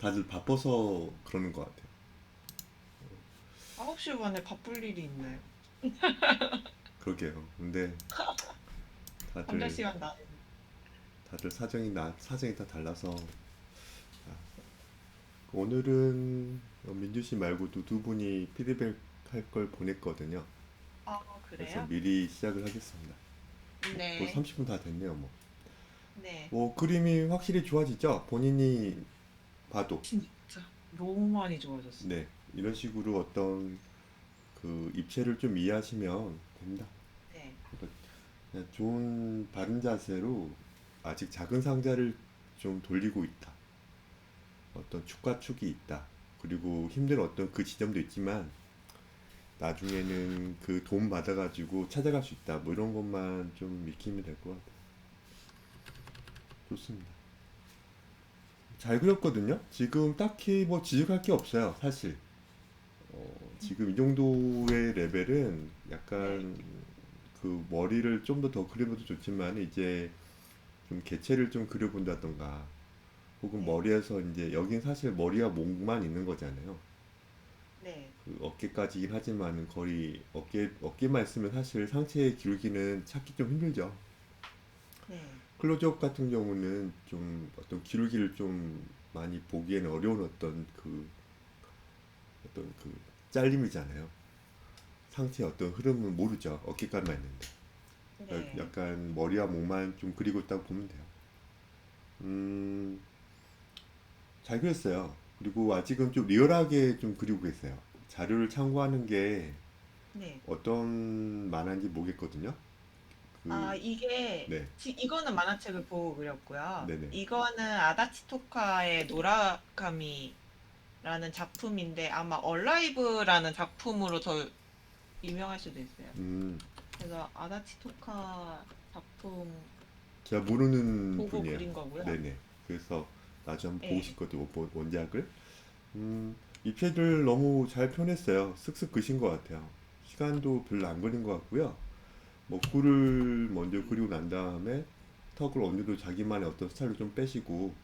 다들 바빠서 그러는 것 같아요. 9시 반에 바쁠 일이 있나요? 그러게요. 근데 잠잘 다들 시간 나. 사정이 다 달라서 오늘은 민주 씨 말고도 두 분이 피드백 할 걸 보냈거든요. 아, 그래서 그래요? 미리 시작을 하겠습니다. 벌써 네. 30분 다 됐네요, 뭐. 네. 뭐 그림이 확실히 좋아지죠? 본인이 봐도. 진짜 너무 많이 좋아졌어요. 네. 이런 식으로 어떤 그 입체를 좀 이해하시면 됩니다. 네. 그러니까 그냥 좋은 바른 자세로 아직 작은 상자를 좀 돌리고 있다. 어떤 축과 축이 있다. 그리고 힘든 어떤 그 지점도 있지만 나중에는 그 도움 받아가지고 찾아갈 수 있다. 뭐 이런 것만 좀 익히면 될 것 같아요. 좋습니다. 잘 그렸거든요. 지금 딱히 뭐 지적할 게 없어요. 사실. 지금 이 정도의 레벨은 네. 약간 그 머리를 좀 더 그려봐도 좋지만 이제 좀 개체를 좀 그려본다던가 혹은 네. 머리에서 이제 여긴 사실 머리와 목만 있는 거잖아요. 네. 그 어깨까지긴 하지만 거의 어깨만 있으면 사실 상체의 기울기는 찾기 좀 힘들죠. 네. 클로즈업 같은 경우는 좀 어떤 기울기를 좀 많이 보기에는 어려운 어떤 그 잘림이잖아요. 상체의 어떤 흐름은 모르죠. 어깨까지만 있는데. 그러니까 네. 약간 머리와 목만 좀 그리고 있다고 보면 돼요. 음, 잘 그렸어요. 그리고 아직은 좀 리얼하게 좀 그리고 계세요. 자료를 참고하는 게 네. 어떤 만화인지 모르겠거든요. 아, 그, 이게 네, 이거는 만화책을 보고 그렸고요. 네네. 이거는 아다치 토카의 노라카미라는 작품인데 아마 얼라이브라는 작품으로 더 유명할 수도 있어요. 음, 그래서 아다치 토카 작품 제가 모르는 보고 분이에요. 그린 거고요. 네네. 그래서 나중에 한번 보고 네. 싶거든요. 원작을. 입체들 너무 잘 표현했어요. 쓱쓱 그신 것 같아요. 시간도 별로 안 걸린 것 같고요. 뭐 꿀을 먼저 그리고 난 다음에 턱을 어느 정도 자기만의 어떤 스타일로 좀 빼시고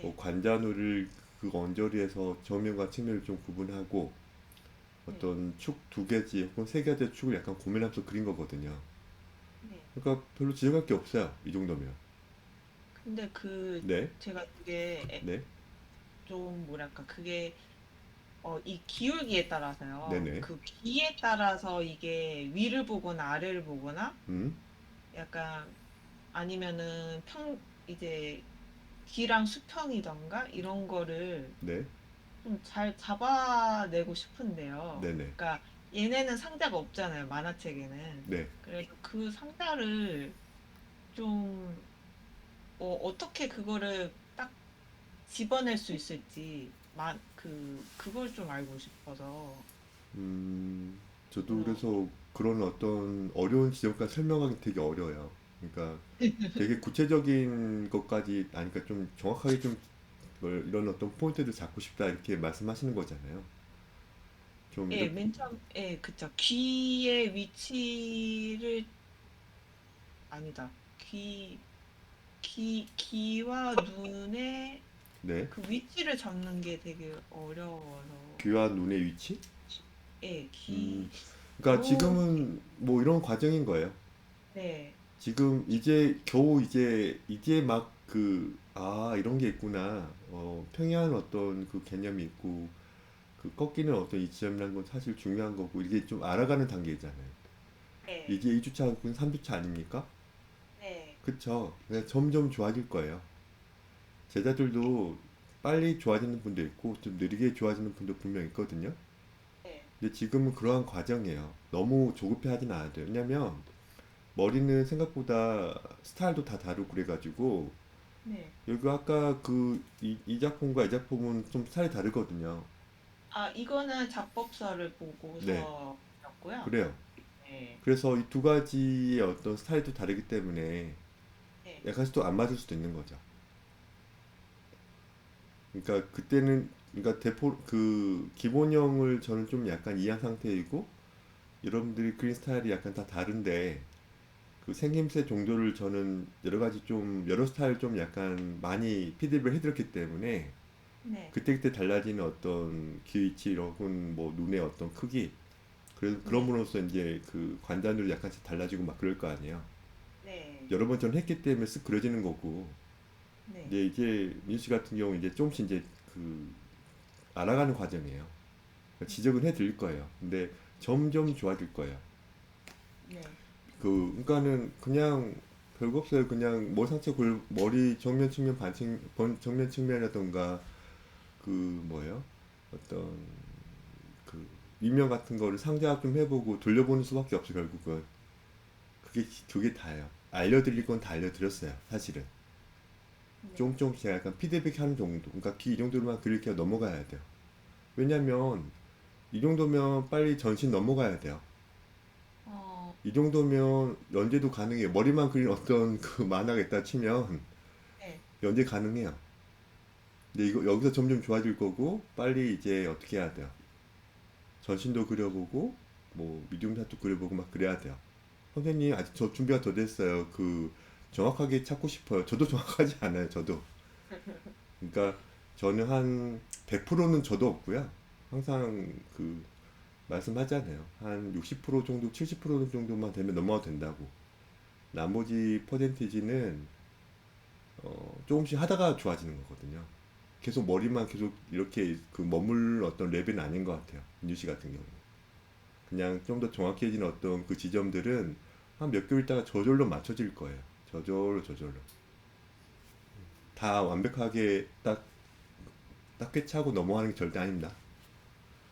뭐 네. 관자놀이를 그 언저리에서 정면과 측면을 좀 구분하고 네. 어떤 축 두 개지 혹은 세 개의 축을 약간 고민하면서 그린 거거든요. 네. 그러니까 별로 지적할 게 없어요. 이 정도면. 근데 네, 제가 그게 네, 좀 뭐랄까 그게 이 기울기에 따라서요. 네네. 그 기에 따라서 이게 위를 보거나 아래를 보거나 음, 약간 아니면은 이제 기랑 수평이던가 이런 거를 네, 좀 잘 잡아내고 싶은데요. 네네, 그러니까 얘네는 상자가 없잖아요. 만화책에는. 네. 그래서 그 상자를 좀 어떻게 그거를 딱 집어낼 수 있을지 그걸 좀 알고 싶어서 음, 저도 어, 그래서 그런 어떤 어려운 지점까지 설명하기 되게 어려워요. 그러니까 되게 구체적인 것까지 아니까 좀 정확하게 좀 이런 어떤 포인트를 잡고 싶다 이렇게 말씀하시는 거잖아요. 좀 예, 이렇게 맨 처음 예, 그쵸. 귀의 위치를 아니다. 귀와 눈의 네. 그 위치를 잡는 게 되게 어려워서 귀와 눈의 위치? 예, 음, 그러니까 요 지금은 뭐 이런 과정인 거예요. 네, 지금 이제 겨우 이제 막 이런 게 있구나. 평이한 어떤 그 개념이 있고 그 꺾이는 어떤 이점이라는 건 사실 중요한 거고 이게 좀 알아가는 단계잖아요. 네, 이게 2주차 혹은 3주차 아닙니까? 네, 그쵸? 그래서 점점 좋아질 거예요. 제자들도 빨리 좋아지는 분도 있고 좀 느리게 좋아지는 분도 분명 있거든요. 네, 근데 지금은 그러한 과정이에요. 너무 조급해 하진 않아도 돼요. 왜냐면 머리는 생각보다 스타일도 다 다르고 그래가지고 네. 여기 아까 이 작품과 이 작품은 좀 스타일이 다르거든요. 아, 이거는 작법서를 네, 보고서 였고요. 그래요. 네, 그래서 이 두 가지의 어떤 스타일도 다르기 때문에 네, 약간씩 또 안 맞을 수도 있는 거죠. 그러니까 그때는 그러니까 기본형을 저는 좀 약간 이해한 상태이고 여러분들이 그린 스타일이 약간 다 다른데 그 생김새 정도를 저는 여러 가지 좀 여러 스타일 좀 약간 많이 피드백을 해드렸기 때문에 네. 그때그때 달라지는 어떤 기위치 혹은 뭐 눈의 어떤 크기 네. 그럼으로써 이제 그 관자놀이 약간씩 달라지고 막 그럴 거 아니에요. 네. 여러 번 전 했기 때문에 쓱 그려지는 거고 네. 이제 민수 씨 같은 경우 이제 조금씩 이제 그 알아가는 과정이에요. 그러니까 지적은 해드릴 거예요. 근데 점점 좋아질 거예요. 네. 그러니까는 그냥 별거 없어요. 그냥 머리 정면 측면 정면 측면이라던가 그 뭐예요? 어떤 그 위면 같은 거를 상대학 좀 해보고 돌려보는 수밖에 없어 결국은. 그게 다예요. 알려드릴 건 다 알려드렸어요. 사실은. 네. 조금씩 약간 피드백 하는 정도. 그러니까 이 정도로만 그렇게 넘어가야 돼요. 왜냐면 이 정도면 빨리 전신 넘어가야 돼요. 어, 이 정도면 연재도 가능해요. 머리만 그린 어떤 그 만화가 있다 치면 네. 연재 가능해요. 근데 이거 여기서 점점 좋아질 거고 빨리 이제 어떻게 해야 돼요? 전신도 그려보고 뭐 미디움 샷도 그려보고 막 그래야 돼요. 선생님 아직 저 준비가 더 됐어요. 정확하게 찾고 싶어요. 저도 정확하지 않아요. 저도. 그러니까 저는 한 100%는 저도 없고요. 항상 말씀하잖아요. 한 60% 정도, 70% 정도만 되면 넘어가도 된다고. 나머지 퍼센티지는 조금씩 하다가 좋아지는 거거든요. 계속 머리만 계속 이렇게 머물 어떤 레벨은 아닌 것 같아요. 민유 씨 같은 경우는. 그냥 좀 더 정확해진 어떤 그 지점들은 한 몇 개월 있다가 저절로 맞춰질 거예요. 저절로 저절로. 다 완벽하게 딱 꿰차고 넘어가는 게 절대 아닙니다.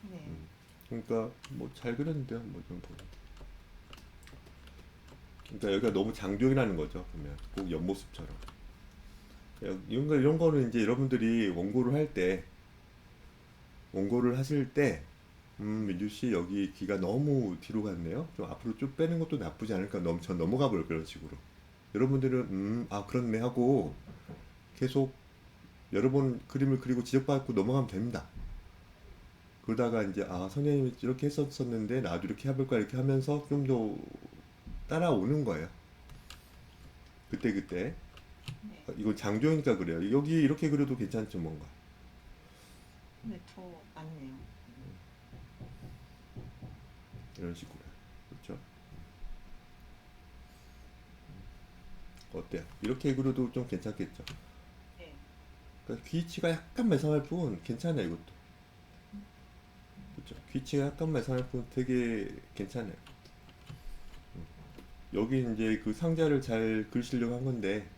네. 음. 그러니까 뭐 잘 그렸는데요. 뭐 좀 보면. 그러니까 여기가 너무 장조이라는 거죠. 보면 꼭 옆모습처럼. 이런 거는 이제 여러분들이 원고를 하실 때 민주 씨 여기 귀가 너무 뒤로 갔네요. 좀 앞으로 쭉 빼는 것도 나쁘지 않을까. 전 넘어가 볼 그런 식으로. 여러분들은 아 그렇네 하고 계속 여러 번 그림을 그리고 지적받고 넘어가면 됩니다. 그러다가 이제 아 선생님이 이렇게 했었었는데 나도 이렇게 해볼까 이렇게 하면서 좀 더 따라오는 거예요. 그때 네. 이건 장조니까 그래요. 여기 이렇게 그려도 괜찮죠 뭔가. 네, 더 낫네요. 이런 식으로. 그렇죠? 어때요? 이렇게 그려도 좀 괜찮겠죠? 네. 그러니까 귀치가 약간 매상할 뿐 괜찮아요 이것도. 그렇죠? 귀치가 약간 매상할 뿐 되게 괜찮아요. 여기 이제 그 상자를 잘 그리시려고 한 건데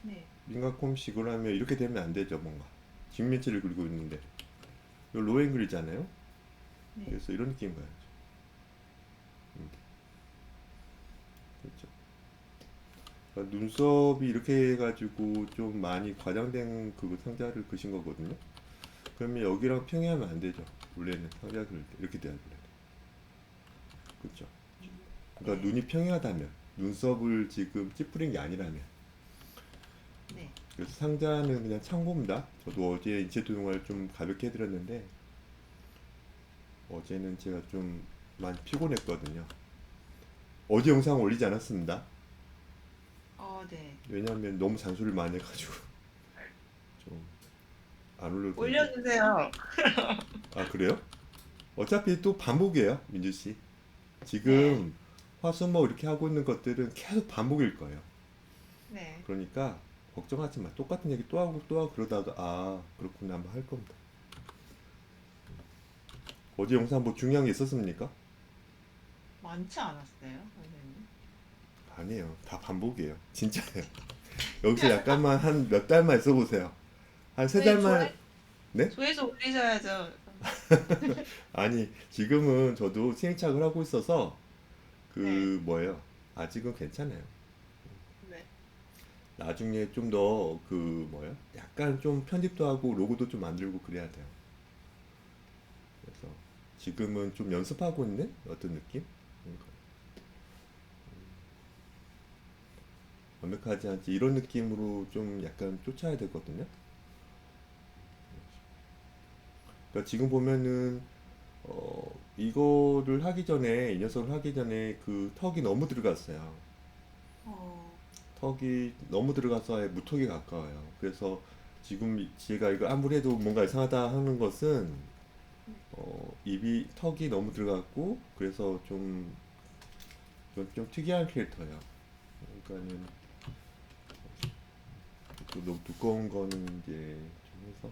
네. 민가콤식으로 하면 이렇게 되면 안 되죠 뭔가. 직면체를 그리고 있는데 이거 로앵글이잖아요. 네. 그래서 이런 느낌 가야죠. 음, 그렇죠. 그러니까 눈썹이 이렇게 해가지고 좀 많이 과장된 그 상자를 그신 거거든요. 그러면 여기랑 평행하면 안 되죠. 원래는 상자 그릴 때 이렇게 돼야 돼요. 그렇죠. 그러니까 네. 눈이 평행하다면 눈썹을 지금 찌푸린 게 아니라면 네. 그래서 상자는 그냥 참고입니다. 저도 어제 인체 도용을 좀 가볍게 해드렸는데 어제는 제가 좀 많이 피곤했거든요. 어제 영상 올리지 않았습니다. 네. 왜냐하면 너무 잔소리를 많이 해가지고 좀 안 올려도 되는데. 올려주세요. 아 그래요? 어차피 또 반복이에요, 민주 씨. 네. 지금 화수목 이렇게 하고 있는 것들은 계속 반복일 거예요. 네. 그러니까 걱정하지 마. 똑같은 얘기 또 하고 또 하고 그러다가 아 그렇구나 한번 할 겁니다. 어제 영상 뭐 중요한 게 있었습니까? 많지 않았어요, 선생님? 아니에요. 다 반복이에요. 진짜예요. 여기서 약간만 한 몇 달만 있어 보세요. 한 세 선생님, 달만. 네? 조회수 올리셔야죠. 아니 지금은 저도 시행착오를 하고 있어서 네. 뭐예요? 아직은 괜찮아요. 네. 나중에 좀 더 뭐예요? 약간 좀 편집도 하고 로고도 좀 만들고 그래야 돼요. 그래서 지금은 좀 연습하고 있는 어떤 느낌? 그러니까 완벽하지 않지 이런 느낌으로 좀 약간 쫓아야 되거든요. 그러니까 지금 보면은 이거를 하기 전에 이 녀석을 하기 전에 그 턱이 너무 들어갔어요. 어, 턱이 너무 들어가서 아예 무턱이 가까워요. 그래서 지금 제가 이거 아무리 해도 뭔가 이상하다 하는 것은 입이 턱이 너무 들어갔고 그래서 좀 특이한 캐릭터예요. 그러니까는 또 너무 두꺼운 거는 이제 좀 해서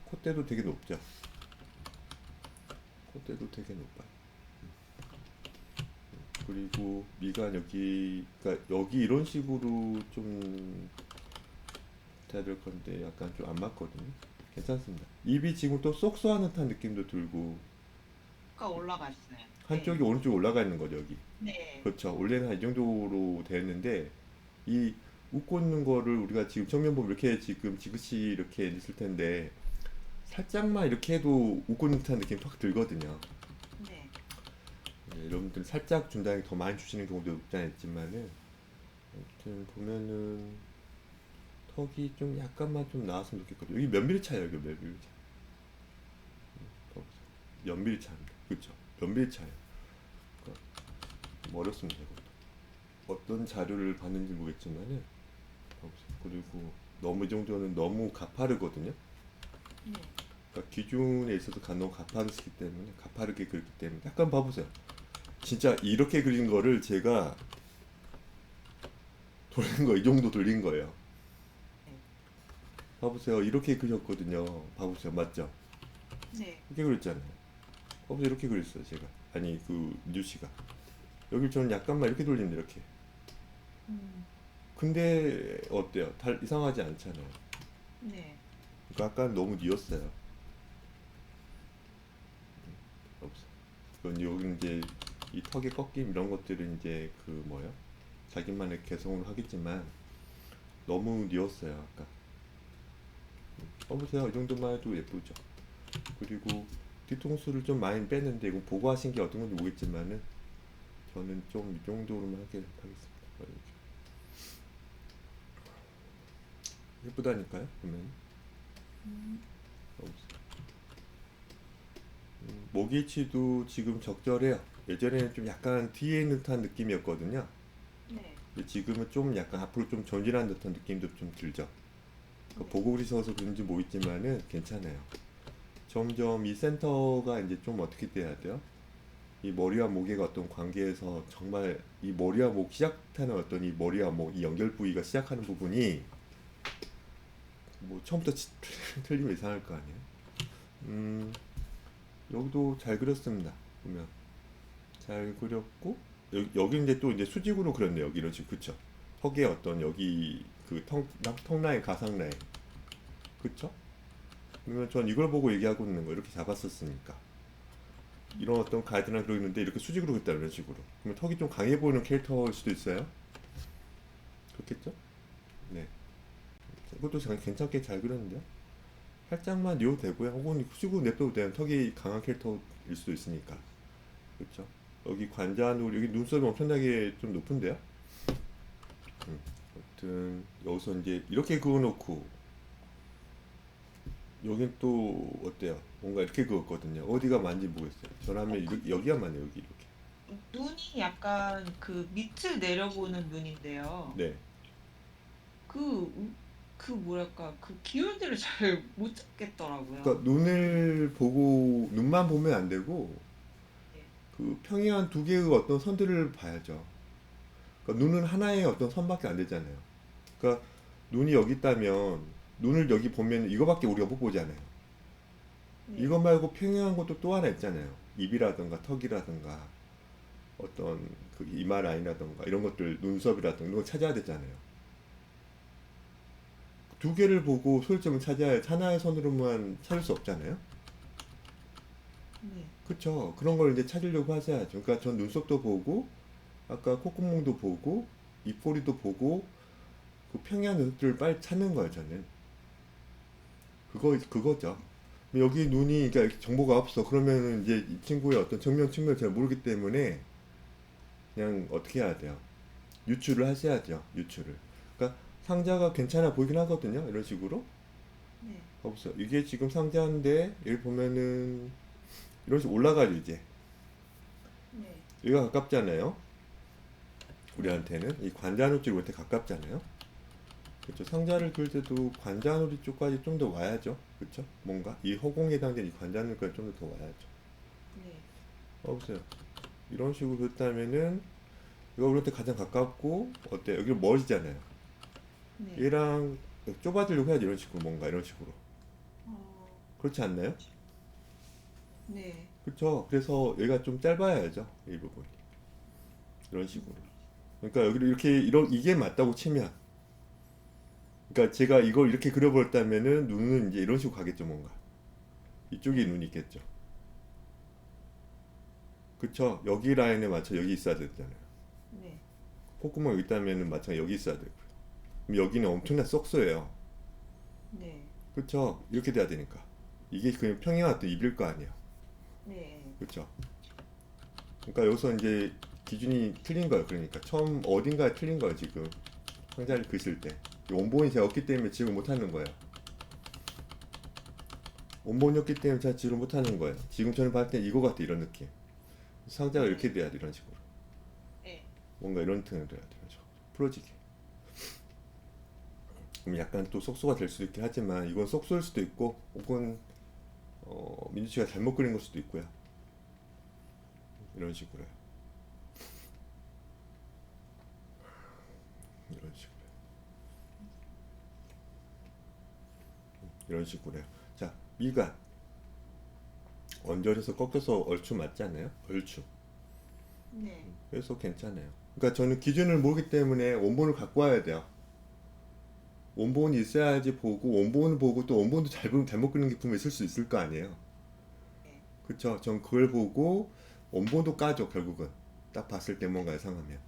콧대도 되게 높죠. 콧대도 되게 높아요. 그리고 미간 여기, 그러니까 여기 이런 식으로 좀 돼야 될 건데 약간 좀 안 맞거든요. 괜찮습니다. 입이 지금 또 쏙 쏘아는 듯한 느낌도 들고 가 올라가 있어요. 네. 한쪽이 오른쪽 올라가 있는 거죠 여기. 네. 그렇죠. 원래는 한 이 정도로 되어 있는데 이 웃고 있는 거를 우리가 지금 정면 보면 이렇게 지금 지그시 이렇게 있을 텐데 살짝만 이렇게 해도 웃고 있는 듯한 느낌이 확 들거든요. 네. 네, 여러분들 살짝 준다는 더 많이 주시는 경우도 없지 않아 있지만은 아무튼 보면은 턱이 좀 약간만 좀 나왔으면 좋겠거든요. 여기 몇 미리 차예요, 여기 몇 미리 차. 몇 미리 차입니다. 그렇죠? 몇 미리 차예요. 그러니까 좀 어렵습니다, 이것도. 어떤 자료를 봤는지 모르겠지만은 그리고 너무 이 정도는 너무 가파르거든요. 네. 그러니까 기준에 있어서 너무 가파르시기 때문에 가파르게 그렸기 때문에 약간 봐보세요. 진짜 이렇게 그린 거를 제가 돌린 거 이 정도 돌린 거예요. 네. 봐보세요. 이렇게 그렸거든요. 봐보세요. 맞죠? 네. 이렇게 그렸잖아요. 봐보세요. 이렇게 그렸어요. 제가. 아니 그 뉴씨가. 여기 저는 약간만 이렇게 돌리는데 이렇게. 음. 근데 어때요? 이상하지 않잖아요. 네. 그러니까 약간 너무 뉘었어요. 없어. 그건 여기 이제 이 턱의 꺾임 이런 것들은 이제 그 뭐요? 자기만의 개성으로 하겠지만 너무 뉘었어요. 아까. 봐보세요. 이 정도만 해도 예쁘죠. 그리고 뒤통수를 좀 많이 뺐는데 이거 보고 하신 게 어떤 건지 모르겠지만은 저는 좀 이 정도로만 하겠습니다. 이렇게. 예쁘다니까요. 보면 목 위치도 지금 적절해요. 예전에는 좀 약간 뒤에 있는 듯한 느낌이었거든요. 네. 근데 지금은 좀 약간 앞으로 좀 전진한 듯한 느낌도 좀 들죠. 그러니까 보고 그리셔서 그런지 모르겠지만은 괜찮아요. 점점 이 센터가 이제 좀 어떻게 돼야 돼요? 이 머리와 목의 어떤 관계에서 정말 이 머리와 목 시작하는 어떤 이 머리와 목 이 연결 부위가 시작하는 부분이 뭐 처음부터 틀리면 이상할 거 아니에요. 여기도 잘 그렸습니다. 보면 잘 그렸고 여기 이제 또 이제 수직으로 그렸네요. 여기 이런 식으로 그쵸? 턱의 어떤 여기 그 턱 라인 가상 라인 그쵸? 그러면 전 이걸 보고 얘기하고 있는 거 이렇게 잡았었으니까 이런 어떤 가이드나 그러고 있는데 이렇게 수직으로 그렸다 이런 식으로 그러면 턱이 좀 강해 보이는 캐릭터일 수도 있어요. 그렇겠죠? 네. 이것도 괜찮게 잘 그렸는데요. 살짝만 뉘어도 되고요. 혹은 수직으로 냅둬도 돼요. 턱이 강한 캐릭터일 수도 있으니까. 그렇죠? 여기 관자놀 여기 눈썹이 엄청나게 좀 높은데요. 아무튼 여기서 이제 이렇게 그어놓고 여긴 또 어때요? 뭔가 이렇게 그었거든요. 어디가 맞는지 모르겠어요. 저라면 여기가 맞네요. 여기 이렇게. 눈이 약간 그 밑을 내려보는 눈인데요. 네. 그, 그 뭐랄까, 그 기울기를 잘 못 잡겠더라고요. 그러니까 눈을 보고 눈만 보면 안 되고 네. 그 평행한 두 개의 어떤 선들을 봐야죠. 그러니까 눈은 하나의 어떤 선밖에 안 되잖아요. 그러니까 눈이 여기 있다면 눈을 여기 보면 이거밖에 우리가 못 보잖아요. 네. 이것 말고 평행한 것도 또 하나 있잖아요. 입이라든가 턱이라든가 어떤 그 이마 라인이라든가 이런 것들 눈썹이라든가 이런 거 찾아야 되잖아요. 두 개를 보고 소요점을 찾아야 하나의 선으로만 찾을 수 없잖아요. 네. 그쵸? 그런 걸 이제 찾으려고 하셔야죠. 그러니까 전 눈썹도 보고 아까 콧구멍도 보고 입꼬리도 보고 그 평행한 녀석들을 빨리 찾는 거예요. 저는 그거죠. 여기 눈이 그러니까 정보가 없어. 그러면은 이제 이 친구의 어떤 정면 측면을 잘 모르기 때문에 그냥 어떻게 해야 돼요? 유추를 하셔야죠. 유추를. 그러니까 상자가 괜찮아 보이긴 하거든요. 이런 식으로. 네. 봐보세요. 이게 지금 상자인데 여기 보면은 이런 식으로 올라가죠 이제. 네. 여기가 가깝잖아요. 우리한테는 이 관자놀 쪽이 우리한테 가깝잖아요. 그렇죠. 상자를 그릴 때도 관자놀이 쪽까지 좀 더 와야죠. 그렇죠? 뭔가 이 허공에 해당되는 이 관자놀이까지 좀 더 와야죠. 네. 보세요. 이런 식으로 그렸다면은 이거 우리한테 가장 가깝고 어때? 여기를 멀지잖아요. 네. 얘랑 좁아지려고 해야지 이런 식으로 뭔가 이런 식으로. 어, 그렇지 않나요? 네. 그렇죠. 그래서 여기가 좀 짧아야죠. 이 부분이 이런 식으로. 그러니까 여기를 이렇게 이게 맞다고 치면, 그러니까 제가 이걸 이렇게 그려버렸다면은 눈은 이제 이런 식으로 가겠죠 뭔가. 이쪽에 네. 눈이 있겠죠. 그쵸? 여기 라인에 맞춰 여기 있어야 되잖아요. 네. 콧구멍 여기 있다면은 마찬가지 여기 있어야 되고. 그럼 여기는 엄청난 썩소예요. 네. 그쵸? 이렇게 돼야 되니까. 이게 그냥 평행한 입일 거 아니에요. 네. 그쵸? 그러니까 여기서 이제 기준이 틀린 거예요. 그러니까 처음 어딘가에 틀린 거예요 지금. 상자를 그실 때. 이 원본이 제가 없기 때문에 지금 못하는 거예요. 원본이 없기 때문에 제가 지금 못하는 거예요. 지금 저는 봤을 때 이거 같아 이런 느낌. 상자가 네. 이렇게 돼야 돼 이런 식으로. 네. 뭔가 이런 톤을 돼야 돼 이런 식으로. 풀어지게. 그럼 약간 또 속소가 될 수도 있긴 하지만 이건 속소일 수도 있고 혹은 민주 씨가 잘못 그린 걸 수도 있고요. 이런 식으로요. 이런 식으로. 이런 식으로요. 자, 미간 언저리에서 꺾여서 얼추 맞지 않나요? 얼추. 네. 그래서 괜찮아요. 그러니까 저는 기준을 모르기 때문에 원본을 갖고 와야 돼요. 원본이 있어야지 보고 원본을 보고 또 원본도 잘못 그리는 게 분명 있을 수 있을 거 아니에요. 네. 그쵸? 전 그걸 보고 원본도 까죠 결국은. 딱 봤을 때 뭔가 이상하면.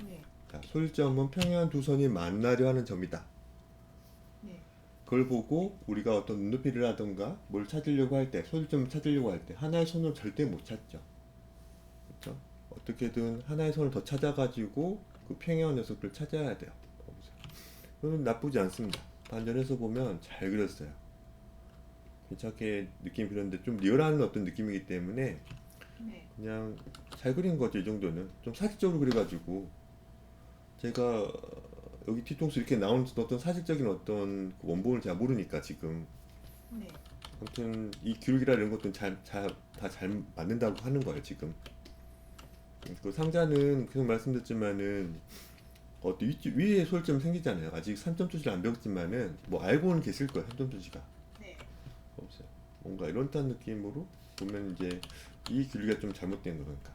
네. 자, 소일점은 평행한 두 선이 만나려 하는 점이다. 네. 그걸 보고 우리가 어떤 눈높이를 하던가 뭘 찾으려고 할 때, 소일점을 찾으려고 할 때 하나의 선을 절대 못 찾죠. 그쵸? 어떻게든 하나의 선을 더 찾아가지고 그 평행한 녀석들을 찾아야 돼요. 그건 나쁘지 않습니다. 반전해서 보면 잘 그렸어요. 괜찮게 느낌이 그렸는데 좀 리얼한 어떤 느낌이기 때문에 네. 그냥 잘 그린 거죠. 이 정도는 좀 사실적으로 그려가지고 제가 여기 뒤통수 이렇게 나오는 어떤 사실적인 어떤 그 원본을 잘 모르니까 지금 네. 아무튼 이 기록이라 이런 것도 다 잘 맞는다고 하는 거예요 지금. 그 상자는 계속 말씀드렸지만은 위에 소일점 생기잖아요. 아직 3점 표시를 안 배웠지만은 뭐 알고는 계실 거예요. 3점 표시가 네. 없어요. 뭔가 이런다는 느낌으로 보면 이제 이 길이가 좀 잘못된 거니까.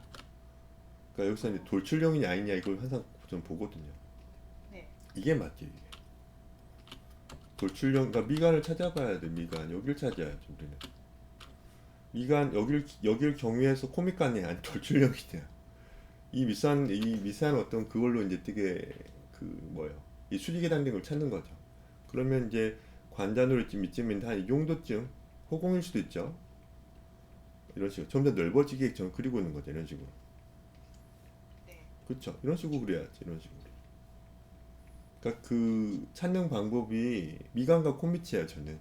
그러니까 여기서 이제 돌출형이냐 아니냐 이걸 항상 좀 보거든요. 네. 이게 맞죠 이게. 돌출형, 그러니까 미간을 찾아봐야 돼. 미간 여기를 찾아야죠 우리는. 미간 여기를 경유해서 코믹간이 아니 돌출형이 돼요. 이 미세한 어떤 그걸로 이제 되게 그 뭐예요? 이 수직에 당긴 걸 찾는 거죠. 그러면 이제 관자놀이 이쯤인데 한 이 정도쯤 호공일 수도 있죠. 이런 식으로 좀 더 넓어지게 좀 그리고 있는 거죠. 이런 식으로. 네. 그렇죠. 이런 식으로 그려야지. 이런 식으로. 그러니까 그 찾는 방법이 미간과 코밑이에요. 저는.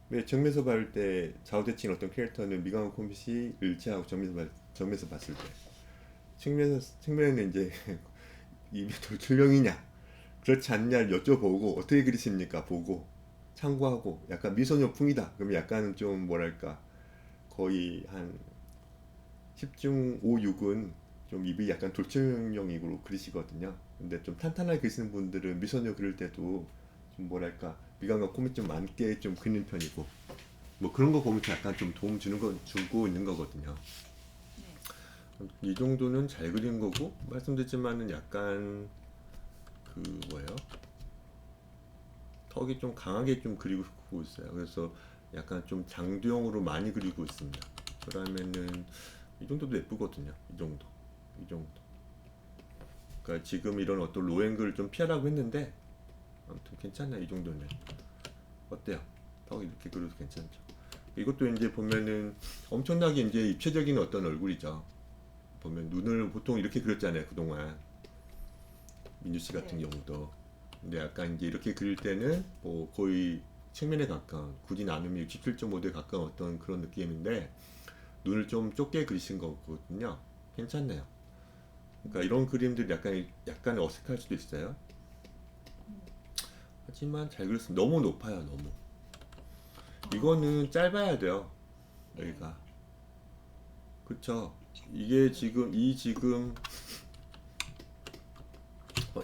왜 정면에서 봤을 때 좌우대칭 어떤 캐릭터는 미간과 코밑이 일치하고 정면에서 봤을 때 측면에는 이제 이 돌출형이냐 그렇지 않냐를 여쭤보고 어떻게 그리십니까 보고 참고하고 약간 미소녀풍이다 그러면 약간 좀 뭐랄까 거의 한 10중 5, 6은 좀 입이 약간 돌출형으로 그리시거든요. 근데 좀 탄탄하게 그리시는 분들은 미소녀 그릴 때도 좀 뭐랄까 미간과 코밑 좀 많게 좀 그리는 편이고 뭐 그런 거 보면 약간 좀 도움 주고 있는 거거든요. 네. 이 정도는 잘 그린 거고 말씀드렸지만은 약간 그 뭐예요? 턱이 좀 강하게 좀 그리고 있어요. 그래서 약간 좀 장두형으로 많이 그리고 있습니다. 그러면은 이 정도도 예쁘거든요. 이 정도, 이 정도. 그러니까 지금 이런 어떤 로앵글을 좀 피하라고 했는데 아무튼 괜찮아요. 이 정도는 어때요? 턱 이렇게 그려도 괜찮죠. 이것도 이제 보면은 엄청나게 이제 입체적인 어떤 얼굴이죠. 보면 눈을 보통 이렇게 그렸잖아요. 그동안 민주 씨 같은 네. 경우도. 근데 약간 이제 이렇게 그릴 때는 뭐 거의 측면에 가까운 굳이 나누면 67.5도에 가까운 어떤 그런 느낌인데 눈을 좀 좁게 그리신 거거든요. 괜찮네요. 그러니까 이런 그림들 약간 어색할 수도 있어요. 하지만 잘 그렸습니다. 너무 높아요, 너무. 어, 이거는 짧아야 돼요, 네. 여기가. 그쵸? 이게 지금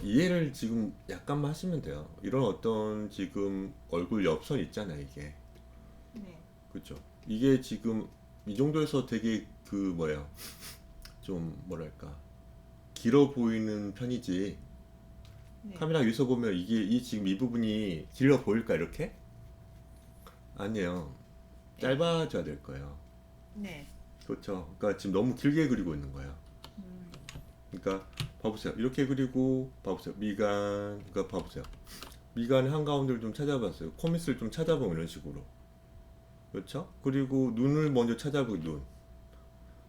이해를 지금 약간만 하시면 돼요. 이런 어떤 지금 얼굴 옆선 있잖아요, 이게. 네. 그쵸? 이게 지금 이 정도에서 되게 그 뭐예요? 좀 뭐랄까 길어 보이는 편이지. 네. 카메라 위에서 보면 이게 이 지금 이 부분이 길어 보일까 이렇게? 아니에요. 네. 짧아져야 될 거예요. 네. 그렇죠. 그러니까 지금 너무 길게 그리고 있는 거예요. 음, 그러니까 봐보세요. 이렇게 그리고 봐보세요. 미간, 그러니까 봐보세요. 미간 한가운데를 좀 찾아봤어요. 코밑을 좀 찾아보면 이런 식으로. 그렇죠? 그리고 눈을 먼저 찾아보고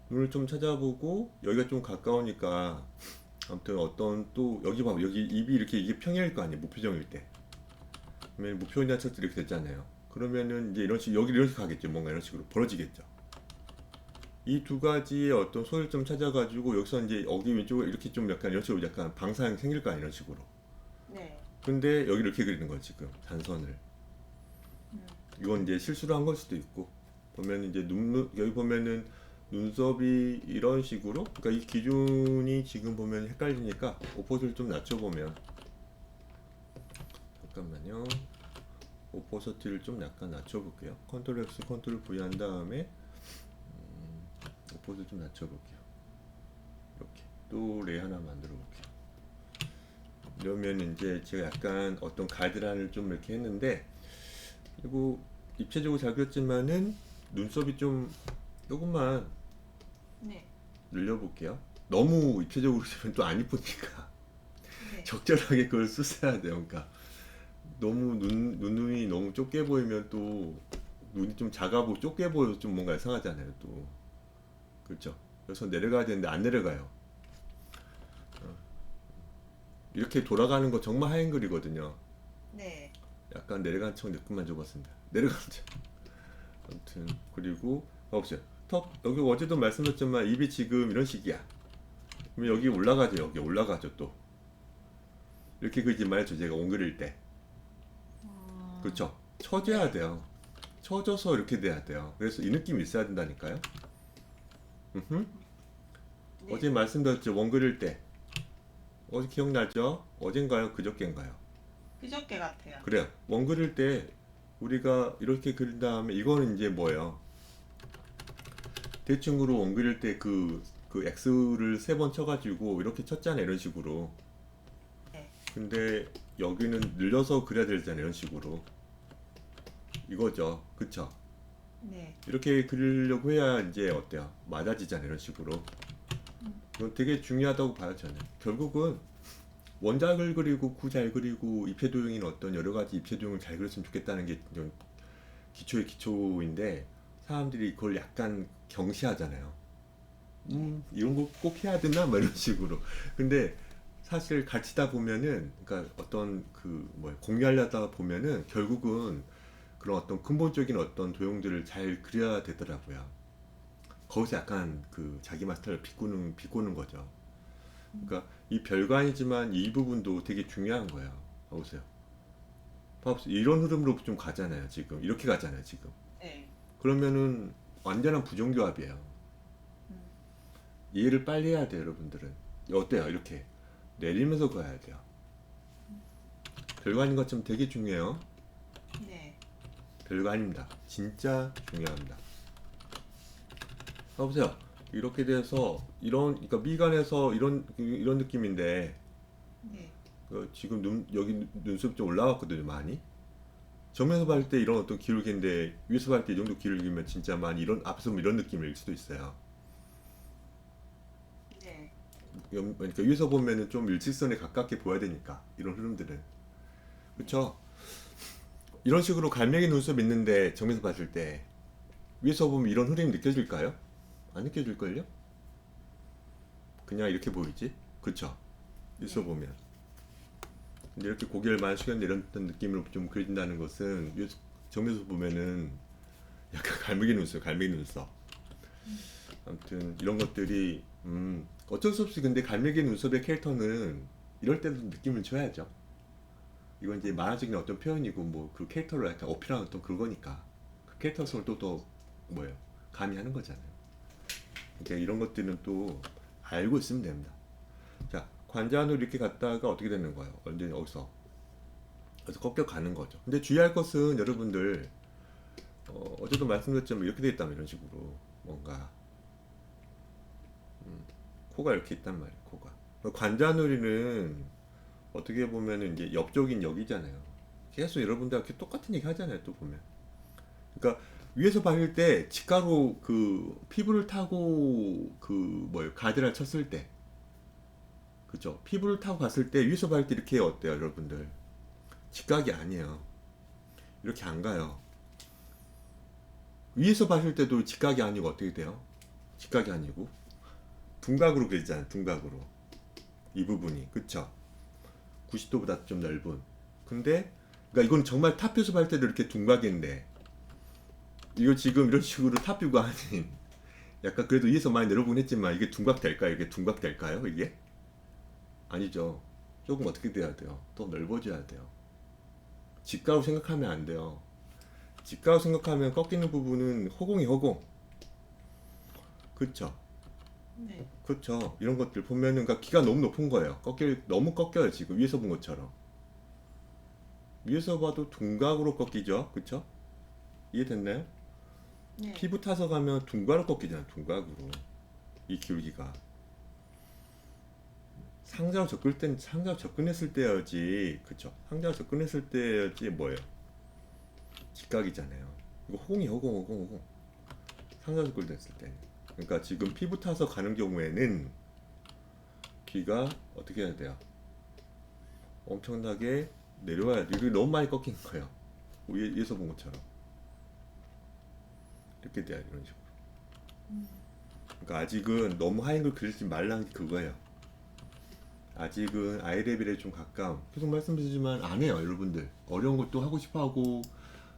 눈을 좀 찾아보고 여기가 좀 가까우니까 아무튼 어떤 또 여기 봐봐 여기 입이 이렇게 이게 평행일 거 아니에요 무표정일 때 그러면 무표정 자체도 이렇게 됐잖아요 그러면은 이제 이런 식 여기 이렇게 가겠죠 뭔가 이런 식으로 벌어지겠죠 이 두 가지의 어떤 소일점 찾아가지고 여기서 이제 여기 왼쪽에 이렇게 좀 약간 이런 식으로 약간 방사형 생길 거 아니에요 이런 식으로 네. 근데 여기 이렇게 그리는 거예요 지금 단선을 음, 이건 이제 실수를 한 걸 수도 있고 보면 이제 여기 보면은 눈썹이 이런 식으로 그러니까 이 기준이 지금 보면 헷갈리니까 오퍼를 좀 낮춰보면 잠깐만요 오퍼서티를 좀 약간 낮춰볼게요 컨트롤 X 컨트롤 V 한 다음에 오퍼를 좀 낮춰볼게요 이렇게 또 레이 하나 만들어 볼게요 이러면 이제 제가 약간 어떤 가이드라인을 좀 이렇게 했는데 그리고 입체적으로 잘 그렸지만은 눈썹이 좀 조금만 네. 늘려볼게요. 너무 입체적으로 쓰면 또 안 이쁘니까 네. 적절하게 그걸 쓰셔야 돼요. 그러니까 너무 눈이 너무 좁게 보이면 또 눈이 좀 작아 보고 좁게 보여서 좀 뭔가 이상하잖아요. 또 그렇죠. 그래서 내려가야 되는데 안 내려가요. 이렇게 돌아가는 거 정말 하얀 글이거든요. 네. 약간 내려간 척 느낌만 줘봤습니다. 내려간 척. 아무튼 그리고 봐보세요. 턱 여기 어제도 말씀드렸지만 입이 지금 이런 식이야. 그럼 여기 올라가죠. 여기 올라가죠 또. 이렇게 그리지 말죠. 제가 온 그릴 때. 음, 그렇죠. 쳐줘야 네. 돼요. 쳐줘서 이렇게 돼야 돼요. 그래서 이 느낌이 있어야 된다니까요. 음흠. 어제 네. 말씀드렸죠. 원 그릴 때. 어제 기억나죠? 어젠가요? 그저께인가요? 그저께 같아요. 그래요. 원 그릴 때 우리가 이렇게 그린 다음에 이거는 이제 뭐예요? 대충으로 원 그릴 때 그 X를 세 번 쳐가지고 이렇게 쳤잖아요. 이런 식으로. 네. 근데 여기는 늘려서 그려야 되잖아요. 이런 식으로. 이거죠. 그쵸? 네. 이렇게 그리려고 해야 이제 어때요? 맞아지잖아요. 이런 식으로. 이건 되게 중요하다고 봐요, 저는. 결국은 원작을 그리고 구 잘 그리고 입체도형인 어떤 여러 가지 입체도형을 잘 그렸으면 좋겠다는 게 좀 기초의 기초인데 사람들이 그걸 약간 경시하잖아요. 네. 이런 거 꼭 해야 되나? 뭐 이런 식으로. 근데 사실 가르치다 보면은, 그러니까 어떤 그, 뭐, 공유하려다 보면은 결국은 그런 어떤 근본적인 어떤 도형들을 잘 그려야 되더라고요. 거기서 약간 그 자기만 스타일을 비꼬는 거죠. 그러니까 이 별거 아니지만 이 부분도 되게 중요한 거예요. 봐보세요. 봐보세요. 이런 흐름으로 좀 가잖아요, 지금. 이렇게 가잖아요, 지금. 네. 그러면은 완전한 부정교합이에요. 음, 이해를 빨리 해야 돼요, 여러분들은. 어때요? 이렇게 내리면서 가야 돼요. 별거 아닌 것처럼 되게 중요해요. 네. 별거 아닙니다. 진짜 중요합니다. 봐보세요. 이렇게 돼서 이런 그러니까 미간에서 이런 느낌인데 네. 지금 여기 눈썹 좀 올라왔거든요, 많이. 정면에서 봤을 때 이런 어떤 기울기인데 위에서 봤을 때 이 정도 기울기면 진짜 많이 이런 앞에서 보면 이런 느낌일 수도 있어요. 네. 그러니까 위에서 보면은 좀 일직선에 가깝게 보여야 되니까 이런 흐름들은 네. 그렇죠. 이런 식으로 갈매기 눈썹 있는데 정면에서 봤을 때 위에서 보면 이런 흐름이 느껴질까요? 안 느껴질걸요? 그냥 이렇게 보이지? 그쵸? 위에서 네. 보면 근데 이렇게 고개를 많이 숙였는데 이런 어떤 느낌으로 좀 그려진다는 것은 정면에서 보면은 약간 갈매기 눈썹, 갈매기 눈썹. 아무튼 이런 것들이 어쩔 수 없이 근데 갈매기 눈썹의 캐릭터는 이럴 때도 느낌을 줘야죠. 이건 이제 만화적인 어떤 표현이고 뭐 그 캐릭터를 약간 어필하는 어떤 그거니까 그 캐릭터성을 또 뭐예요? 가미하는 거잖아요. 그러니까 이런 것들은 또 알고 있으면 됩니다. 자, 관자놀이 이렇게 갔다가 어떻게 되는 거예요? 언제 여기서 그래서 꺾여 가는 거죠. 근데 주의할 것은 여러분들 어제도 말씀드렸지만 이렇게 돼 있다면 이런 식으로 뭔가 코가 이렇게 있단 말이에요. 코가 관자놀이는 어떻게 보면은 이제 옆쪽인 여기잖아요. 계속 여러분들 이렇게 똑같은 얘기 하잖아요. 또 보면 그러니까 위에서 봤을 때 직가로 그 피부를 타고 그 뭐예요 가드를 쳤을 때 그죠? 피부를 타고 갔을 때 위에서 봤을 때 이렇게 어때요 여러분들? 직각이 아니에요. 이렇게 안 가요. 위에서 봤을 때도 직각이 아니고 어떻게 돼요? 직각이 아니고 둔각으로 그리잖아요. 둔각으로 이 부분이 그쵸? 90도보다 좀 넓은 근데 그러니까 이건 정말 탑뷰에서 봤을 때도 이렇게 둔각인데 이거 지금 이런 식으로 탑뷰가 아닌 약간 그래도 위에서 많이 내려보긴 했지만 이게 둔각 될까요? 이게 둔각 될까요? 이게? 아니죠. 조금 어떻게 돼야 돼요? 더 넓어져야 돼요. 직각으로 생각하면 안 돼요. 직각으로 생각하면 꺾이는 부분은 허공이 허공. 그쵸? 네. 그쵸? 이런 것들 보면은 그러니까 키가 너무 높은 거예요. 너무 꺾여요. 지금 위에서 본 것처럼. 위에서 봐도 둔각으로 꺾이죠. 그쵸? 이해됐나요? 네. 피부 타서 가면 둔각으로 꺾이잖아요. 둔각으로. 이 기울기가. 상자로 접근할 땐 상자로 접근했을 때여지. 그쵸? 상자로 접근했을 때여지 뭐예요? 직각이잖아요. 이거 허공이 허공. 상자 접근했을 때는. 그러니까 지금 피부 타서 가는 경우에는 귀가 어떻게 해야 돼요? 엄청나게 내려와야 돼. 이게 너무 많이 꺾인 거예요. 위에서 본 것처럼. 이렇게 돼야 돼, 이런 식으로. 그러니까 아직은 너무 하얀 걸 그리지 말라는 게 그거예요. 아직은 아이 레벨에 좀 가까운. 계속 말씀드리지만 안 해요, 여러분들. 어려운 것도 하고 싶어 하고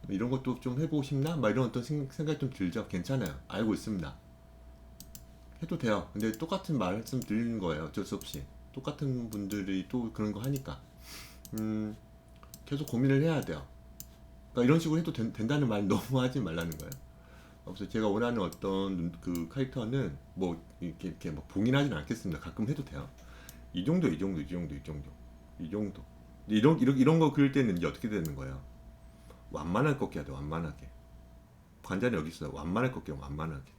이런 것도 좀 해보고 싶나? 막 이런 어떤 생각이 좀 들죠. 괜찮아요. 알고 있습니다. 해도 돼요. 근데 똑같은 말씀 드리는 거예요. 어쩔 수 없이. 똑같은 분들이 또 그런 거 하니까. 계속 고민을 해야 돼요. 그러니까 이런 식으로 해도 된다는 말 너무 하지 말라는 거예요. 그래서 제가 원하는 어떤 그 캐릭터는 뭐 이렇게 뭐 봉인하진 않겠습니다. 가끔 해도 돼요. 이 정도. 이런 거 그릴 때는 이제 어떻게 되는 거예요? 완만하게 꺾여야 돼. 완만하게. 관자는 여기 있어요. 완만하게 꺾여. 완만하게.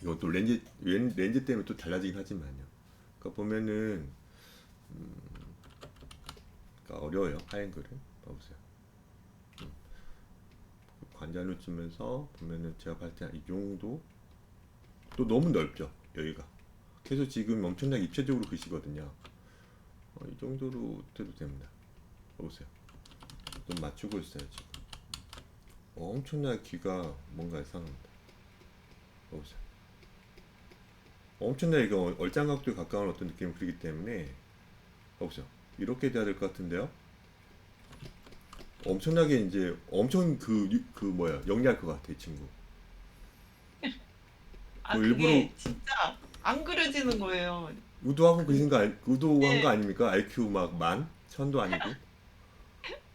이건 또 렌즈 때문에 또 달라지긴 하지만요. 그러니까 보면은 그러니까 어려워요. 하얀 글은. 봐보세요. 관자놀 치면서 보면은 제가 봤을 때 이 정도 또 너무 넓죠. 여기가. 그래서 지금 엄청나게 입체적으로 그시거든요. 이 정도로 돼도 됩니다. 보세요. 좀 맞추고 있어요 지금. 엄청나게 귀가 뭔가 이상합니다. 보세요. 엄청나게 이거 얼짱각도에 가까운 어떤 느낌을 그리기 때문에 보세요. 이렇게 돼야 될 것 같은데요. 엄청나게 이제 엄청 그 뭐야 영리할 것 같아 이 친구. 아, 일부러 그게 진짜 안 그려지는 거예요. 의도하고 그, 그리신 거 의도한 거 네. 아닙니까? IQ 막 만? 천도 아니고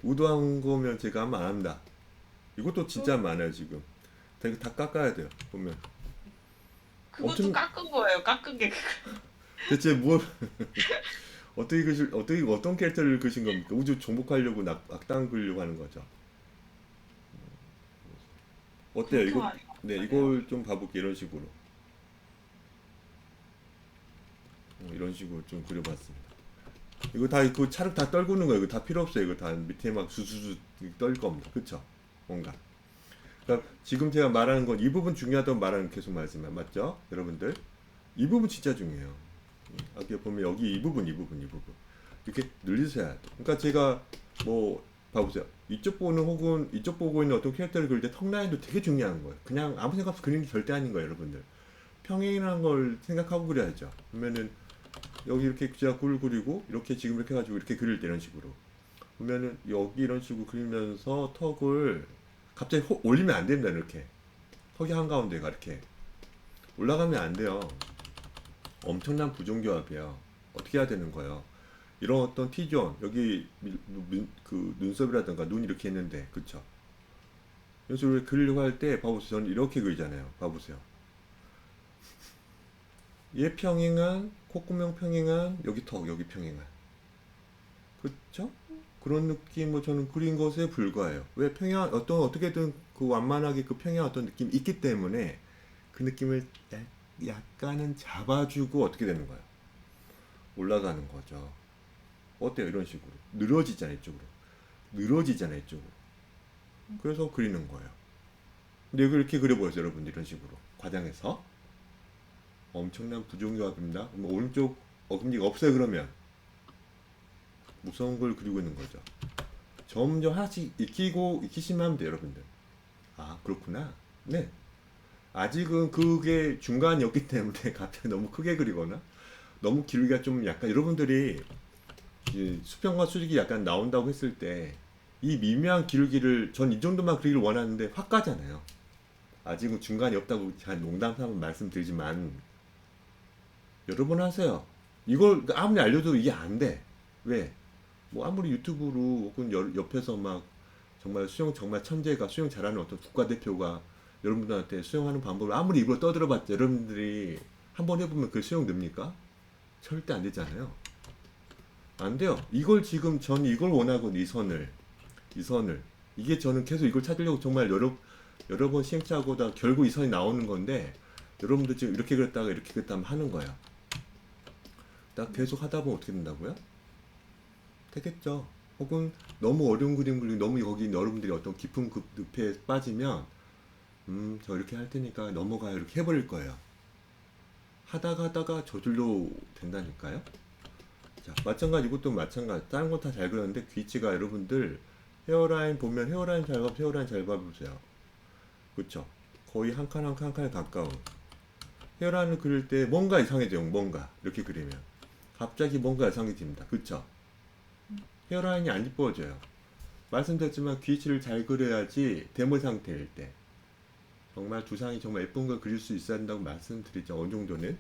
의도한 거면 제가 하면 안 합니다. 이것도 진짜 그, 많아요 지금. 다 깎아야 돼요 보면. 그것도 엄청 깎은 거예요. 깎은 게. 대체 뭘 어떻게 어떤 캐릭터를 그신 겁니까? 우주 정복하려고 악당 그리려고 하는 거죠. 어때요? 그렇게 이거 많이 네 깎아요. 이걸 좀 봐볼게 이런 식으로 이런 식으로 좀 그려봤습니다. 이거 다 그 차를 다 떨구는 거예요. 이거 다 필요 없어요. 이거 다 밑에 막 수수수 떨 겁니다. 그쵸? 뭔가. 그러니까 지금 제가 말하는 건 이 부분 중요하다고 말하는 계속 말씀만 맞죠? 여러분들 이 부분 진짜 중요해요. 여기 보면 여기 이 부분 이렇게 늘리셔야 돼. 그러니까 제가 뭐 봐보세요. 이쪽 보는 혹은 이쪽 보고 있는 어떤 캐릭터를 그릴 때 턱 라인도 되게 중요한 거예요. 그냥 아무 생각 없이 그리는 게 절대 아닌 거예요, 여러분들. 평행이라는 걸 생각하고 그려야죠. 그러면은 여기 이렇게 제가 굴 그리고 이렇게 지금 이렇게 해가지고 이렇게 그릴 때 이런 식으로 보면은 여기 이런 식으로 그리면서 턱을 갑자기 올리면 안 됩니다. 이렇게 턱이 한가운데가 이렇게 올라가면 안 돼요. 엄청난 부정교합이에요. 어떻게 해야 되는 거예요? 이런 어떤 T존 여기 그 눈썹이라든가 눈 이렇게 했는데 그쵸? 이런 식으로 그리려고 할 때 봐보세요. 저는 이렇게 그리잖아요. 봐보세요. 얘 평행한 콧구멍 평행한 여기 턱 여기 평행한 그쵸? 그런 느낌으로 저는 그린 것에 불과해요. 왜 평행 어떤 어떻게든 그 완만하게 그 평행한 어떤 느낌이 있기 때문에 그 느낌을 약간은 잡아주고 어떻게 되는 거예요? 올라가는 거죠. 어때요? 이런 식으로 늘어지잖아요. 이쪽으로 늘어지잖아요. 이쪽으로. 그래서 그리는 거예요. 근데 이걸 이렇게 그려보세요. 여러분들 이런 식으로 과장해서 엄청난 부종조합입니다. 그럼 오른쪽 어금니가 없어요. 그러면 무서운 걸 그리고 있는 거죠. 점점 하나씩 익히시면 하면 돼요. 여러분들. 아 그렇구나. 네. 아직은 그게 중간이었기 때문에 갑자기 너무 크게 그리거나 너무 길기가 좀 약간 여러분들이 이 수평과 수직이 약간 나온다고 했을 때 이 미묘한 기울기를 전 이 정도만 그리기를 원하는데 확 가잖아요. 아직은 중간이 없다고 제가 농담 삼아 말씀드리지만 여러분 하세요. 이걸 아무리 알려도 이게 안 돼. 왜? 뭐 아무리 유튜브로 혹은 옆에서 막 정말 수영 정말 천재가 수영 잘하는 어떤 국가대표가 여러분들한테 수영하는 방법을 아무리 입으로 떠들어봤자 여러분들이 한번 해보면 그 수영 됩니까? 절대 안 되잖아요. 안 돼요. 이걸 지금 전 이걸 원하고 이 선을 이게 저는 계속 이걸 찾으려고 정말 여러 번 시행착오다 결국 이 선이 나오는 건데 여러분들 지금 이렇게 그렸다가 이렇게 그렸다면 하는 거야. 딱 계속 하다 보면 어떻게 된다고요? 되겠죠. 혹은 너무 어려운 그림 그리고 너무 거기 여러분들이 어떤 깊은 늪에 빠지면 저 이렇게 할 테니까 넘어가요 이렇게 해버릴 거예요. 하다가 저절로 된다니까요. 자, 마찬가지 이것도 마찬가지 다른 거 다 잘 그렸는데 귀치가 여러분들 헤어라인 보면 헤어라인 잘 봐보세요. 그쵸? 거의 한 칸 한 칸 한 칸에 가까운 헤어라인을 그릴 때 뭔가 이상해져요. 뭔가 이렇게 그리면 갑자기 뭔가 이상해집니다. 그쵸? 헤어라인이 안 이뻐져요. 말씀드렸지만 귀치를 잘 그려야지 데모 상태일 때 정말 두상이 정말 예쁜 걸 그릴 수 있어야 한다고 말씀드리죠. 어느 정도는.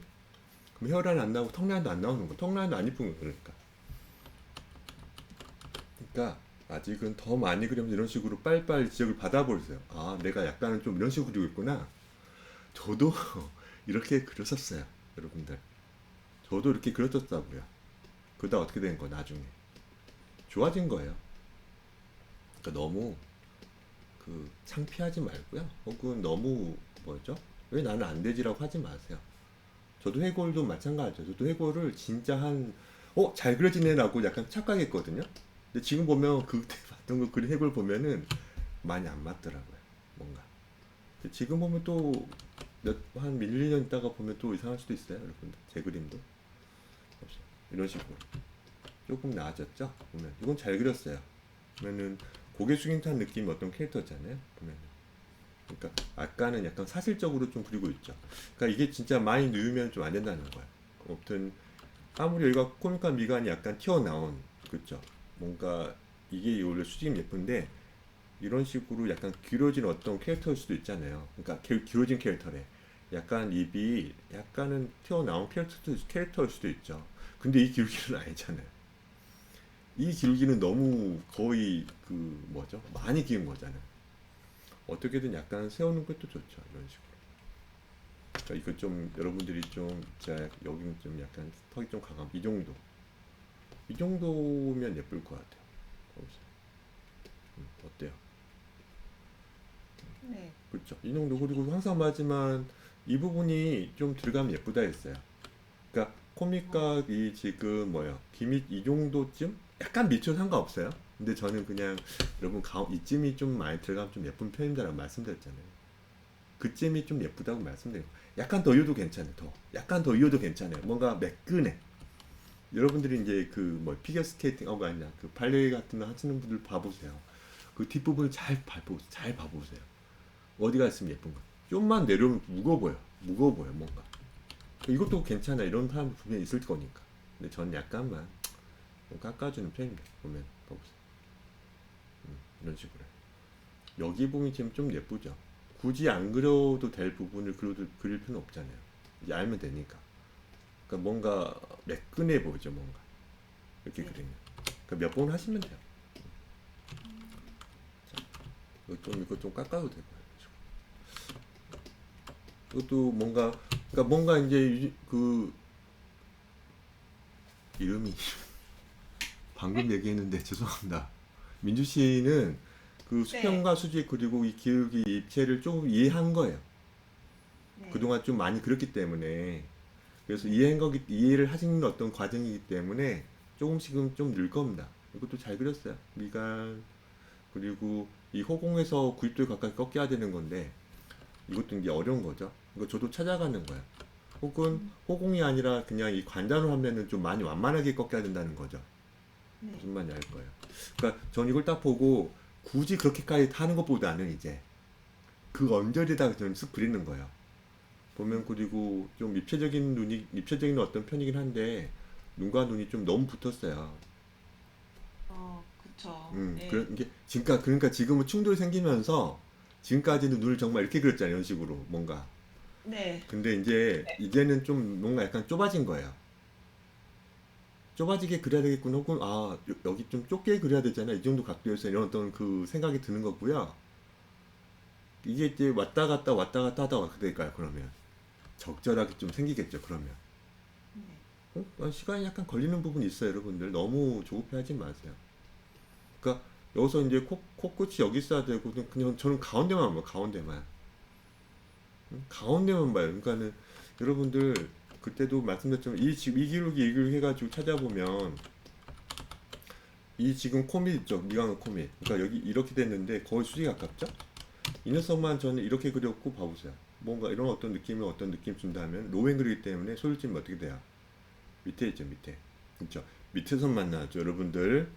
그럼 헤어라인 안 나오고 턱라인도 안 나오는 거. 턱라인도 안 이쁜 거 그러니까. 그러니까 아직은 더 많이 그리면서 이런 식으로 빨리빨리 지적을 받아보세요. 아, 내가 약간은 좀 이런 식으로 그리고 있구나. 저도 이렇게 그렸었어요. 여러분들. 저도 이렇게 그렸었다고요. 그러다 어떻게 된 거 나중에. 좋아진 거예요. 그러니까 너무 창피하지 말고요. 혹은 너무 뭐죠? 왜 나는 안 되지라고 하지 마세요. 저도 해골도 마찬가지죠. 저도 해골을 진짜 잘 그려지네라고 약간 착각했거든요. 근데 지금 보면 그때 봤던 거 그린 해골 보면은 많이 안 맞더라고요. 뭔가. 근데 지금 보면 또 한 1, 2년 있다가 보면 또 이상할 수도 있어요. 여러분들. 제 그림도. 이런 식으로. 조금 나아졌죠? 보면. 이건 잘 그렸어요. 보면은 고개 숙인 듯한 느낌의 어떤 캐릭터잖아요. 보면은. 그러니까 아까는 약간 사실적으로 좀 그리고 있죠. 그러니까 이게 진짜 많이 누우면 좀 안 된다는 거야. 아무튼 아무리 여기가 코믹한 미간이 약간 튀어나온 그죠? 뭔가 이게 원래 수직이 예쁜데 이런 식으로 약간 길어진 어떤 캐릭터일 수도 있잖아요. 그러니까 길어진 캐릭터래. 약간 입이 약간은 튀어나온 캐릭터일 수도 있죠. 근데 이 길기는 아니잖아요. 이 길기는 너무 거의 그 뭐죠? 많이 긴 거잖아요. 어떻게든 약간 세우는 것도 좋죠. 이런 식으로. 그러니까 이거 좀 여러분들이 좀 진짜 여기는 좀 약간 턱이 좀 강한 이 정도. 이 정도면 예쁠 것 같아요. 거기서. 어때요? 네. 그렇죠. 이 정도 그리고 항상 말하지만 이 부분이 좀 들어가면 예쁘다 했어요. 그러니까 코믹각이 지금 뭐요? 기밋 이 정도쯤? 약간 밑으로 상관없어요. 근데 저는 그냥 여러분 이쯤이 좀 많이 들어가면 좀 예쁜 편입니다라고 말씀드렸잖아요. 그쯤이 좀 예쁘다고 말씀드려요. 약간 더 이어도 괜찮아요. 약간 더 이어도 괜찮아요. 뭔가 매끈해. 여러분들이 이제 그 뭐 피겨 스케이팅 아니냐 그 발레 같은 거 하시는 분들 봐보세요. 그 뒷부분을 잘 봐보세요. 어디가 있으면 예쁜 거. 좀만 내려오면 무거워 보여 뭔가. 이것도 괜찮아. 이런 사람 분명히 있을 거니까. 근데 전 약간만 좀 깎아주는 편입니다. 보면 봐보세요. 이런 식으로. 여기 부분이 지금 좀 예쁘죠. 굳이 안 그려도 될 부분을 그릴 필요는 없잖아요. 이제 알면 되니까. 그러니까 뭔가 매끈해 보이죠, 뭔가. 이렇게 네. 그리면. 그러니까 몇 번 하시면 돼요. 자, 이거 좀 깎아도 되고요. 이것도 뭔가 이제 그 이름이 방금 얘기했는데 죄송합니다. 민주 씨는 그 네. 수평과 수직 그리고 이 기울기 입체를 조금 이해한 거예요. 네. 그동안 좀 많이 그렸기 때문에 그래서 네. 이해를 하시는 어떤 과정이기 때문에 조금씩은 좀 늘 겁니다. 이것도 잘 그렸어요. 미간 그리고 이 호공에서 90도 가까이 꺾여야 되는 건데 이것도 이제 어려운 거죠. 이거 저도 찾아가는 거예요. 혹은 음, 호공이 아니라 그냥 이 관단으로 하면은 좀 많이 완만하게 꺾여야 된다는 거죠. 네. 무슨 말인지 알 거예요. 그러니까 전 이걸 딱 보고 굳이 그렇게까지 하는 것보다는 이제 그 언저리에다가 저는 쓱 그리는 거예요. 보면 그리고 좀 입체적인 어떤 편이긴 한데 눈과 눈이 좀 너무 붙었어요. 그쵸. 네. 이게 그러니까 지금은 충돌이 생기면서 지금까지는 눈을 정말 이렇게 그렸잖아요. 이런 식으로 뭔가. 네. 근데 이제는 좀 뭔가 약간 좁아진 거예요. 좁아지게 그려야 되겠구나. 혹은 여기 좀 좁게 그려야 되잖아. 이 정도 각도에서 이런 어떤 그 생각이 드는 거고요. 이게 이제 왔다 갔다 하다가 어떻게 될까요? 그러면 적절하게 좀 생기겠죠. 그러면 네. 시간이 약간 걸리는 부분이 있어요, 여러분들. 너무 조급해하지 마세요. 그러니까 여기서 이제 코끝이 여기 있어야 되고 그냥 저는 가운데만 봐요. 가운데만. 가운데만 봐요. 그러니까는 여러분들 그때도 말씀드렸지만 이 기록이 해가지고 찾아보면 이 지금 코밑 있죠? 미간의 코밑. 그러니까 여기 이렇게 됐는데 거의 수직에 가깝죠? 이 녀석만 저는 이렇게 그렸고 봐보세요. 뭔가 이런 어떤 느낌 준다면 로앵글이기 때문에 소유점이 어떻게 돼요? 밑에 있죠, 밑에. 그렇죠? 밑에서 만나죠, 여러분들.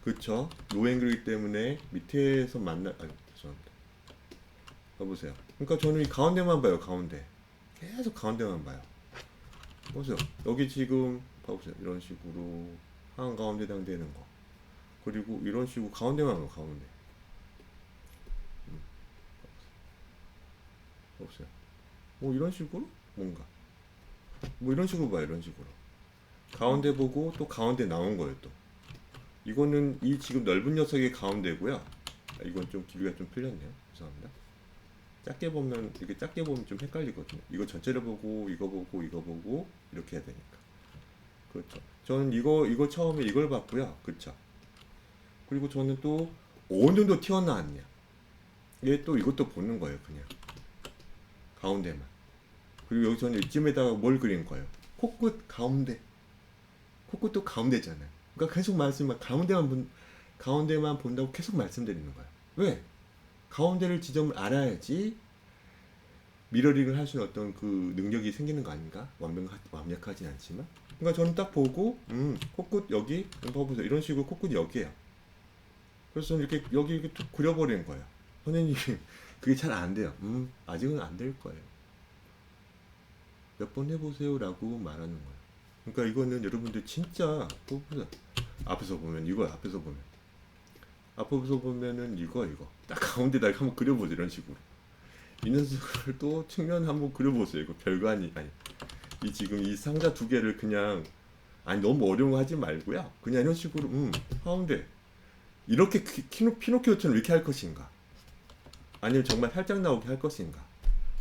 그렇죠? 로앵글이기 때문에 밑에서 죄송합니다. 봐보세요. 그러니까 저는 이 가운데만 봐요, 가운데. 계속 가운데만 봐요. 보세요. 여기 지금 봐보세요. 이런 식으로 한 가운데 해당되는 거. 그리고 이런 식으로 가운데만 봐요, 가운데. 봐보세요. 뭐 이런 식으로 뭔가 뭐 이런 식으로 봐요, 이런 식으로. 가운데 보고 또 가운데 나온 거예요, 또. 이거는 이 지금 넓은 녀석의 가운데고요. 이건 좀 길이가 좀 틀렸네요. 죄송합니다. 이렇게 작게 보면 좀 헷갈리거든요. 이거 전체를 보고 이거 보고 이거 보고 이렇게 해야 되니까. 그렇죠. 저는 이거 처음에 이걸 봤고요. 그렇죠. 그리고 저는 또 어느 정도 튀어나왔냐. 얘 또 이것도 보는 거예요, 그냥. 가운데만. 그리고 여기 저는 이쯤에다가 뭘 그린 거예요? 코끝 가운데. 코끝도 가운데잖아요. 그러니까 계속 가운데만 본다고 계속 말씀드리는 거예요. 왜? 가운데를 지점을 알아야지 미러링을 할 수 있는 어떤 그 능력이 생기는 거 아닌가? 완벽하진 않지만. 그러니까 저는 딱 보고, 코끝 여기, 봐보세요. 이런 식으로 코끝이 여기에요. 그래서 저는 이렇게 여기 이렇게 툭 그려버리는 거예요. 선생님, 그게 잘 안 돼요. 아직은 안 될 거예요. 몇 번 해보세요라고 말하는 거예요. 그러니까 이거는 여러분들 진짜 보세요. 앞에서 보면 이거야. 앞에서 보면은 이거 딱 가운데다 한번 그려보세요. 이런 식으로. 이 녀석을 또 측면 한번 그려보세요. 이거 별거 아니. 이 지금 이 상자 두 개를 그냥 너무 어려운 거 하지 말고요. 그냥 이런 식으로 가운데 이렇게 피노키오처럼 이렇게 할 것인가? 아니면 정말 살짝 나오게 할 것인가?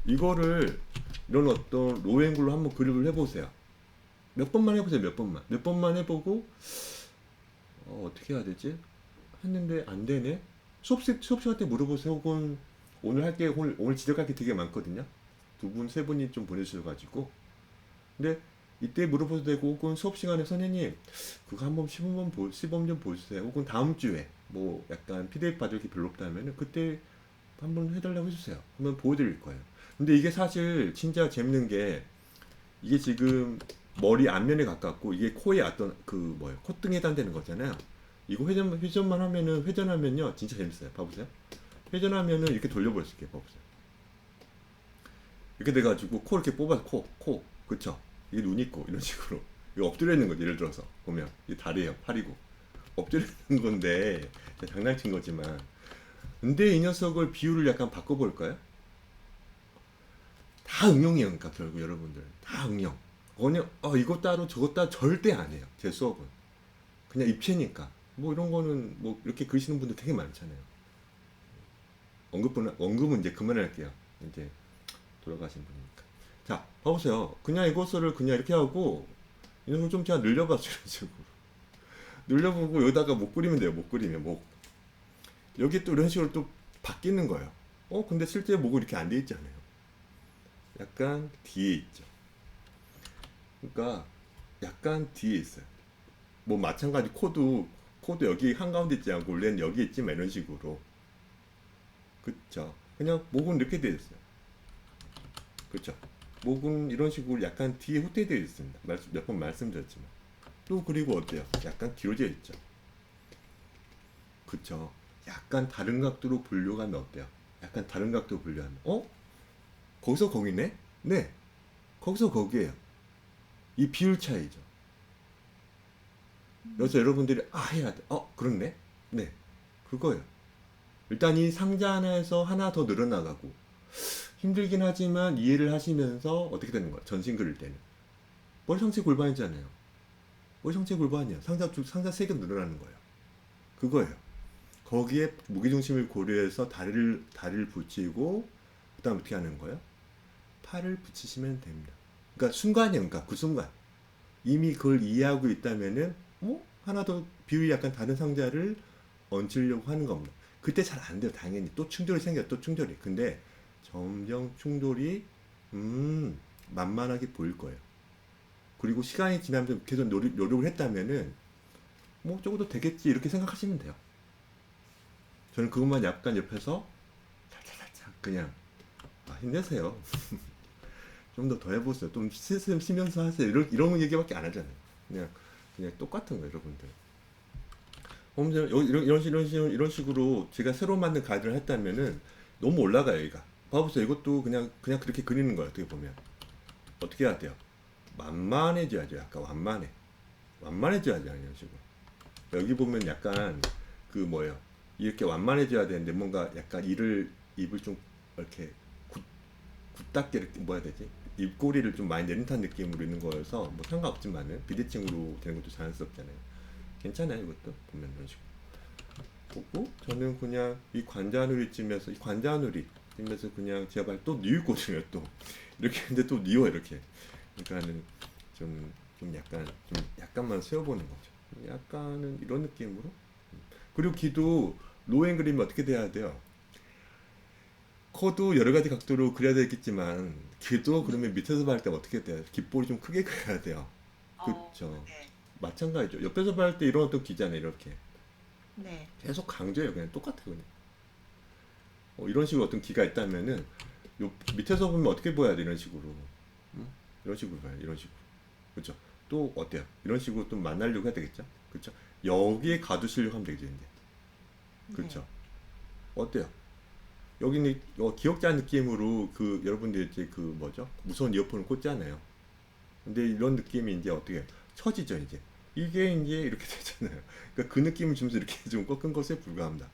이거를 이런 어떤 로앵글로 한번 그립을 해보세요. 몇 번만 해보세요. 몇 번만 해보고 어떻게 해야 되지? 했는데 안 되네. 수업 시간 때 물어보세요. 혹은 오늘 지적할 게 되게 많거든요. 두 분, 세 분이 좀 보내주셔가지고. 근데 이때 물어보도 되고, 혹은 수업 시간에 선생님, 그거 한번 시범 좀 보세요. 혹은 다음 주에, 뭐, 약간 PDF 받을 게 별로 없다면, 그때 한번 해달라고 해주세요. 한번 보여드릴 거예요. 근데 이게 사실 진짜 재밌는 게, 이게 지금 머리 앞면에 가깝고, 이게 코에 어떤, 콧등에 해당되는 거잖아요. 이거 회전하면요, 진짜 재밌어요. 봐보세요. 회전하면은 이렇게 돌려볼 수 있게 봐보세요. 이렇게 돼가지고 코 이렇게 뽑아서 그쵸? 이게 눈 있고 이런 식으로 이거 엎드려 있는 거죠. 예를 들어서 보면 이게 다리예요, 팔이고 엎드려 있는 건데 장난친 거지만 근데 이 녀석을 비율을 약간 바꿔볼까요? 다 응용이에요. 그러니까 결국 여러분들 다 응용. 이거 따로 저거 따로 절대 안 해요. 제 수업은 그냥 입체니까. 뭐 이런 거는 뭐 이렇게 그리시는 분들 되게 많잖아요. 언급은 이제 그만할게요. 이제 돌아가신 분이니까. 자, 봐보세요. 그냥 이것을 그냥 이렇게 하고 이런 걸 좀 그냥 늘려봤어요. 이런 식으로. 늘려보고 여기다가 목 그리면 돼요. 목 그리면 목. 여기 또 이런 식으로 또 바뀌는 거예요. 근데 실제 목은 이렇게 안 돼 있잖아요. 약간 뒤에 있죠. 그러니까 약간 뒤에 있어요. 뭐 마찬가지 코도 여기 한가운데 있지 않고 원래는 여기 있지만 이런 식으로. 그쵸. 그냥 목은 이렇게 되어 있어요. 그쵸. 목은 이런 식으로 약간 뒤에 후퇴되어 있습니다. 몇 번 말씀드렸지만. 또 그리고 어때요? 약간 길어져 있죠. 그쵸. 약간 다른 각도로 보려고 하면 어때요? 약간 다른 각도로 보려고 하면 거기서 거기네? 네. 거기서 거기에요. 이 비율 차이죠. 그래서 여러분들이 해야 돼. 그렇네? 네. 그거예요. 일단 이 상자 안에서 하나 더 늘어나가고 힘들긴 하지만 이해를 하시면서 어떻게 되는 거야? 전신 그릴 때는. 머리 상체 골반이잖아요. 머리 상체 골반이야. 상자 세 개 늘어나는 거예요. 그거예요. 거기에 무게중심을 고려해서 다리를 붙이고 그다음 어떻게 하는 거예요? 팔을 붙이시면 됩니다. 그러니까 순간이에요. 그러니까 그 순간 이미 그걸 이해하고 있다면은 하나 더 비율이 약간 다른 상자를 얹으려고 하는 겁니다. 그때 잘 안 돼요. 당연히 또 충돌이 생겨요. 또 충돌이. 근데 점점 충돌이 만만하게 보일 거예요. 그리고 시간이 지나면서 계속 노력을 했다면은 뭐 적어도 되겠지 이렇게 생각하시면 돼요. 저는 그것만 약간 옆에서 살짝 그냥 힘내세요. 좀 더 해보세요. 좀 쉬면서 하세요. 이런 얘기밖에 안 하잖아요. 그냥 똑같은 거예요, 여러분들. 이런 식으로 제가 새로 만든 가이드를 했다면은 너무 올라가요, 얘가. 봐보세요. 이것도 그냥 그렇게 그리는 거예요, 어떻게 보면. 어떻게 해야 돼요? 만만해져야죠. 약간 완만해져야죠, 이런 식으로. 여기 보면 약간 그 뭐예요? 이렇게 완만해져야 되는데 뭔가 약간 입을 좀 이렇게 굳답게 이렇게 뭐야 되지? 입꼬리를 좀 많이 내린 듯한 느낌으로 있는 거여서 뭐 상관없지만은 비대칭으로 되는 것도 자연스럽잖아요. 괜찮아요, 이것도 보면 이런 식으로. 보고 저는 그냥 이 관자놀이쯤에서 그냥 제발 또 뉘었거든요. 또 이렇게 했는데 또 뉘어 이렇게. 그러니까는 좀 약간만 세워보는 거죠. 약간은 이런 느낌으로. 그리고 귀도 로앵 그리면 어떻게 돼야 돼요? 코도 여러 가지 각도로 그려야 되겠지만 귀도 그러면 밑에서 봤을 때 어떻게 돼요? 귓볼이 좀 크게 그려야 돼요. 그쵸? 네. 마찬가지죠. 옆에서 봤을 때 이런 어떤 귀잖아요. 이렇게 네. 계속 강조해요. 그냥 똑같아요. 그냥. 이런 식으로 어떤 귀가 있다면은 요 밑에서 보면 어떻게 보여야 돼? 이런 식으로. 이런 식으로 봐요. 이런 식으로. 그렇죠? 또 어때요? 이런 식으로 좀 만나려고 해야 되겠죠? 그렇죠? 여기에 가두시려고 하면 되겠죠, 이제. 그렇죠? 어때요? 여기는 기억자 느낌으로 여러분들 이제 뭐죠? 무선 이어폰을 꽂잖아요. 근데 이런 느낌이 이제 어떻게 해요? 처지죠, 이제. 이게 이제 이렇게 되잖아요. 그러니까 그 느낌을 주면서 이렇게 좀 꺾은 것에 불과합니다.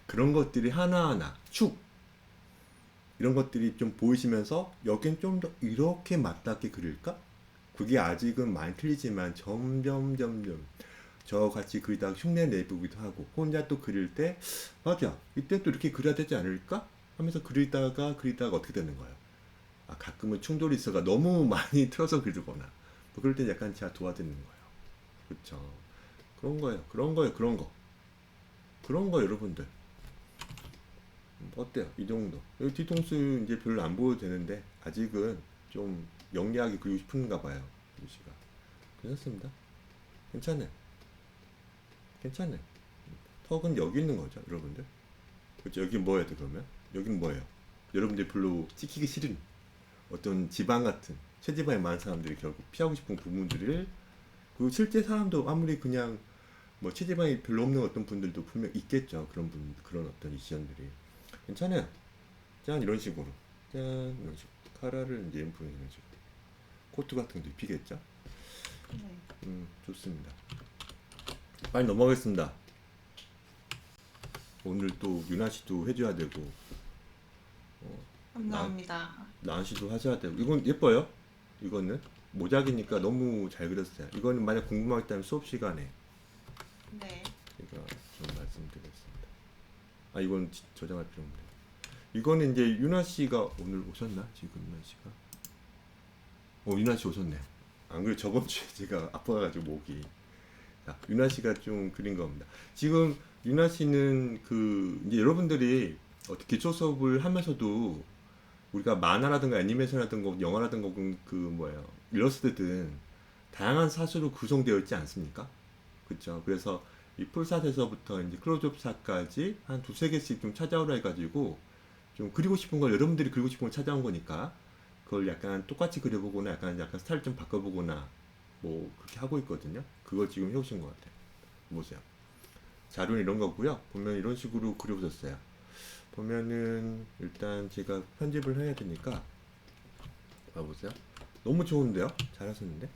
그런 것들이 하나하나 이런 것들이 좀 보이시면서 여긴 좀 더 이렇게 맞닿게 그릴까? 그게 아직은 많이 틀리지만 점점 저같이 그리다가 흉내 내보기도 하고 혼자 또 그릴 때 맞아 이때 또 이렇게 그려야 되지 않을까? 하면서 그리다가 어떻게 되는 거예요? 가끔은 충돌이 있어가 너무 많이 틀어서 그리거나 뭐 그럴 때 약간 제가 도와드리는 거예요. 그렇죠? 그런 거 여러분들 어때요? 이 정도. 여기 뒤통수 이제 별로 안 보여도 되는데 아직은 좀 영리하게 그리고 싶은가 봐요. 루시가. 괜찮습니다. 괜찮아요. 괜찮아요. 턱은 여기 있는 거죠, 여러분들. 그렇죠? 여기 뭐예요, 그러면? 여기는 뭐예요? 여러분들 별로 찍히기 싫은 어떤 지방 같은 체지방이 많은 사람들이 결국 피하고 싶은 부분들을 그 실제 사람도 아무리 그냥 뭐 체지방이 별로 없는 어떤 분들도 분명 있겠죠. 그런 어떤 이시연들이. 괜찮아요. 짠 이런 식으로 짠 이런 식으로 카라를 이제 앰플 이런 식으로 코트 같은 것도 입히겠죠. 네. 좋습니다. 빨리 넘어가겠습니다. 오늘 또 유나 씨도 해줘야 되고 감사합니다. 나은 씨도 하셔야 되고 이건 예뻐요. 이거는 모작이니까 너무 잘 그렸어요. 이거는 만약 궁금하겠다면 수업 시간에 네. 제가 좀 말씀드리겠습니다. 아, 이건 저장할 필요 없네요. 이거는 이제 유나 씨가 오늘 오셨나? 지금 유나 씨가? 유나 씨 오셨네요. 안 그래도 저번 주에 제가 아파가지고 목이. 자, 유나 씨가 좀 그린 겁니다. 지금 유나 씨는 그 이제 여러분들이 기초 수업을 하면서도 우리가 만화라든가 애니메이션이라든가 영화라든가 혹은 그 뭐예요 일러스트든 다양한 사수로 구성되어 있지 않습니까? 그렇죠. 그래서 이 풀샷에서부터 이제 클로즈업 샷까지 한 두세 개씩 좀 찾아오라 해가지고 좀 그리고 싶은 걸 여러분들이 그리고 싶은 걸 찾아온 거니까 그걸 약간 똑같이 그려보거나 약간 스타일 좀 바꿔보거나 뭐 그렇게 하고 있거든요. 그걸 지금 해오신 것 같아요. 보세요. 자료는 이런 거고요. 보면 이런 식으로 그려보셨어요. 보면은 일단 제가 편집을 해야 되니까 봐보세요. 너무 좋은데요? 잘하셨는데?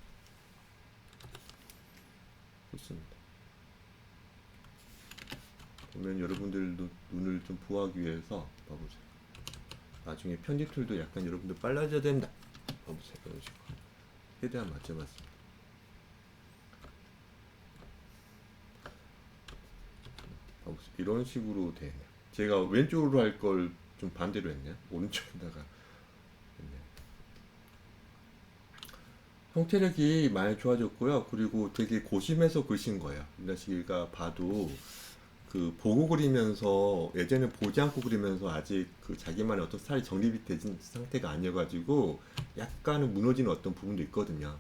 좋습니다. 보면 여러분들도 눈을 좀 보호하기 위해서 봐보세요. 나중에 편집 툴도 약간 여러분들 빨라져야 된다. 봐보세요. 이런 식으로 최대한 맞춰봤습니다. 봐보세요. 이런 식으로 되네요. 제가 왼쪽으로 할 걸 좀 반대로 했네요. 오른쪽에다가 했네요. 형태력이 많이 좋아졌고요. 그리고 되게 고심해서 그리신 거예요. 윤아 씨가 봐도 그 보고 그리면서 예전에 보지 않고 그리면서 아직 그 자기만의 어떤 스타일이 정립이 되진 상태가 아니어가지고 약간은 무너지는 어떤 부분도 있거든요.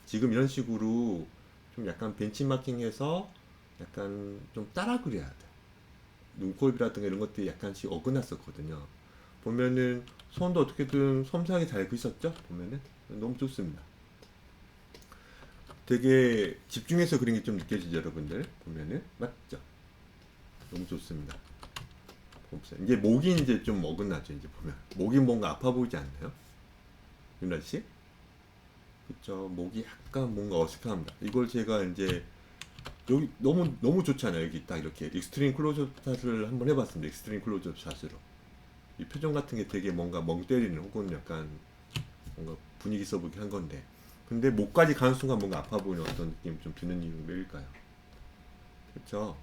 지금 이런 식으로 좀 약간 벤치마킹해서 약간 좀 따라 그려야 돼. 눈코입이라든가 이런 것들이 약간씩 어긋났었거든요. 보면은 손도 어떻게든 섬세하게 잘 그리셨죠? 보면은 너무 좋습니다. 되게 집중해서 그린 게 좀 느껴지죠, 여러분들? 보면은 맞죠? 너무 좋습니다. 봅시다. 이제 목이 이제 좀 어긋나죠. 이제 보면 목이 뭔가 아파 보이지 않나요, 윤아 씨? 그쵸? 목이 약간 뭔가 어색합니다. 이걸 제가 이제 여기 너무 좋잖아요. 여기 딱 이렇게 익스트림 클로즈업 샷을 한번 해봤습니다. 익스트림 클로즈업 샷으로 이 표정 같은 게 되게 뭔가 멍 때리는 혹은 약간 뭔가 분위기 써보게 한 건데 근데 목까지 가는 순간 뭔가 아파 보이는 어떤 느낌이 좀 드는 이유는 왜일까요? 그쵸?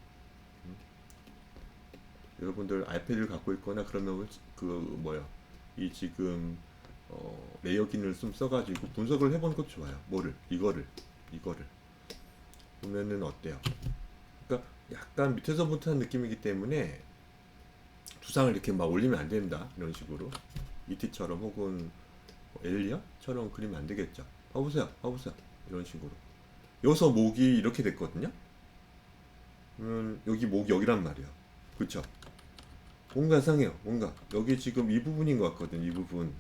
여러분들 아이패드를 갖고 있거나 그러면 그 뭐야 이 지금 레이어 기능을 좀 써가지고 분석을 해보는 것도 좋아요. 뭐를 이거를 보면은 어때요? 그러니까 약간 밑에서부터 한 느낌이기 때문에 두상을 이렇게 막 올리면 안 된다. 이런 식으로 이티처럼 혹은 엘리어처럼 그리면 안 되겠죠. 봐보세요. 이런 식으로. 여기서 목이 이렇게 됐거든요. 그러면 여기 목이 여기란 말이에요. 그쵸? 뭔가 이상해요. 뭔가 여기 지금 이 부분인 것 같거든. 이 부분.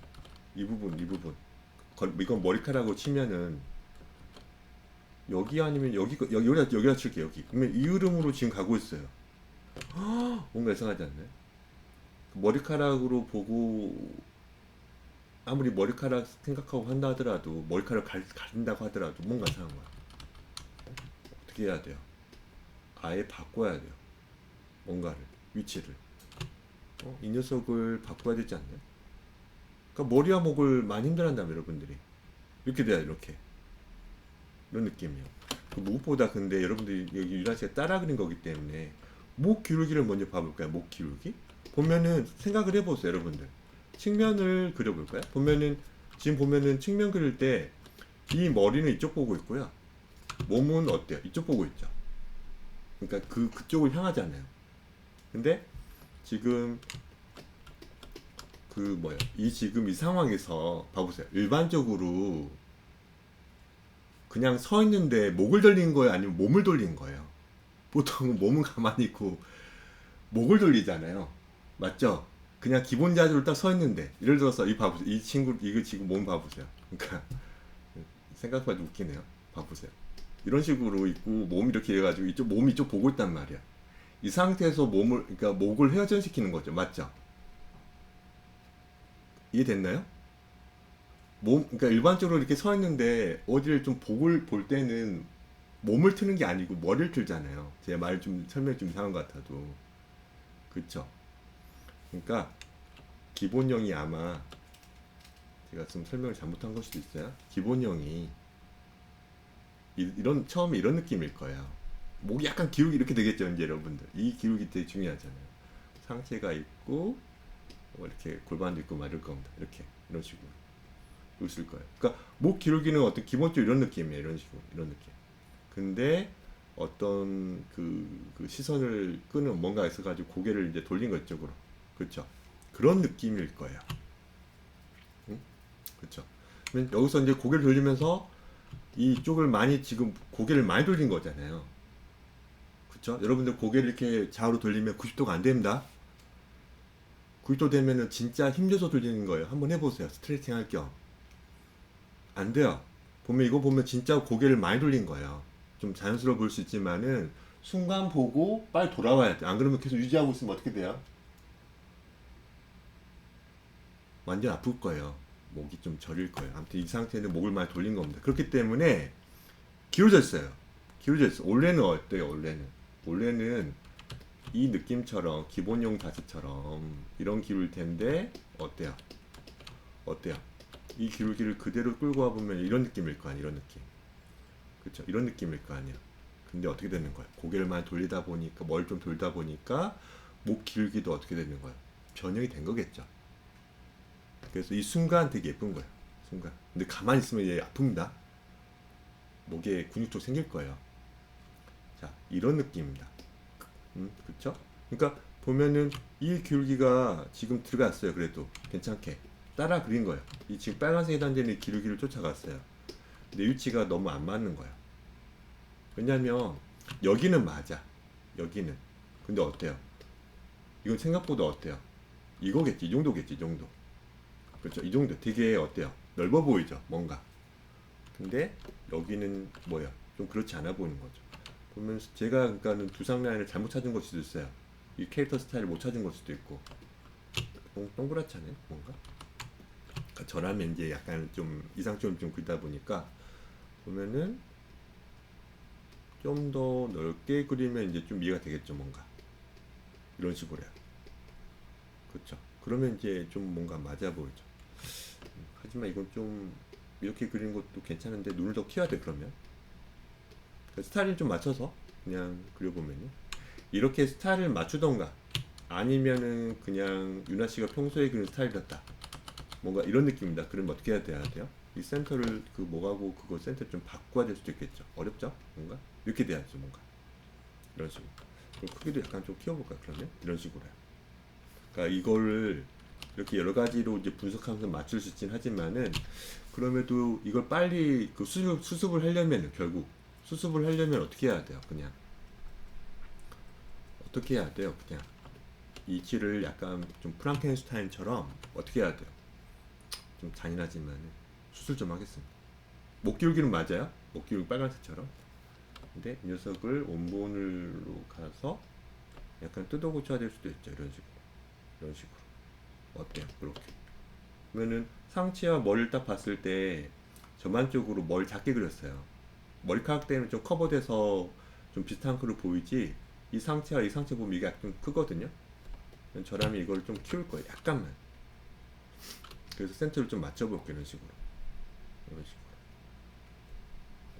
이건 머리카락으로 치면은 여기 아니면 여기다 칠게 여기. 그러면 이 흐름으로 지금 가고 있어요. 뭔가 이상하지 않나요? 머리카락으로 보고 아무리 머리카락 생각하고 한다 하더라도 머리카락 가린다고 하더라도 뭔가 이상한 거야. 어떻게 해야 돼요? 아예 바꿔야 돼요. 뭔가를 위치를. 이 녀석을 바꿔야 되지 않나요? 그러니까 머리와 목을 많이 힘들어한다면 여러분들이 이렇게 돼야 이렇게 이런 느낌이에요. 그 무엇보다 근데 여러분들이 여기 유라 씨가 따라 그린 거기 때문에 목 기울기를 먼저 봐볼까요? 목 기울기 보면은 생각을 해보세요, 여러분들. 측면을 그려볼까요? 지금 보면은 측면 그릴 때 이 머리는 이쪽 보고 있고요. 몸은 어때요? 이쪽 보고 있죠. 그러니까 그쪽을 향하잖아요. 근데 지금 그 뭐야? 지금 이 상황에서 봐보세요. 일반적으로 그냥 서 있는데 목을 돌린 거예요? 아니면 몸을 돌린 거예요? 보통 몸은 가만히 있고 목을 돌리잖아요. 맞죠? 그냥 기본 자세로 딱 서 있는데 예를 들어서 이 봐보세요. 이 친구 이거 지금 몸 봐보세요. 그러니까 생각보다 웃기네요. 봐보세요. 이런 식으로 있고 몸이 이렇게 해가지고 몸이 이쪽 보고 있단 말이야. 이 상태에서 그러니까 목을 회전시키는 거죠. 맞죠? 이해됐나요? 그러니까 일반적으로 이렇게 서 있는데 어디를 좀 볼 때는 몸을 트는 게 아니고 머리를 틀잖아요. 제 말 좀 설명 좀 이상한 것 같아도. 그쵸? 그러니까 기본형이 아마 제가 좀 설명을 잘못한 걸 수도 있어요. 기본형이 처음에 이런 느낌일 거예요. 목이 약간 기울기 이렇게 되겠죠, 이제 여러분들. 이 기울기 되게 중요하잖아요. 상체가 있고 뭐 이렇게 골반도 있고 막 이럴 겁니다. 이렇게 이런 식으로 있을 거예요. 그러니까 목 기울기는 어떤 기본적으로 이런 느낌이에요. 이런 식으로 이런 느낌. 근데 어떤 그 시선을 끄는 뭔가 있어가지고 고개를 이제 돌린 거 이쪽으로. 그렇죠. 그런 느낌일 거예요. 응? 그렇죠. 그러면 여기서 이제 고개를 돌리면서 이쪽을 많이 지금 고개를 많이 돌린 거잖아요. 그렇죠? 여러분들 고개를 이렇게 좌우로 돌리면 90도가 안 됩니다. 90도 되면은 진짜 힘줘서 돌리는 거예요. 한번 해보세요. 스트레칭 할 겸. 안 돼요. 보면 이거 보면 진짜 고개를 많이 돌린 거예요. 좀 자연스러워 보일 수 있지만은 순간 보고 빨리 돌아와야 돼. 안 그러면 계속 유지하고 있으면 어떻게 돼요? 완전 아플 거예요. 목이 좀 저릴 거예요. 아무튼 이 상태는 목을 많이 돌린 겁니다. 그렇기 때문에 기울어져 있어요. 기울어져 있어. 원래는 어때요? 원래는 이 느낌처럼 기본용 자세처럼 이런 기울 텐데 어때요? 어때요? 이 기울기를 그대로 끌고 와보면 이런 느낌일 거 아니에요. 이런 느낌. 그렇죠? 이런 느낌일 거 아니에요. 근데 어떻게 되는 거예요? 고개를 많이 돌리다 보니까 뭘 좀 돌다 보니까 목 기울기도 어떻게 되는 거예요? 변형이 된 거겠죠. 그래서 이 순간 되게 예쁜 거예요. 순간. 근데 가만히 있으면 얘 아픕니다. 목에 근육도 생길 거예요. 자, 이런 느낌입니다. 그쵸? 그러니까 보면은 이 기울기가 지금 들어갔어요. 그래도 괜찮게 따라 그린 거예요. 이 지금 빨간색에 단지는 이 기울기를 쫓아갔어요. 근데 위치가 너무 안 맞는 거예요. 왜냐면 여기는 맞아. 여기는. 근데 어때요? 이건 생각보다 어때요? 이거겠지. 이 정도겠지. 이 정도. 그렇죠? 이 정도. 되게 어때요? 넓어 보이죠? 뭔가. 근데 여기는 뭐야? 좀 그렇지 않아 보이는 거죠. 보면 제가 그러니까는 두상 라인을 잘못 찾은 걸 수도 있어요. 이 캐릭터 스타일을 못 찾은 걸 수도 있고. 동그랗지 않아요? 뭔가? 그러니까 저라면 이제 약간 좀 이상적으로 좀 그리다 보니까 보면은 좀 더 넓게 그리면 이제 좀 이해가 되겠죠, 뭔가. 이런 식으로요. 그렇죠. 그러면 이제 좀 뭔가 맞아 보이죠. 하지만 이건 좀 이렇게 그리는 것도 괜찮은데 눈을 더 키워야 돼, 그러면. 그러니까 스타일을 좀 맞춰서 그냥 그려보면요. 이렇게 스타일을 맞추던가 아니면은 그냥 유나 씨가 평소에 그리는 스타일 같다. 뭔가 이런 느낌입니다. 그러면 어떻게 해야 돼요? 이 센터를 그 뭐가고 그거 센터 좀 바꿔야 될 수도 있겠죠. 어렵죠? 뭔가 이렇게 돼야죠. 뭔가 이런 식으로. 그럼 크기도 약간 좀 키워볼까 그러면 이런 식으로요. 그러니까 이거를 이렇게 여러 가지로 이제 분석하면서 맞출 수 있긴 하지만은 그럼에도 이걸 빨리 그 수습을 하려면 결국 수습을 하려면 어떻게 해야 돼요? 그냥 어떻게 해야 돼요? 그냥 이 키를 약간 좀 프랑켄슈타인처럼 어떻게 해야 돼요? 좀 잔인하지만 수술 좀 하겠습니다. 목 기울기는 맞아요. 목 기울기 빨간색처럼. 근데 이 녀석을 원본으로 가서 약간 뜯어 고쳐야 될 수도 있죠. 이런 식으로. 이런 식으로. 어때요? 그렇게. 그러면은 상체와 머리를 딱 봤을 때 전반적으로 머리 작게 그렸어요. 머리카락 때문에 좀 커버돼서 좀 비슷한 그로 보이지 이 상체와 이 상체 보면 이게 좀 크거든요. 저라면 이걸 좀 키울 거예요. 약간만. 그래서 센터를 좀 맞춰볼게요. 이런 식으로. 이런 식으로.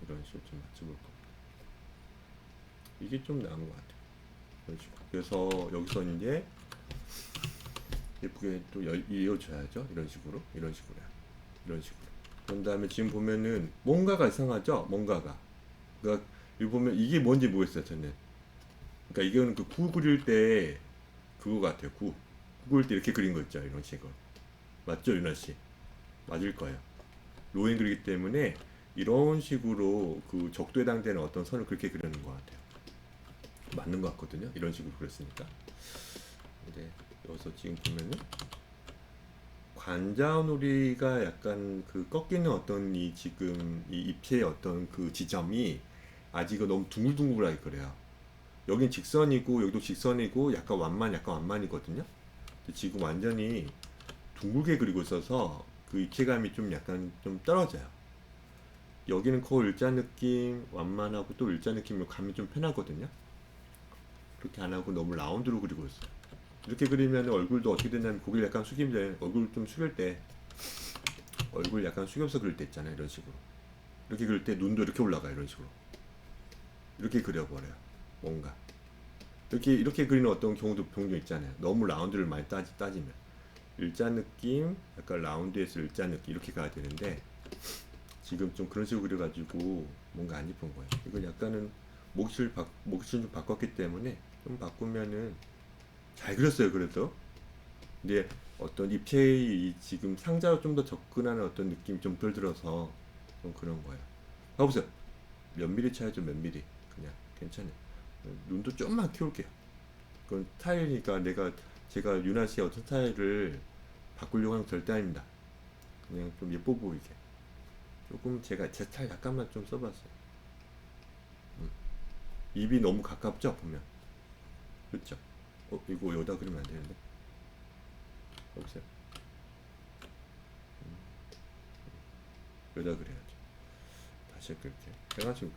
이런 식으로 좀 맞춰볼 겁니다. 이게 좀 나은 것 같아요. 이런 식으로. 그래서 여기서 이제 예쁘게 또 이어줘야죠. 이런 식으로. 이런 식으로. 이런 식으로. 그런 다음에 지금 보면은 뭔가가 이상하죠? 뭔가가. 그러니까 여기 보면 이게 뭔지 모르겠어요. 저는. 그러니까 이거는 그 구 그릴 때 그거 같아요. 구 그릴 때 이렇게 그린 거 있죠. 이런 식으로. 맞죠, 유나 씨? 맞을 거예요. 로잉 그리기 때문에 이런 식으로 그 적도에 해당되는 어떤 선을 그렇게 그리는 것 같아요. 맞는 것 같거든요. 이런 식으로 그렸으니까. 근데 여기서 지금 보면은 관자놀이가 약간 그 꺾이는 어떤 이 지금 이 입체의 어떤 그 지점이 아직은 너무 둥글둥글하게 그래요. 여긴 직선이고 여기도 직선이고 약간 완만이거든요. 근데 지금 완전히 둥글게 그리고 있어서 그 입체감이 좀 약간 좀 떨어져요. 여기는 거의 일자 느낌, 완만하고 또 일자 느낌으로 감이 좀 편하거든요. 그렇게 안 하고 너무 라운드로 그리고 있어요. 이렇게 그리면 얼굴도 어떻게 되냐면 고개를 약간 숙이면 얼굴 좀 숙일 때 얼굴 약간 숙여서 그릴 때 있잖아요. 이런 식으로. 이렇게 그릴 때 눈도 이렇게 올라가요. 이런 식으로. 이렇게 그려버려요. 뭔가 이렇게 그리는 어떤 경우도 종종 있잖아요. 너무 라운드를 많이 따지면 일자 느낌, 약간 라운드에서 일자 느낌 이렇게 가야 되는데 지금 좀 그런 식으로 그려가지고 뭔가 안 예쁜 거예요. 이걸 약간은 목실 좀 바꿨기 때문에 좀 바꾸면은 잘 그렸어요. 그래서 근데 어떤 입체의 지금 상자로 좀 더 접근하는 어떤 느낌이 좀 덜 들어서 좀 그런 거예요. 봐보세요. 몇 미리 차이죠, 몇 미리. 그냥 괜찮아요. 눈도 좀만 키울게요. 그건 스타일이니까 제가 유나 씨의 어떤 스타일을 바꾸려고 하는 거 절대 아닙니다. 그냥 좀 예뻐 보이게. 조금 제가 제 스타일 약간만 좀 써봤어요. 입이 너무 가깝죠, 보면. 그렇죠? 이거 여기다 그리면 안 되는데. 보세요. 여기다 그려야죠. 다시 그릴게요. 빨간색으로.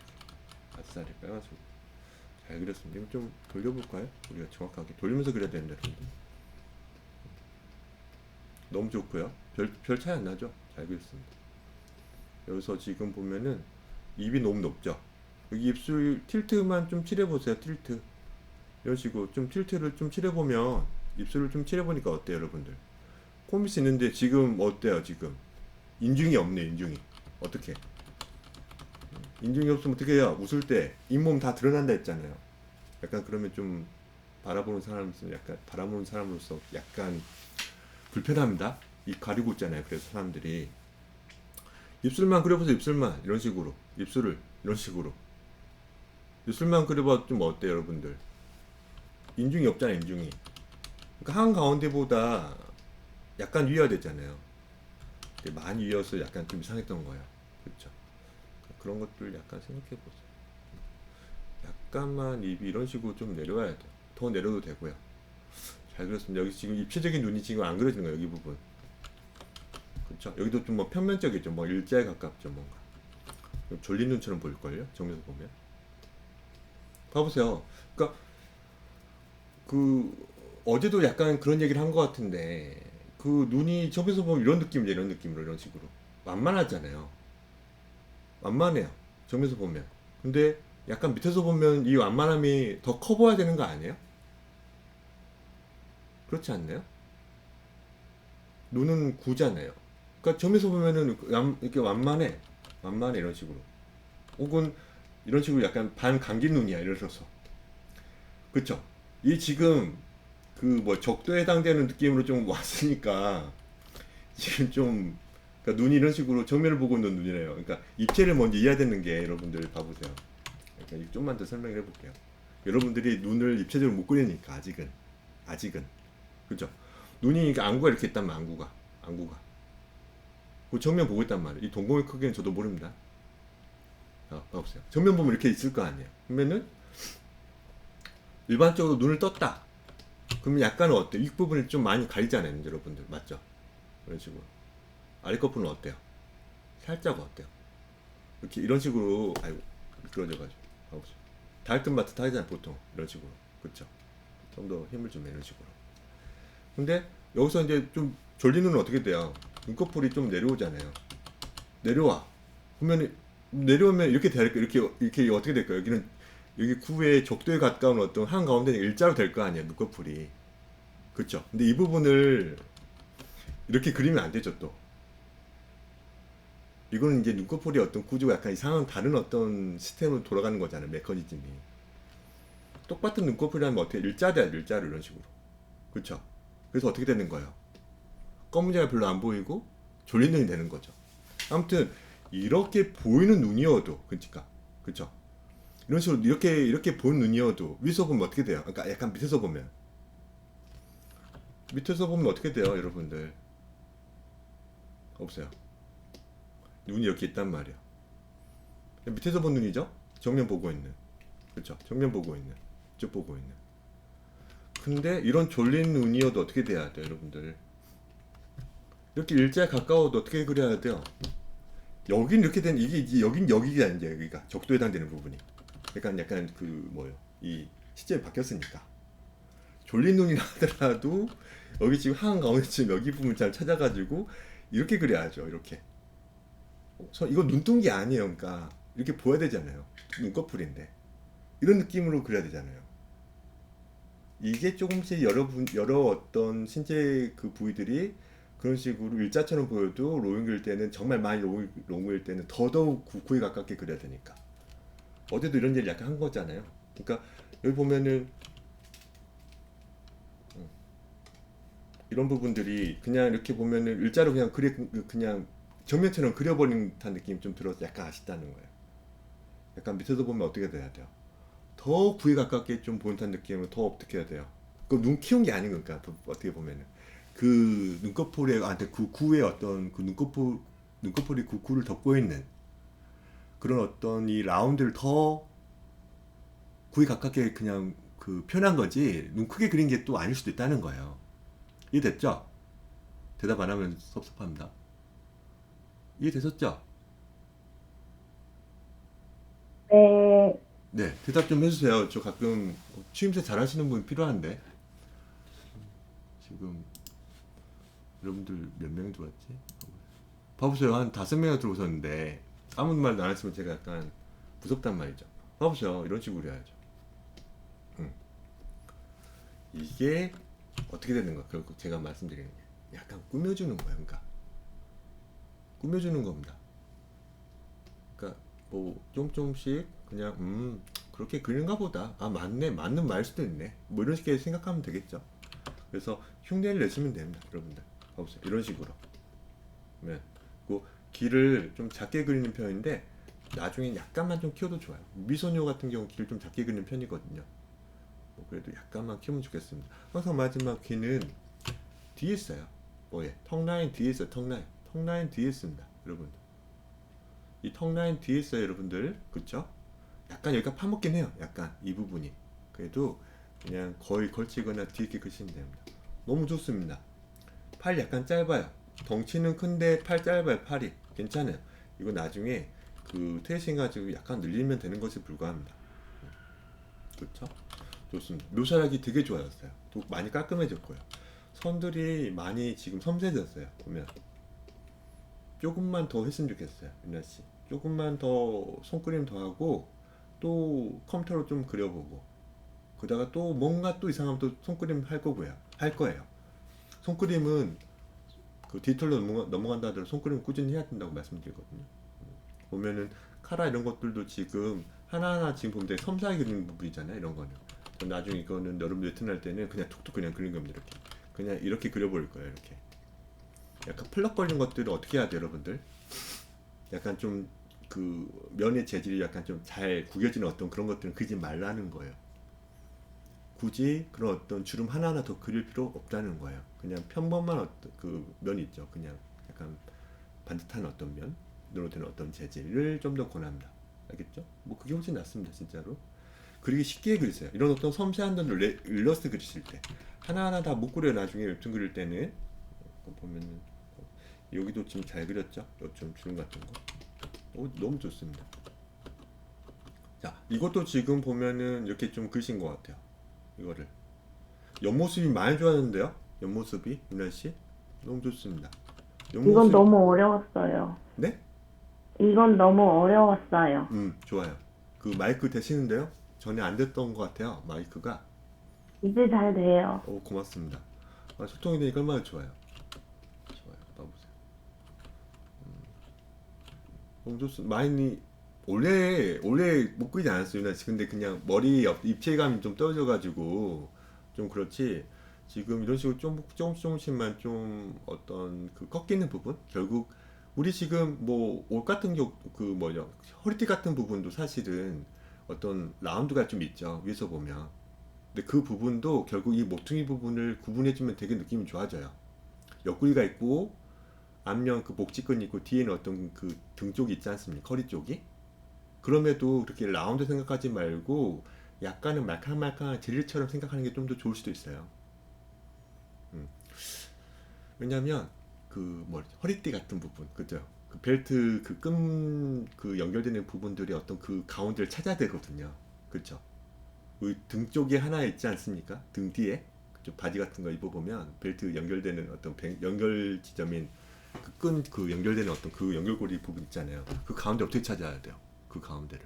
아싸리 빨간색으로. 잘 그렸습니다. 이거 좀 돌려볼까요? 우리가 정확하게 돌리면서 그려야 되는데 너무 좋고요. 별 차이 안 나죠? 잘 그렸습니다. 여기서 지금 보면은 입이 너무 높죠? 여기 입술 틸트만 좀 칠해보세요. 틸트 이런 식으로 좀 틸트를 좀 칠해보면 입술을 좀 칠해보니까 어때요, 여러분들? 코미스 있는데 지금 어때요? 지금 인중이 없네. 인중이 어떻게? 인중이 없으면 어떻게 해요? 웃을 때 잇몸 다 드러난다 했잖아요. 약간 그러면 좀 바라보는 사람으로서 약간 불편합니다. 입 가리고 있잖아요. 그래서 사람들이 입술만 그려보세요. 입술만 이런 식으로 입술을 이런 식으로 입술만 그려봐 좀 어때요, 여러분들? 인중이 없잖아요. 인중이. 그러니까 한 가운데보다 약간 위여야 되잖아요. 많이 위여서 약간 좀 이상했던 거예요. 그렇죠? 그런 것들 약간 생각해 보세요. 약간만 입이 이런 식으로 좀 내려와야 돼요. 더 내려도 되고요. 잘 그렸습니다. 여기 지금 입체적인 눈이 지금 안 그려지는 거예요. 여기 부분. 그렇죠? 여기도 좀 뭐 평면적이죠. 뭐 일자에 가깝죠. 뭔가 졸린 눈처럼 보일걸요? 정면에서 보면. 봐보세요. 그러니까 그 어제도 약간 그런 얘기를 한 것 같은데 그 눈이 저기서 보면 이런 느낌이죠. 이런 느낌으로 이런 식으로 완만하잖아요. 완만해요. 정면에서 보면. 근데 약간 밑에서 보면 이 완만함이 더 커 보여야 되는 거 아니에요? 그렇지 않나요? 눈은 구잖아요. 그러니까 점에서 보면은 이렇게 완만해. 완만해 이런 식으로. 혹은 이런 식으로 약간 반감긴 눈이야. 예를 들어서. 그쵸? 이 지금 그 뭐 적도에 해당되는 느낌으로 좀 왔으니까 지금 좀 그러니까 눈이 이런 식으로 정면을 보고 있는 눈이래요. 그러니까 입체를 먼저 이해해야 되는 게 여러분들 봐보세요. 그러니까 좀만 더 설명을 해볼게요. 여러분들이 눈을 입체적으로 못 그리니까 아직은 그죠? 눈이 그러니까 안구가 이렇게 있단 말이야. 안구가 그 정면 보고 있단 말이에요. 이 동공의 크기는 저도 모릅니다. 봐보세요. 정면 보면 이렇게 있을 거 아니에요. 그러면은 일반적으로 눈을 떴다. 그러면 약간은 어때요? 윗부분이 좀 많이 가리잖아요, 여러분들. 맞죠? 이런 식으로. 아래 거푸는 어때요? 살짝 어때요? 이렇게 이런 식으로 아이고 미끄러져가지고 봐보세요. 달끝마트 타잖아요, 보통 이런 식으로. 그쵸? 좀 더 힘을 주면 이런 식으로. 근데 여기서 이제 좀 졸린 눈은 어떻게 돼요? 눈꺼풀이 좀 내려오잖아요. 내려와. 그러면 내려오면 이렇게 될까? 이렇게 어떻게 될까요? 여기 구의 적도에 가까운 어떤 한 가운데 일자로 될 거 아니에요, 눈꺼풀이. 그쵸? 근데 이 부분을 이렇게 그리면 안 되죠, 또. 이거는 이제 눈꺼풀이 어떤 구조가 약간 이상한 다른 어떤 시스템으로 돌아가는 거잖아요, 메커니즘이. 똑같은 눈꺼풀이라면 어떻게 일자돼야 돼, 일자로 이런 식으로. 그쵸? 그래서 어떻게 되는 거예요? 검은자가 별로 안 보이고 졸린 눈이 되는 거죠. 아무튼 이렇게 보이는 눈이어도 그러니까 그쵸? 이런 식으로 이렇게 보이는 눈이어도 위에서 보면 어떻게 돼요? 그러니까 약간 밑에서 보면 어떻게 돼요, 여러분들? 없어요. 눈이 이렇게 있단 말이야. 밑에서 본 눈이죠? 정면 보고 있는. 그쵸? 정면 보고 있는. 이쪽 보고 있는. 근데 이런 졸린 눈이어도 어떻게 돼야 돼요, 여러분들? 이렇게 일자에 가까워도 어떻게 그려야 돼요? 여긴 이렇게 된 여긴 여기가 이제 여기가 적도에 해당되는 부분이. 약간 그 뭐요? 이 시점이 바뀌었으니까. 졸린 눈이라 하더라도 여기 지금 한 가운데쯤 여기 부분 잘 찾아가지고 이렇게 그려야죠. 이렇게. 이거 눈뜬 게 아니에요. 그러니까 이렇게 보여야 되잖아요. 눈꺼풀인데. 이런 느낌으로 그려야 되잖아요. 이게 조금씩 여러 어떤 신체 그 부위들이 그런 식으로 일자처럼 보여도 롱을 그릴 때는 정말 많이 롱을 그릴 때는 더더욱 구에 가깝게 그려야 되니까. 어제도 이런 얘기를 약간 한 거잖아요. 그러니까 여기 보면은 이런 부분들이 그냥 이렇게 보면은 일자로 그냥 그냥 정면처럼 그려버린 듯한 느낌이 좀 들어서 약간 아쉽다는 거예요. 약간 밑에서 보면 어떻게 돼야 돼요? 더 구에 가깝게 좀 보인다는 느낌으로 더 어떻게 해야 돼요? 그 눈 키운 게 아닌 거니까 어떻게 보면은 그 눈꺼풀에 그 구의 어떤 그 눈꺼풀이 그 구를 덮고 있는 그런 어떤 이 라운드를 더 구에 가깝게 그냥 그 표현한 거지 눈 크게 그린 게 또 아닐 수도 있다는 거예요. 이해됐죠? 대답 안 하면 섭섭합니다. 이해되셨죠? 네, 네, 대답 좀 해주세요. 저 가끔 취임새 잘하시는 분 필요한데 지금 여러분들 몇 명 들어왔지? 봐보세요. 한 5명 들어오셨는데 아무 말도 안 했으면 제가 약간 무섭단 말이죠. 봐보세요. 이런 식으로 해야죠. 이게 어떻게 되는 거야? 결국 제가 말씀드리는 게 약간 꾸며주는 거예요. 그러니까 꾸며주는 겁니다. 그러니까 뭐 조금씩 그냥 그렇게 그린가 보다. 아 맞네. 맞는 말 수도 있네. 뭐 이런 식의 생각하면 되겠죠. 그래서 흉내를 내시면 됩니다. 여러분들 봐보세요. 이런 식으로. 네. 그 길을 좀 작게 그리는 편인데 나중에 약간만 좀 키워도 좋아요. 미소녀 같은 경우 길을 좀 작게 그리는 편이거든요. 뭐 그래도 약간만 키우면 좋겠습니다. 항상 마지막 귀는 뒤에 있어요. 뭐예? 턱 라인 뒤에 있어요. 턱 라인. 턱 라인 뒤에 있습니다. 여러분들. 이 턱 라인 뒤에 있어요. 여러분들. 그쵸? 약간 여기가 파먹긴 해요. 약간 이 부분이. 그래도 그냥 거의 걸치거나 뒤에 이렇게 그리시면 됩니다. 너무 좋습니다. 팔 약간 짧아요. 덩치는 큰데 팔 짧아요. 팔이. 괜찮아요. 이거 나중에 그 트레이싱 가지고 약간 늘리면 되는 것에 불과합니다. 그렇죠? 좋습니다. 묘사력이 되게 좋아졌어요. 또 많이 깔끔해졌고요. 선들이 많이 지금 섬세해졌어요. 보면 조금만 더 했으면 좋겠어요. 윤아 씨. 조금만 더 손그림 더 하고 또 컴퓨터로 좀 그려보고 그러다가 또 뭔가 또 이상하면 또 손그림 할 거고요. 할 거예요. 손그림은 그 디지털로 넘어간다 하더라도 손그림 꾸준히 해야 된다고 말씀드리거든요. 보면은 카라 이런 것들도 지금 하나하나 지금 보면 되게 섬세하게 그리는 부분이잖아요. 이런 거는. 나중에 이거는 여러분 레슨 할 때는 그냥 툭툭 그냥 그리는 겁니다. 이렇게. 그냥 이렇게 그려버릴 거예요. 이렇게. 약간 플럭거리는 것들을 어떻게 해야 돼요, 여러분들? 약간 좀 그 면의 재질이 약간 좀 잘 구겨지는 어떤 그런 것들은 그리지 말라는 거예요. 굳이 그런 어떤 주름 하나하나 더 그릴 필요 없다는 거예요. 그냥 평범한 어떤 그 면이 있죠. 그냥 약간 반듯한 어떤 면으로 되는 어떤 재질을 좀 더 권합니다. 알겠죠? 뭐 그게 훨씬 낫습니다, 진짜로. 그리기 쉽게 그리세요. 이런 어떤 섬세한 일러스트 그리실 때 하나하나 다 못 그려요. 나중에 웹툰 그릴 때는 보면은 여기도 지금 잘 그렸죠? 요좀 주름 같은 거. 너무 좋습니다. 자, 이것도 지금 보면은 이렇게 좀 그리신 것 같아요. 이거를 옆모습이 많이 좋아졌는데요. 옆모습이 윤아 씨 너무 좋습니다. 이건 옆모습 너무 어려웠어요. 네? 이건 너무 어려웠어요. 좋아요. 그 마이크 되시는데요? 전에 안 됐던 것 같아요. 마이크가. 이제 잘 돼요. 고맙습니다. 소통이 되니까 얼마나 좋아요. 좋아요. 봐보세요. 너무 좋습니다. 많이 원래 못 그리지 않았어요, 윤아 씨. 근데 그냥 머리 입체감이 좀 떨어져가지고 좀 그렇지. 지금 이런 식으로 조금씩만 좀 어떤 그 꺾이는 부분 결국 우리 지금 뭐 옷 같은 경우 그 뭐죠 허리띠 같은 부분도 사실은 어떤 라운드가 좀 있죠 위에서 보면. 근데 그 부분도 결국 이 모퉁이 부분을 구분해주면 되게 느낌이 좋아져요. 옆구리가 있고 앞면 그 복직근이 있고 뒤에는 어떤 그 등 쪽이 있지 않습니까? 허리 쪽이. 그럼에도 그렇게 라운드 생각하지 말고 약간은 말캉말캉한 젤리처럼 생각하는 게 좀 더 좋을 수도 있어요. 음. 왜냐면 그 뭐 허리띠 같은 부분 그죠? 그 벨트 그 끈 그 연결되는 부분들이 어떤 그 가운데를 찾아야 되거든요. 그렇죠? 그 등 쪽에 하나 있지 않습니까? 등 뒤에 그쪽 바지 같은 거 입어보면 벨트 연결되는 어떤 연결 지점인 그 끈 그 연결되는 어떤 그 연결고리 부분 있잖아요. 그 가운데 어떻게 찾아야 돼요? 그 가운데를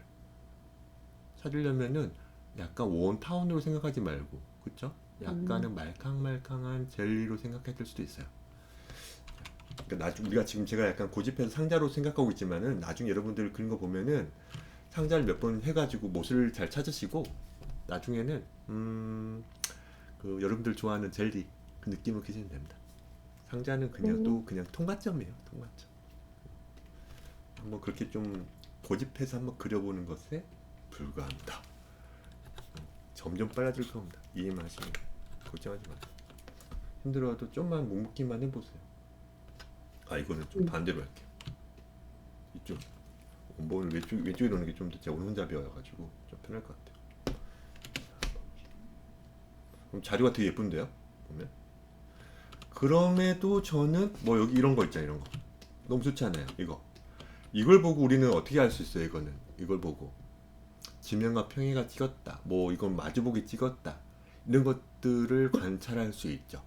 찾으려면은 약간 원타운으로 생각하지 말고, 그쵸? 약간은 말캉말캉한 젤리로 생각해 줄 수도 있어요. 그러니까 우리가 지금 제가 약간 고집해서 상자로 생각하고 있지만은 나중에 여러분들 그런 거 보면은 상자를 몇 번 해가지고 못을 잘 찾으시고 나중에는 그 여러분들 좋아하는 젤리 그 느낌을 기시면 됩니다. 상자는 그냥 또 그냥 통과점이에요. 통과점. 한번 그렇게 좀 고집해서 한번 그려보는 것에 불과합니다. 점점 빨라질 겁니다. 이해만 하시면 걱정하지 마세요. 힘들어도 좀만 묵묵히만 해보세요. 아 이거는 좀 반대로 할게요. 이쪽 원본을 왼쪽에 놓는 게 좀 더 제가 오른손잡이여가지고 좀 편할 것 같아요. 그럼 자료가 되게 예쁜데요? 보면 그럼에도 저는 뭐 여기 이런 거 있잖아요. 이런 거 너무 좋지 않아요? 이걸 보고 우리는 어떻게 할 수 있어요? 이걸 보고 지명과 평행가 찍었다. 뭐 이건 마주보기 찍었다. 이런 것들을 관찰할 수 있죠.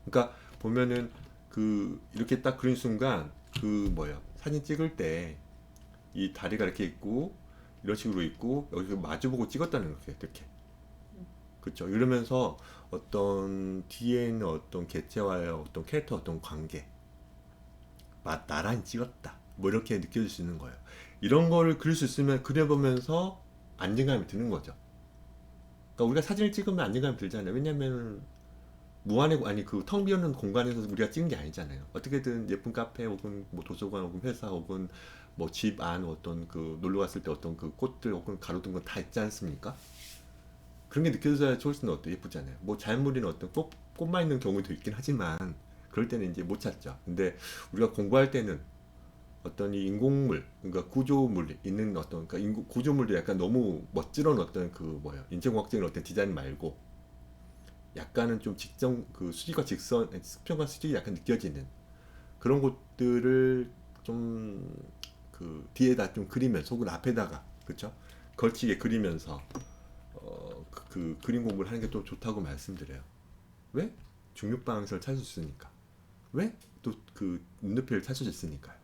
그러니까 보면은 그 이렇게 딱 그린 순간 그 뭐야 사진 찍을 때 이 다리가 이렇게 있고 이런 식으로 있고 여기서 마주보고 찍었다는 거예요. 이렇게 그렇죠. 이러면서 어떤 뒤에 있는 어떤 개체와의 어떤 캐릭터 어떤 관계 나란히 찍었다. 뭐 이렇게 느껴질 수 있는 거예요. 이런 거를 그릴 수 있으면 그려보면서 안정감이 드는 거죠. 그러니까 우리가 사진을 찍으면 안정감이 들잖아요. 왜냐면 무한의 아니 그 텅 비어있는 공간에서 우리가 찍은 게 아니잖아요. 어떻게든 예쁜 카페 혹은 뭐 도서관 혹은 회사 혹은 뭐 집 안 어떤 그 놀러 갔을 때 어떤 그 꽃들 혹은 가로등 건 다 있지 않습니까? 그런 게 느껴져야 훨씬 더 예쁘잖아요. 뭐 잘물이나 어떤 꽃만 있는 경우도 있긴 하지만 그럴 때는 이제 못 찾죠. 근데 우리가 공부할 때는 어떤 이 인공물, 그러니까 구조물이 있는 어떤 그러니까 구조물도 약간 너무 멋지런 어떤 그 뭐야 인체공학적인 어떤 디자인 말고 약간은 좀 직정 그 수직과 직선, 수평과 수직이 약간 느껴지는 그런 것들을 좀 그 뒤에다 좀 그리면서 혹은 앞에다가 그쵸 걸치게 그리면서 그 그림 공부를 하는 게 또 좋다고 말씀드려요. 왜? 중력방향성을 찾을 수 있으니까. 왜? 또 그 눈높이를 찾을 수 있으니까요.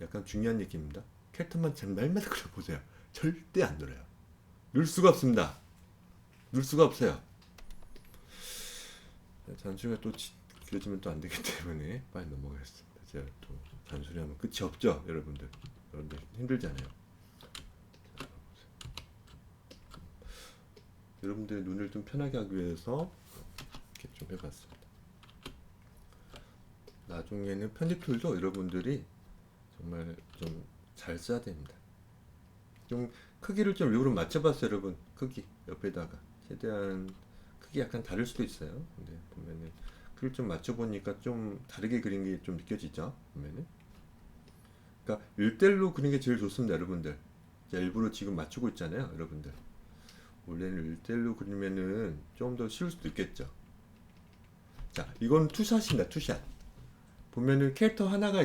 약간 중요한 얘기입니다. 캐릭터만 잘 날마다 그려보세요. 절대 안 늘어요. 늘 수가 없습니다. 늘 수가 없어요. 잔소리가 또 길어지면 또 안 되기 때문에 빨리 넘어가겠습니다. 제가 또 잔소리하면 끝이 없죠, 여러분들. 여러분들 힘들잖아요. 자, 여러분들의 눈을 좀 편하게 하기 위해서 이렇게 좀 해봤습니다. 나중에는 편집 툴도 여러분들이 정말 좀 잘 써야 됩니다. 좀 크기를 좀 일부러 맞춰봤어요, 여러분. 크기 옆에다가 최대한 크기 약간 다를 수도 있어요. 근데 보면은 크기를 좀 맞춰보니까 좀 다르게 그린 게 좀 느껴지죠. 보면은 그러니까 1대1로 그린 게 제일 좋습니다, 여러분들. 제가 일부러 지금 맞추고 있잖아요, 여러분들. 원래는 1대1로 그리면은 좀 더 쉬울 수도 있겠죠. 자, 이건 투샷입니다, 투샷. 보면은 캐릭터 하나가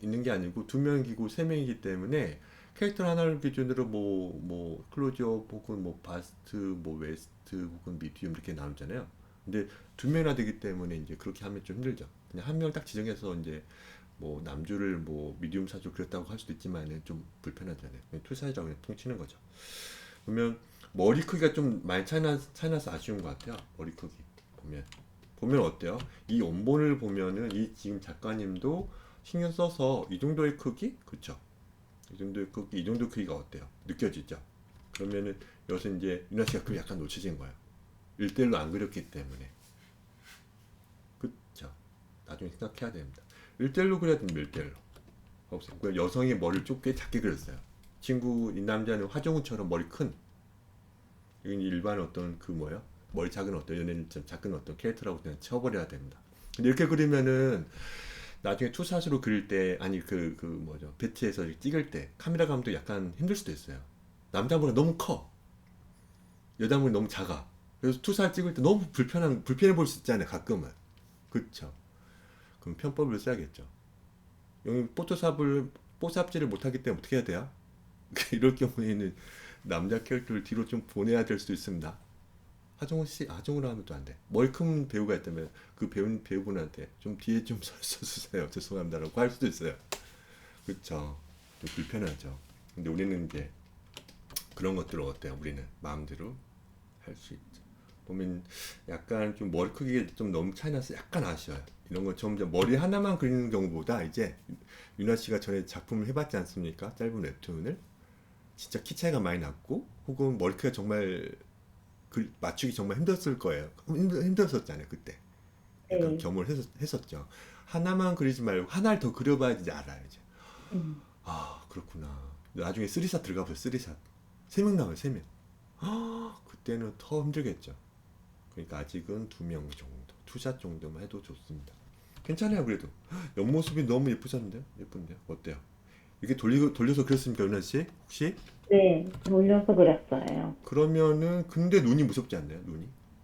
있는 게 아니고 두 명이고 세 명이기 때문에 캐릭터 하나를 기준으로 뭐 클로즈업 혹은 뭐 바스트 뭐 웨스트 혹은 미디움 이렇게 나누잖아요. 근데 두 명이나 되기 때문에 이제 그렇게 하면 좀 힘들죠. 그냥 한 명을 딱 지정해서 이제 뭐 남주를 뭐 미디움 사주 그랬다고 할 수도 있지만 좀 불편하잖아요. 그냥 투사이라고 그냥 퉁치는 거죠. 그러면 머리 크기가 좀 많이 차이나서 아쉬운 것 같아요. 머리 크기 보면 어때요? 이 원본을 보면은 이 지금 작가님도 신경 써서 이 정도의 크기, 그쵸? 이 정도의 크기, 이 정도 크기가 어때요? 느껴지죠? 그러면은 여기서 이제 윤아 씨가 그 약간 놓쳐진 거예요. 1대1로 안 그렸기 때문에. 그쵸? 나중에 생각해야 됩니다. 1대1로 그려야 됩니다. 1대1로. 없어요. 그 여성의 머리를 꽤 작게 그렸어요. 이 남자는 화정우처럼 머리 큰. 이건 일반 어떤 그 뭐야? 머리 작은 어떤 연예인 작은 어떤 캐릭터라고 그냥 쳐버려야 됩니다. 근데 이렇게 그리면은 나중에 투샷으로 그릴 때 아니 그 뭐죠 배치에서 찍을 때 카메라 감도 약간 힘들 수도 있어요. 남자 머리가 너무 커, 여자 머리 너무 작아. 그래서 투샷 찍을 때 너무 불편해 보일 수 있잖아요, 가끔은. 그쵸? 그럼 편법을 써야겠죠. 여기 포샵질을 못하기 때문에 어떻게 해야 돼요? 이럴 경우에는 남자 캐릭터를 뒤로 좀 보내야 될 수도 있습니다. 하정우로 하면 또 안 돼. 머리 큰 배우가 있다면 그 배우분한테 좀 뒤에 좀 서주세요. 죄송합니다라고 할 수도 있어요. 그쵸? 좀 불편하죠. 근데 우리는 이제 그런 것들을 어때요? 우리는 마음대로 할 수 있죠. 보면 약간 좀 머리 크기가 좀 너무 차이 나서 약간 아쉬워요. 이런 거 점점 머리 하나만 그리는 경우보다 이제 윤아 씨가 전에 작품을 해봤지 않습니까? 짧은 웹툰을 진짜 키 차이가 많이 났고 혹은 머리 크기가 정말 맞추기 정말 힘들었을 거예요. 힘들었었잖아요 그때. 약간 네. 겸을 했었죠. 하나만 그리지 말고 하나를 더 그려봐야지 알아요 이제. 음. 아 그렇구나. 나중에 쓰리샷 들어가 보세요. 쓰리샷 3명 나와요 3명. 그때는 더 힘들겠죠. 그러니까 아직은 2명 정도 투샷 정도만 해도 좋습니다. 괜찮아요 그래도. 옆모습이 너무 예쁘셨는데요. 예쁜데요. 어때요? 이게 돌려서 그렸습니까 윤아씨? 혹시? 네, 돌려서 그렸어요. 그러면은 근데 눈이 무섭지 않나요?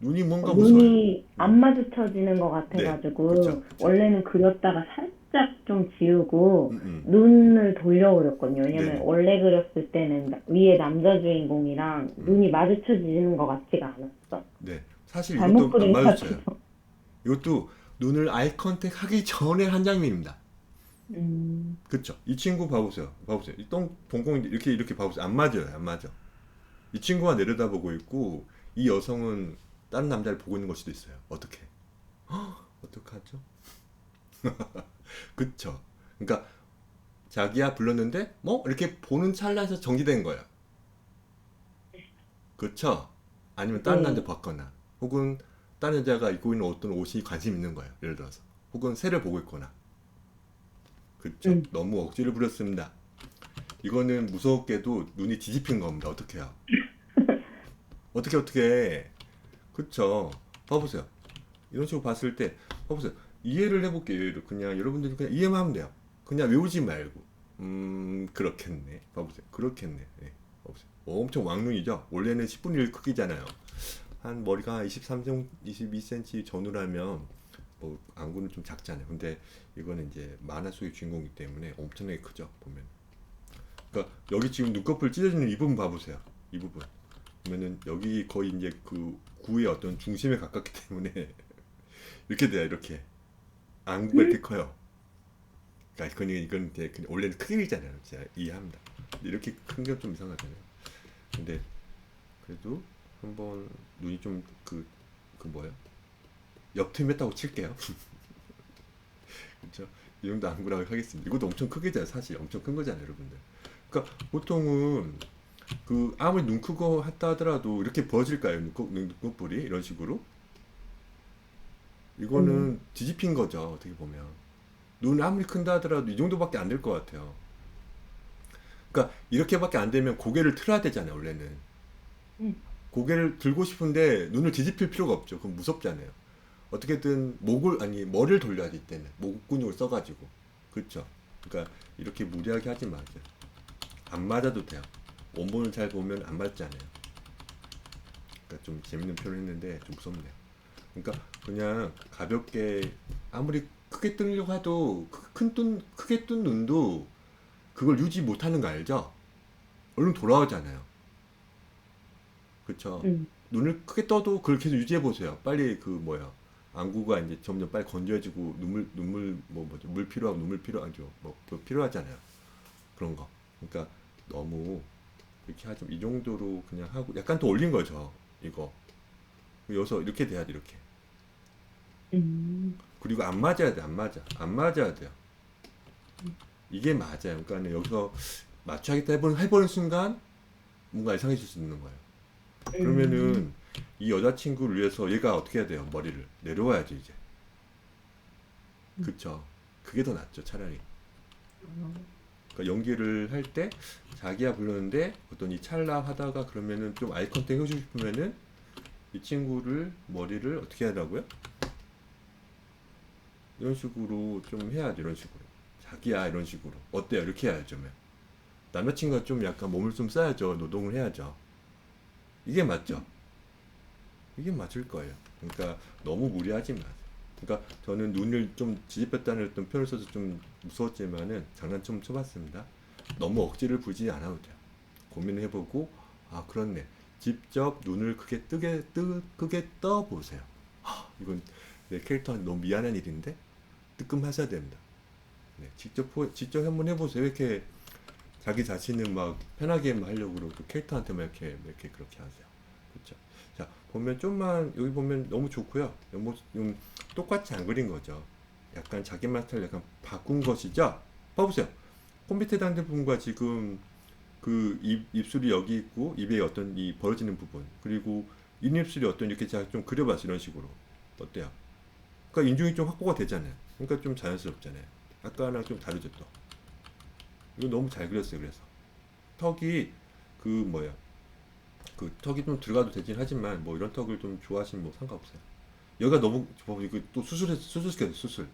눈이 뭔가 무서워요. 눈이 안 마주쳐지는 것 네, 같아가지고, 그쵸, 그쵸. 원래는 그렸다가 살짝 좀 지우고, 음. 눈을 돌려 그렸거든요. 왜냐면 네네. 원래 그렸을 때는 위에 남자 주인공이랑 음. 눈이 마주쳐지는 것 같지가 않았어. 네. 사실 잘못 이것도 안 그린 것 마주쳐요. 같아서. 이것도 눈을 아이 컨택 하기 전에 한 장면입니다. 그쵸? 이 친구 봐보세요. 봐보세요. 이 동공인데 이렇게 봐보세요. 안 맞아요. 안 맞아. 이 친구가 내려다보고 있고 이 여성은 다른 남자를 보고 있는 걸 수도 있어요. 어떻게? 어떡하죠? 그쵸? 그러니까 자기야 불렀는데 뭐 이렇게 보는 찰나에서 정지된 거예요. 그쵸? 아니면 다른 네. 남자 봤거나 혹은 다른 여자가 입고 있는 어떤 옷이 관심 있는 거예요. 예를 들어서 혹은 새를 보고 있거나. 그쵸? 음. 너무 억지를 부렸습니다. 이거는 무섭게도 눈이 뒤집힌 겁니다. 어떻게 해요? 어떻게 해? 그쵸? 봐보세요. 이런 식으로 봤을 때 봐보세요. 이해를 해볼게요. 이해를 그냥 여러분들이 그냥 이해만 하면 돼요. 그냥 외우지 말고 그렇겠네. 봐보세요. 그렇겠네. 네. 봐보세요. 엄청 왕눈이죠. 원래는 10분의 1 크기잖아요. 한 머리가 23cm, 22cm 전후라면 뭐 안구는 좀 작잖아요. 근데 이거는 이제 만화 속의 주인공이기 때문에 엄청나게 크죠. 보면. 그러니까 여기 지금 눈꺼풀 찢어지는 이 부분 봐보세요. 이 부분. 보면은 여기 거의 이제 그 구의 어떤 중심에 가깝기 때문에 이렇게 돼요. 이렇게 안구가 이렇게 커요. 그러니까 이건 이제 그냥 원래는 크게 있잖아요. 제가 이해합니다. 근데 이렇게 큰 게 좀 이상하잖아요. 근데 그래도 한번 눈이 좀 그 뭐야? 옆팀했다고 칠게요. 그렇죠? 이 정도 안구라고 하겠습니다. 이것도 엄청 크게잖아요. 사실 엄청 큰 거잖아요, 여러분들. 그러니까 보통은 그 아무리 눈 크고 했다 하더라도 이렇게 부어질까요? 눈꺼풀이 이런 식으로? 이거는 뒤집힌 거죠. 어떻게 보면 눈 아무리 큰다 하더라도 이 정도밖에 안 될 것 같아요. 그러니까 이렇게밖에 안 되면 고개를 틀어야 되잖아요. 원래는 음. 고개를 들고 싶은데 눈을 뒤집힐 필요가 없죠. 그럼 무섭잖아요. 어떻게든 머리를 돌려야지 이때는 목 근육을 써가지고 그렇죠. 그러니까 이렇게 무리하게 하지 마세요. 안 맞아도 돼요. 원본을 잘 보면 안 맞잖아요. 그러니까 좀 재밌는 표현을 했는데 좀 무섭네요. 그러니까 그냥 가볍게 아무리 크게 뜨려고 해도 크게 뜬 눈도 그걸 유지 못하는 거 알죠? 얼른 돌아오잖아요. 그쵸? 음. 눈을 크게 떠도 그걸 계속 유지해 보세요. 빨리 그 뭐야 안구가 이제 점점 빨리 건조해지고 뭐죠 물 필요하고 눈물 필요하죠. 뭐 그거 필요하잖아요. 그런 거. 그러니까 너무 이렇게 하지 이 정도로 그냥 하고 약간 더 올린 거죠. 이거 여기서 이렇게 돼야 돼 이렇게. 그리고 안 맞아야 돼. 안 맞아야 돼요. 이게 맞아요. 그러니까 여기서 맞춰야겠다 해보는 순간 뭔가 이상해질 수 있는 거예요. 그러면은 이 여자친구를 위해서 얘가 어떻게 해야 돼요? 머리를 내려와야지 이제. 그쵸? 그게 더 낫죠 차라리. 그러니까 연기를 할 때 자기야 불렀는데 어떤 이 찰나 하다가 그러면은 좀 아이 컨택 해주고 싶으면은 이 친구를 머리를 어떻게 하라고요? 이런 식으로 좀 해야죠. 이런 식으로 자기야 이런 식으로 어때요? 이렇게 해야죠. 남자친구가 좀 약간 몸을 좀 써야죠. 노동을 해야죠. 이게 맞죠? 이게 맞을 거예요. 그러니까 너무 무리하지 마세요. 그러니까 저는 눈을 좀 뒤집혔다는 어떤 표현을 써서 좀 무서웠지만은 장난 좀 쳐봤습니다. 너무 억지를 부리지 않아도 돼요. 고민을 해보고 아 그렇네. 직접 눈을 크게 떠보세요. 이건 내 캐릭터한테 너무 미안한 일인데 뜨끔하셔야 됩니다. 네, 직접 한번 해보세요. 이렇게 자기 자신을 막 편하게만 하려고 그러고 캐릭터한테만 이렇게 그렇게 하세요. 그렇죠? 자, 보면 좀만 여기 보면 너무 좋고요. 뭐 좀 똑같이 안 그린 거죠. 약간 자기만 스타일 약간 바꾼 것이죠. 봐보세요. 컴퓨터 해당된 부분과 지금 그 입술이 여기 있고 입에 어떤 이 벌어지는 부분 그리고 인입술이 어떤 이렇게 제가 좀 그려봤어요. 이런 식으로 어때요? 그러니까 인중이 좀 확보가 되잖아요. 그러니까 좀 자연스럽잖아요. 아까랑 좀 다르죠 또. 이거 너무 잘 그렸어요. 그래서 턱이 그 뭐야 그 턱이 좀 들어가도 되긴 하지만 뭐 이런 턱을 좀 좋아하시면 뭐 상관없어요. 여기가 너무 이거 또 수술시켜도 수술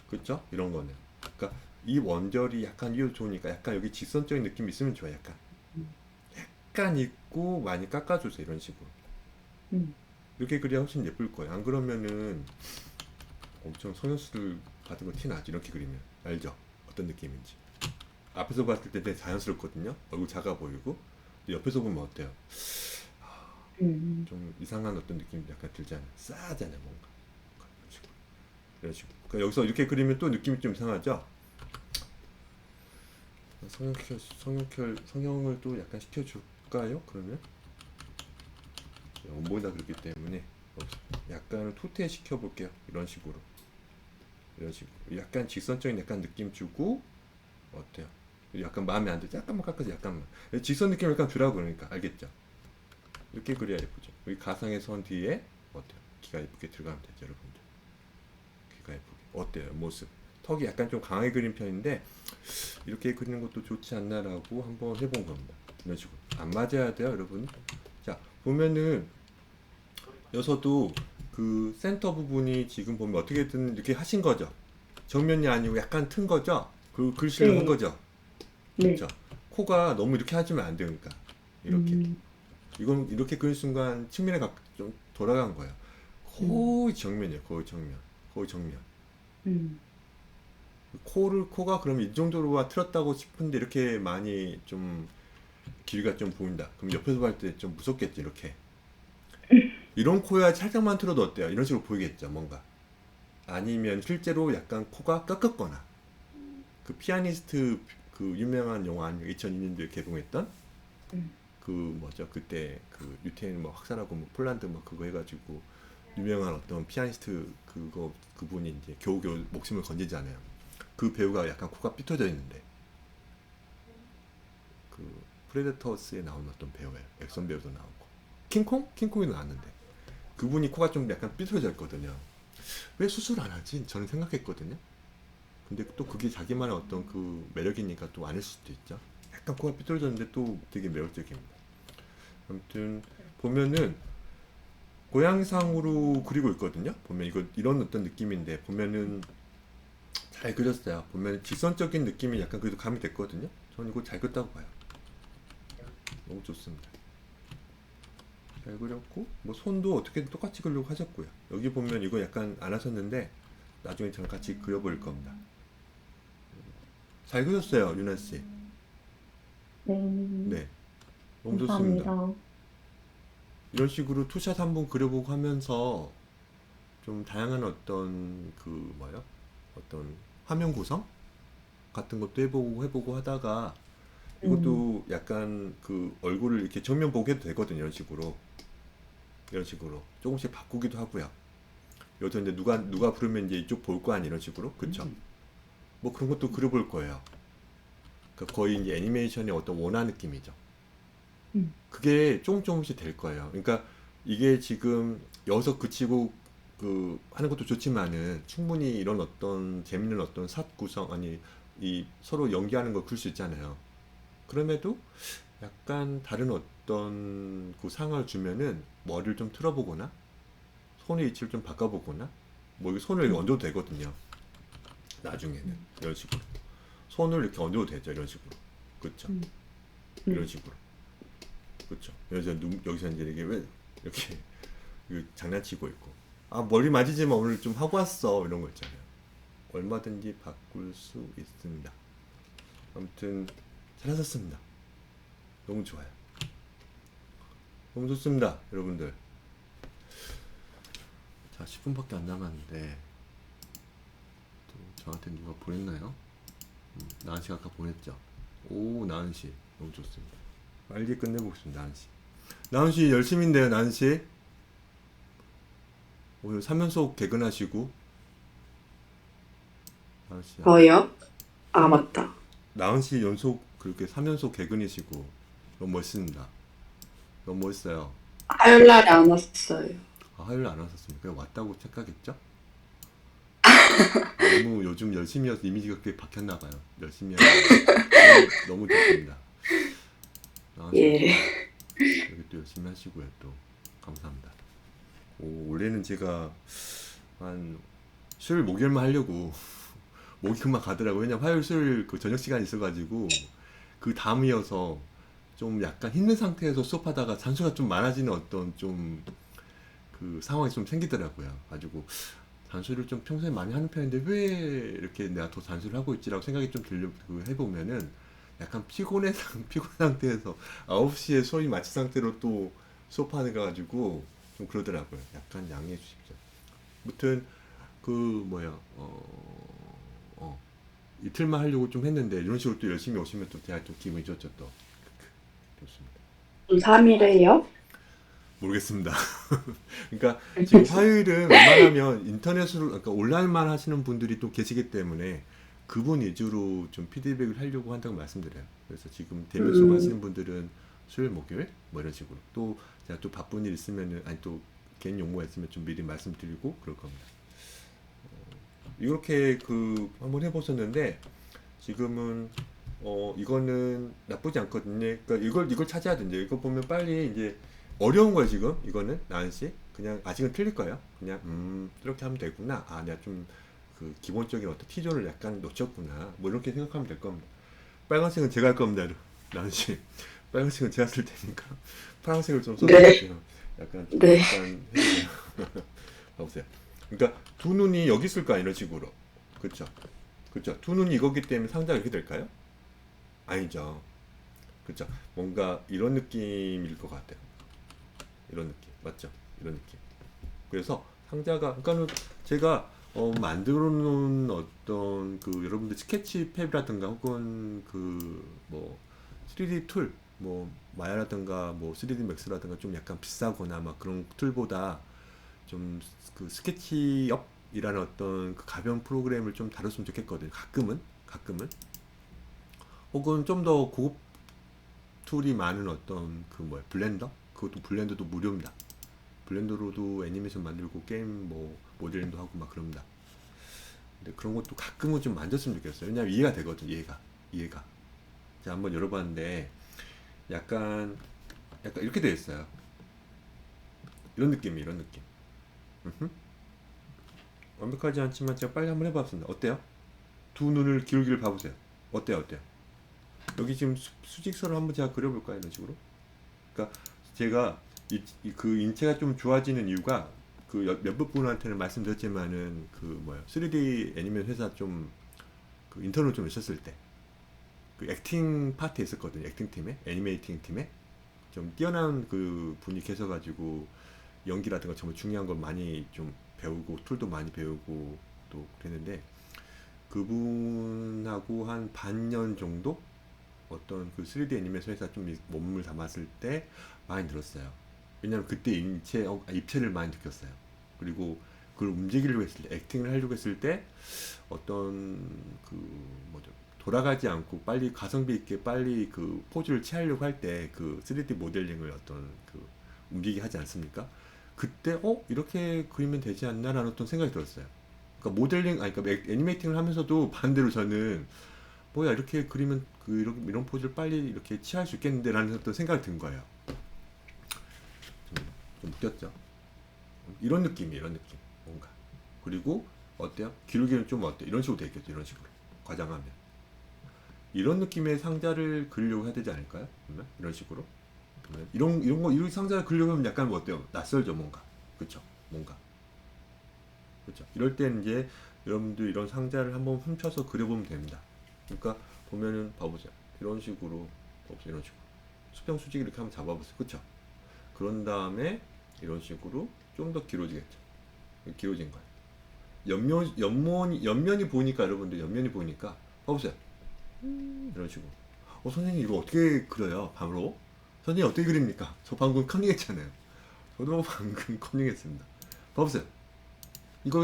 그렇죠? 이런 거는 그러니까 이 원절이 약간 이어 좋으니까 약간 여기 직선적인 느낌이 있으면 좋아요. 약간 있고 많이 깎아주세요. 이런 식으로 음. 이렇게 그려야 훨씬 예쁠 거예요. 안 그러면은 엄청 성형수술 받은 거 티나지. 이렇게 그리면 알죠? 어떤 느낌인지. 앞에서 봤을 때 되게 자연스럽거든요. 얼굴 작아 보이고. 근데 옆에서 보면 어때요? 좀 이상한 어떤 느낌이 약간 들잖아요. 싸하잖아요, 뭔가. 이런 식으로. 이런 식으로. 그러니까 여기서 이렇게 그리면 또 느낌이 좀 이상하죠? 성형을 또 약간 시켜줄까요? 그러면? 원본이 다 그렇기 때문에 약간은 토트에 시켜볼게요. 이런 식으로. 이런 식으로. 약간 직선적인 약간 느낌 주고, 어때요? 약간 마음에 안 들지? 약간만 깎아서 약간만. 직선 느낌 약간 주라고 그러니까. 알겠죠? 이렇게 그려야 예쁘죠. 여기 가상의 선 뒤에 어때요? 귀가 예쁘게 들어가면 되죠, 여러분들. 귀가 예쁘게. 어때요, 모습? 턱이 약간 좀 강하게 그린 편인데 이렇게 그리는 것도 좋지 않나라고 한번 해본 겁니다. 이런 식으로. 안 맞아야 돼요, 여러분. 자, 보면은 여기서도 그 센터 부분이 지금 보면 어떻게든 이렇게 하신 거죠. 정면이 아니고 약간 튼 거죠. 그 글씨를 한 네. 거죠. 네. 그렇죠. 코가 너무 이렇게 하시면 안 되니까 이렇게. 이건 이렇게 그린 순간 측면에 좀 돌아간 거예요. 거의 정면이에요. 거의 정면. 거의 정면. 음. 코가 그러면 이 정도로와 틀었다고 싶은데 이렇게 많이 좀 길이가 좀 보인다. 그럼 옆에서 봤을 때 좀 무섭겠지, 이렇게. 이런 코야 살짝만 틀어도 어때요? 이런 식으로 보이겠죠, 뭔가. 아니면 실제로 약간 코가 꺾었거나. 그 피아니스트 그 유명한 영화 아니면 2002년도에 개봉했던 음. 그 뭐죠? 그때 그 유태인 뭐 학살하고 뭐 폴란드 뭐 그거 해가지고 유명한 어떤 피아니스트 그분이 이제 겨우겨우 목숨을 건지잖아요. 그 배우가 약간 코가 삐뚤어져 있는데 그 프레데터스에 나온 어떤 배우예요. 액션 배우도 나오고 킹콩? 킹콩이 나왔는데 그분이 코가 좀 약간 삐뚤어져 있거든요. 왜 수술 안 하지? 저는 생각했거든요. 근데 또 그게 자기만의 어떤 그 매력이니까 또 아닐 수도 있죠. 약간 코가 삐뚤어졌는데 또 되게 매력적입니다. 아무튼 보면은 고양상으로 그리고 있거든요. 보면 이거 이런 어떤 느낌인데 보면은 잘 그렸어요. 보면 직선적인 느낌이 약간 그래도 감이 됐거든요. 저는 이거 잘 그렸다고 봐요. 너무 좋습니다. 잘 그렸고 뭐 손도 어떻게든 똑같이 그리려고 하셨고요. 여기 보면 이거 약간 안 하셨는데 나중에 저랑 같이 그려버릴 겁니다. 잘 그렸어요, 유나 씨. 네. 네, 너무 좋습니다. 감사합니다. 이런 식으로 투샷 한번 그려보고 하면서 좀 다양한 어떤 그 뭐요? 어떤 화면 구성 같은 것도 해보고 하다가 이것도 약간 그 얼굴을 이렇게 정면 보게 해도 되거든요. 이런 식으로 조금씩 바꾸기도 하고요. 여기서 이제 누가 부르면 이제 이쪽 볼 거 아니 이런 식으로 그쵸? 뭐 그런 것도 그려볼 거예요. 그러니까 거의 이제 애니메이션의 어떤 원화 느낌이죠. 음. 그게 조금씩 될 거예요. 그러니까 이게 지금 여기서 그치고 그 하는 것도 좋지만은 충분히 이런 어떤 재밌는 어떤 샷 구성 아니 이 서로 연기하는 걸 그릴 수 있잖아요. 그럼에도 약간 다른 어떤 그 상황을 주면은 머리를 좀 틀어보거나 손의 위치를 좀 바꿔보거나 뭐 이거 손을 얹어도 되거든요. 나중에는 이런 식으로 손을 이렇게 얹어도 되죠. 이런 식으로 그렇죠. 이런 식으로 그렇죠. 여기서 이제 이게 왜 이렇게 이거 장난치고 있고 아 머리 맞이지만 오늘 좀 하고 왔어 이런 거 있잖아요. 얼마든지 바꿀 수 있습니다. 아무튼 잘하셨습니다. 너무 좋아요. 너무 좋습니다, 여러분들. 자, 10분밖에 안 남았는데 또 저한테 누가 보냈나요? 나은 씨가 아까 보냈죠. 오, 나은 씨. 너무 좋습니다. 빨리 끝내보겠습니다, 나은 씨. 나은 씨 열심인데요, 나은 씨. 오늘 3연속 개근하시고. 나은 씨. 저요? 아, 맞다. 나은 씨 연속 그렇게 3연속 개근이시고 너무 멋있습니다. 너무 멋있어요. 화요일 날에 안 왔어요. 아, 화요일 안 왔었으니까 왔다고 착각했죠? 너무 요즘 열심히 해서 이미지가 그렇게 박혔나 봐요. 열심히 하고 너무 좋습니다. 나은 씨 예. 여기 또 열심히 하시고요. 또 감사합니다. 오, 올해는 제가 한 수요일 목요일만 하려고 목요일만 가더라고요. 왜냐면 화요일 수요일 그 저녁 시간이 있어가지고 그 다음이어서 좀 약간 힘든 상태에서 수업하다가 잔수가 좀 많아지는 어떤 좀 그 상황이 좀 생기더라고요. 가지고 잔수를 좀 평소에 많이 하는 편인데 왜 이렇게 내가 더 잔수를 하고 있지라고 생각이 좀 들려 그 해보면은 약간 피곤한 상태에서 9시에 수업이 마친 상태로 또 수업하는 거 가지고 좀 그러더라고요. 약간 양해해 주십시오. 아무튼 그 뭐야 이틀만 하려고 좀 했는데 이런 식으로 또 열심히 오시면 또 제가 좀 기분이 좋죠 또. 좋습니다. 3일에요? 모르겠습니다. 그러니까 지금 화요일은 웬만하면 인터넷으로 그러니까 온라인만 하시는 분들이 또 계시기 때문에 그분 위주로 좀 피드백을 하려고 한다고 말씀드려요. 그래서 지금 대면 수업 하시는 분들은 수요일 목요일 뭐 이런 식으로 또 제가 또 바쁜 일 있으면은 아니 또 개인 용무가 있으면 좀 미리 말씀드리고 그럴 겁니다. 이렇게 그 한번 해보셨는데 지금은 이거는 나쁘지 않거든요. 그러니까 이걸 찾아야 된대요. 이거 보면 빨리 이제 어려운 거예요 지금 이거는 나은 씨 그냥 아직은 틀릴 거예요. 그냥 이렇게 하면 되구나. 아 내가 좀 그 기본적인 어떤 T존을 약간 놓쳤구나. 뭐 이렇게 생각하면 될 겁니다. 빨간색은 제가 할 겁니다, 나은 씨. 빨간색은 제가 쓸 테니까 파란색을 좀 써주세요. 약간 좀 네. 약간 해주세요. 봐보세요. 그러니까 두 눈이 여기 있을까 이런 식으로. 그렇죠. 그렇죠. 두 눈이 이거기 때문에 상자가 이렇게 될까요? 아니죠. 그렇죠. 뭔가 이런 느낌일 것 같아요. 이런 느낌 맞죠? 이런 느낌. 그래서 상자가 그러니까는 제가 만들어 놓은 어떤 그 여러분들 스케치팩이라든가 혹은 그 뭐 3D 툴 뭐 마야라든가 뭐 3D 맥스라든가 좀 약간 비싸거나 막 그런 툴보다 좀 그 스케치업이라는 어떤 그 가벼운 프로그램을 좀 다뤘으면 좋겠거든요. 가끔은 혹은 좀 더 고급 툴이 많은 어떤 그 뭐야 블렌더 그것도 블렌더도 무료입니다. 블렌더로도 애니메이션 만들고 게임 뭐 모델링도 하고 막 그럽니다. 근데 그런 것도 가끔은 좀 만졌으면 좋겠어요. 왜냐면 이해가 되거든. 이해가 제가 한번 열어봤는데 약간 이렇게 되어 있어요. 이런 느낌 음흠. 완벽하지 않지만 제가 빨리 한번 해봤습니다. 어때요? 두 눈을 기울기를 봐보세요. 어때요? 여기 지금 수직선을 한번 제가 그려볼까요? 이런 식으로. 그러니까 제가 그 인체가 좀 좋아지는 이유가 그 몇몇 분한테는 말씀드렸지만은 그 뭐야 3D 애니메이션 회사 좀 그 인턴을 좀 있었을 때 그 액팅 파트에 있었거든요. 액팅 팀에 애니메이팅 팀에 좀 뛰어난 그 분이 계셔가지고 연기라든가 정말 중요한 걸 많이 좀 배우고 툴도 많이 배우고 또 그랬는데 그분하고 한 반년 정도 어떤 그 3D 애니메이션 회사 좀 몸을 담았을 때 많이 늘었어요. 왜냐면 그때 입체를 많이 느꼈어요. 그리고 그걸 움직이려고 했을 때, 액팅을 하려고 했을 때 어떤 그 뭐죠? 돌아가지 않고 빨리 가성비 있게 빨리 그 포즈를 취하려고 할 때 그 3D 모델링을 어떤 그 움직이게 하지 않습니까? 그때 이렇게 그리면 되지 않나라는 어떤 생각이 들었어요. 그러니까 모델링 아니 그러니까 애니메이팅을 하면서도 반대로 저는 뭐야 이렇게 그리면 그 이런 포즈를 빨리 이렇게 취할 수 있겠는데라는 어떤 생각이 든 거예요. 좀 웃겼죠. 이런 느낌 뭔가. 그리고 어때요? 기울기는 좀 어때? 이런 식으로 돼 있겠죠. 이런 식으로 과장하면 이런 느낌의 상자를 그리려고 해야 되지 않을까요? 그러면 이런 식으로 그러면 이런 상자를 그리려고 하면 약간 뭐 어때요? 낯설죠 뭔가. 그렇죠? 뭔가. 그렇죠. 이럴 땐 이제 여러분들 이런 상자를 한번 훔쳐서 그려보면 됩니다. 그러니까 보면은 봐보세요. 이런 식으로 봐보세요. 이런 식으로 수평 수직 이렇게 한번 잡아보세요. 그렇죠? 그런 다음에 이런 식으로 좀 더 길어지겠죠. 길어진 거예요. 옆면이 보이니까 여러분들 옆면이 보이니까 봐보세요. 이런 식으로 선생님 이거 어떻게 그려요? 바로? 선생님 어떻게 그립니까? 저 방금 컨닝했잖아요. 저도 방금 컨닝했습니다. 봐보세요. 이거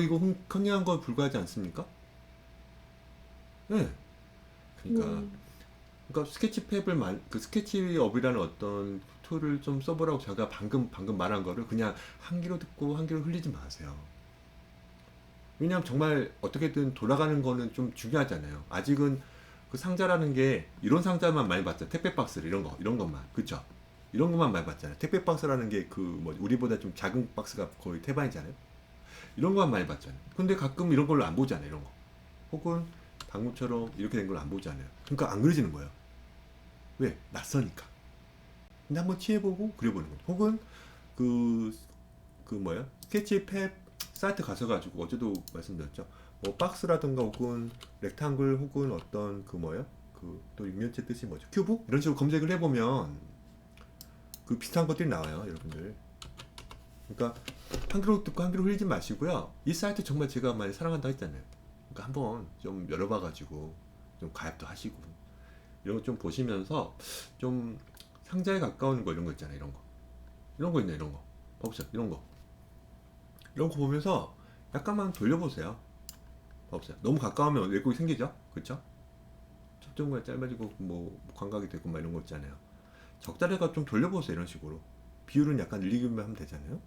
컨닝한 거 불과하지 않습니까? 네. 그러니까 스케치팩을 그 스케치업이라는 어떤 툴을 좀 써보라고 제가 방금 말한 거를 그냥 한 귀로 듣고 한 귀로 흘리지 마세요. 왜냐하면 정말 어떻게든 돌아가는 거는 좀 중요하잖아요. 아직은 그 상자라는 게 이런 상자만 많이 봤잖아요. 택배 박스를 이런 것만, 그쵸? 이런 것만 많이 봤잖아요. 택배 박스라는 게 그 뭐 우리보다 좀 작은 박스가 거의 태반이잖아요. 이런 것만 많이 봤잖아요. 근데 가끔 이런 걸로 안 보잖아요. 이런 거. 혹은 방금처럼 이렇게 된 걸 안 보잖아요. 그러니까 안 그려지는 거예요. 왜? 낯서니까. 근데 한번 취해보고 그려보는 거죠. 혹은 뭐야? 스케치팩 사이트 가셔가지고 어제도 말씀드렸죠. 뭐 박스라든가 혹은 렉탱글 혹은 어떤 또 육면체 뜻이 뭐죠? 큐브? 이런 식으로 검색을 해보면 그 비슷한 것들이 나와요, 여러분들. 그러니까 한 귀로 듣고 한 귀로 흘리지 마시고요. 이 사이트 정말 제가 많이 사랑한다 했잖아요. 그러니까 한번 좀 열어봐가지고 좀 가입도 하시고 이런 거 좀 보시면서 좀 상자에 가까운 거 이런 거 있잖아요. 이런 거 있네. 이런 거 봐보세요. 이런 거 보면서 약간만 돌려보세요. 봐보세요. 너무 가까우면 왜곡이 생기죠? 그쵸? 초점과 짧아지고 뭐 광각이 되고 막 이런 거 있잖아요. 적절해가 좀 돌려보세요. 이런 식으로 비율은 약간 늘리기만 하면 되잖아요.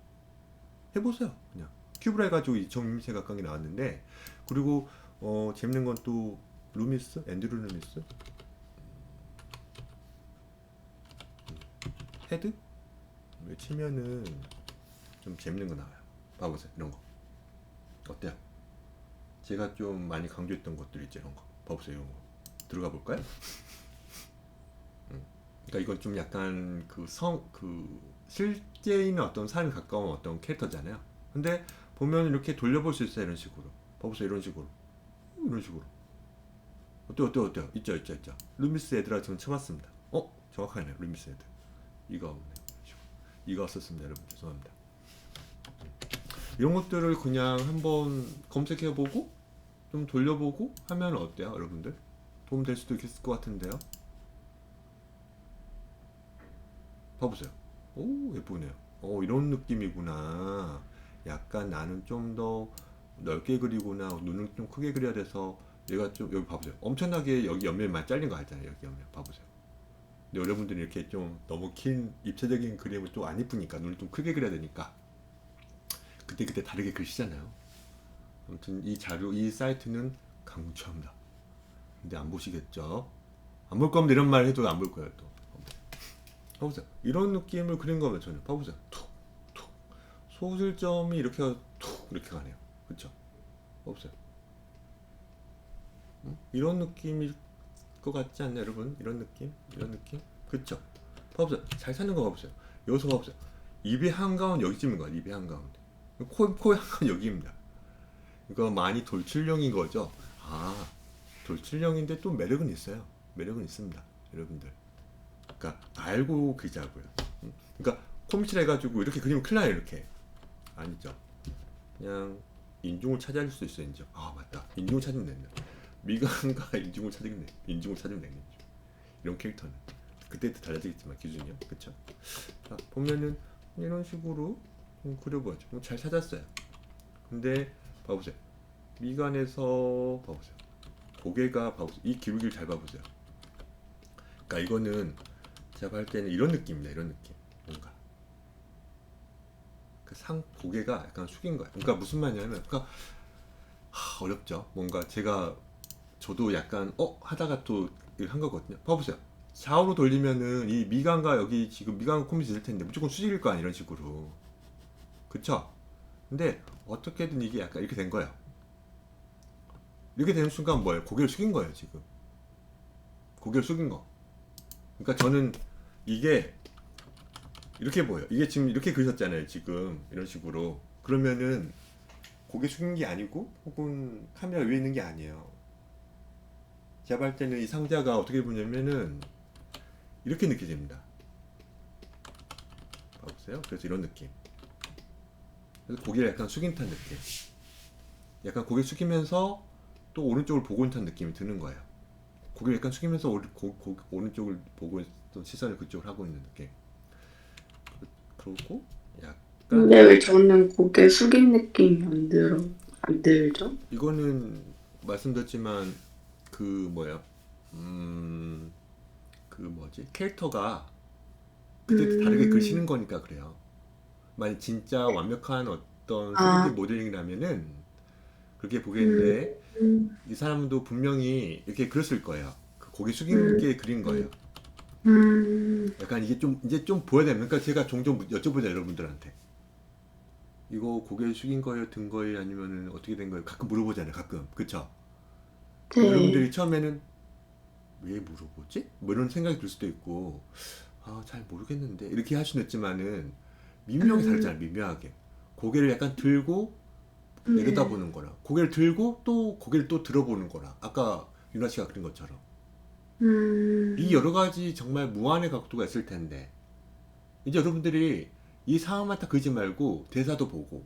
해보세요. 그냥 큐브라 해가지고 2.6mm 가까이 나왔는데, 그리고 재밌는 건 또 앤드류 루미스 헤드 치면은 좀 재밌는 거 나와요. 봐보세요. 이런 거 어때요? 제가 좀 많이 강조했던 것들 있죠. 이런 거 봐보세요. 이런 거 들어가 볼까요? 그러니까 이건 좀 약간 실제 있는 어떤 사람이 가까운 어떤 캐릭터잖아요. 근데 보면 이렇게 돌려볼 수 있어요. 이런 식으로 봐보세요. 이런 식으로 어때요? 있죠. 루미스 애들아 저는 쳐봤습니다. 정확하네요. 루미스 애들 이거 없네요. 이거 없었습니다. 여러분 죄송합니다. 이런 것들을 그냥 한번 검색해보고 좀 돌려보고 하면 어때요, 여러분들? 도움될 수도 있을 것 같은데요. 봐보세요. 오, 예쁘네요. 이런 느낌이구나. 약간 나는 좀 더 넓게 그리거나 눈을 좀 크게 그려야 돼서 얘가 좀, 여기 봐보세요. 엄청나게 여기 옆면 많이 잘린 거 알잖아요. 여기 옆면 봐보세요. 근데 여러분들이 이렇게 좀 너무 긴 입체적인 그림을 또 안 이쁘니까 눈을 좀 크게 그려야 되니까 그때 다르게 그리시잖아요. 아무튼 이 사이트는 강추합니다. 근데 안 보시겠죠? 안 볼 거면 이런 말 해도 안 볼 거예요. 또 봐보세요. 이런 느낌을 그린 거면 저는 봐보세요. 툭 소실점이 이렇게 툭 이렇게 가네요. 그쵸? 봐보세요. 이런 느낌일 것 같지 않나요, 여러분? 이런 느낌? 그쵸? 봐보세요. 잘 찾는 거 봐보세요. 여기서 봐보세요. 입의 한가운데 여기쯤인 거야. 입의 한가운데. 코의 한가운데 여기입니다. 이거 많이 돌출형인 거죠. 돌출형인데 또 매력은 있어요. 매력은 있습니다, 여러분들. 그러니까 알고 그리자고요. 그러니까 코미칠 해가지고 이렇게 그리면 큰일 나요. 이렇게 아니죠. 그냥 인중을 찾아낼 수 있어요. 인중. 맞다. 인중을 찾으면 된다. 미간과 인중을 찾으면 되겠죠. 이런 캐릭터는 그때도 달라지겠지만 기준이요. 그쵸? 자, 보면은 이런 식으로 좀 그려보죠. 잘 찾았어요. 근데 봐보세요. 미간에서 봐보세요. 고개가 봐보세요. 이 기울기를 잘 봐보세요. 그러니까 이거는 제가 볼 때는 이런 느낌입니다. 이런 느낌. 뭔가 고개가 약간 숙인 거예요. 그러니까 무슨 말이냐면, 그러니까 어렵죠. 뭔가 저도 약간 하다가 또 한 거거든요. 봐보세요. 좌우로 돌리면은 이 미간과 여기 지금 미간 코밑이 있을 텐데 무조건 수직일 거 아니에요. 이런 식으로. 그쵸? 근데 어떻게든 이게 약간 이렇게 된 거예요. 이렇게 되는 순간 뭐예요? 고개를 숙인 거예요. 지금 고개를 숙인 거. 그러니까 저는 이게 이렇게 보여요. 이게 지금 이렇게 그리셨잖아요. 지금 이런 식으로. 그러면은 고개 숙인 게 아니고 혹은 카메라 위에 있는 게 아니에요. 제가 볼 때는 이 상자가 어떻게 보냐면은 이렇게 느껴집니다. 봐보세요. 그래서 이런 느낌. 그래서 고개를 약간 숙인 듯한 느낌. 약간 고개 숙이면서 또 오른쪽을 보고 있는 듯한 느낌이 드는 거예요. 고개를 약간 숙이면서 오른쪽을 보고 또 시선을 그쪽으로 하고 있는 느낌. 그렇고 약간 근데 왜 저는 고개 숙인 느낌이 안 들죠? 이거는 말씀드렸지만 그 뭐야 음, 그 뭐지 캐릭터가 그때 다르게 그리시는 거니까 그래요. 만약 진짜 완벽한 어떤 3D 아, 모델링이라면은 그렇게 음, 보겠는데 이 사람도 분명히 이렇게 그렸을 거예요. 그 고개 숙인 음, 게 그린 거예요. 약간 이게 좀 이제 좀 보여야 됩니다. 그러니까 제가 종종 여쭤보자 여러분들한테 이거 고개 숙인 거예요, 든 거예요, 아니면은 어떻게 된 거예요? 가끔 물어보잖아요. 가끔 그쵸? 그럼 네, 여러분들이 처음에는 왜 물어보지? 뭐 이런 생각이 들 수도 있고 아 잘 모르겠는데 이렇게 할 수는 있지만은 미묘하게 음, 다르잖아요. 미묘하게 고개를 약간 들고 네, 내려다보는 거랑 고개를 들고 또 고개를 또 들어보는 거랑 아까 윤아 씨가 그린 것처럼 이 음, 여러 가지 정말 무한의 각도가 있을 텐데 이제 여러분들이 이 상황만 딱 그리지 말고 대사도 보고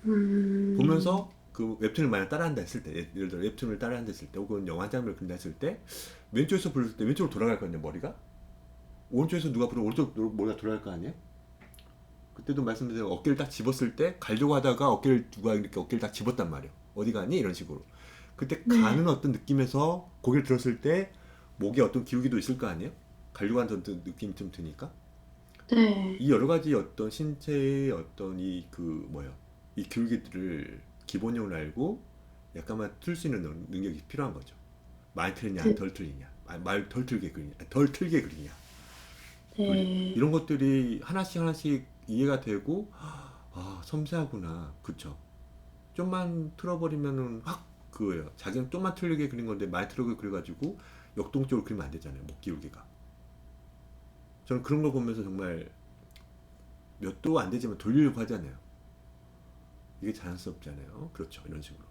음, 보면서 그 웹툰을 만약 따라한다 했을 때 예를 들어 웹툰을 따라한다 했을 때 혹은 영화 한 장면을 그린다 했을 때 왼쪽에서 부를 때 왼쪽으로 돌아갈 거아니에요 머리가 오른쪽에서 누가 부르면 오른쪽 머리가 돌아갈 거 아니에요 그때도 말씀드린 어깨를 딱 집었을 때 가려고 하다가 어깨를 누가 이렇게 어깨를 딱 집었단 말이에요 어디 가니 이런 식으로 그때 네, 가는 어떤 느낌에서 고개를 들었을 때 목에 어떤 기울기도 있을 거 아니에요 가려고 하는 어떤 느낌이 좀 드니까 네, 이 여러 가지 어떤 신체의 어떤 이 그 뭐야 이 기울기들을 기본형을 알고 약간만 틀 수 있는 능력이 필요한 거죠. 많이 틀리냐 네, 덜 틀리냐 말 덜 틀게 그리냐 덜 틀게 그리냐 네, 이런 것들이 하나씩 하나씩 이해가 되고 아 섬세하구나 그쵸 좀만 틀어버리면은 확 그거예요 자기는 좀만 틀리게 그린 건데 많이 틀리게 그려가지고 역동적으로 그리면 안 되잖아요 목 기울기가 저는 그런 걸 보면서 정말 몇 도 안 되지만 돌리려고 하잖아요 이게 자연스럽잖아요. 그렇죠. 이런 식으로.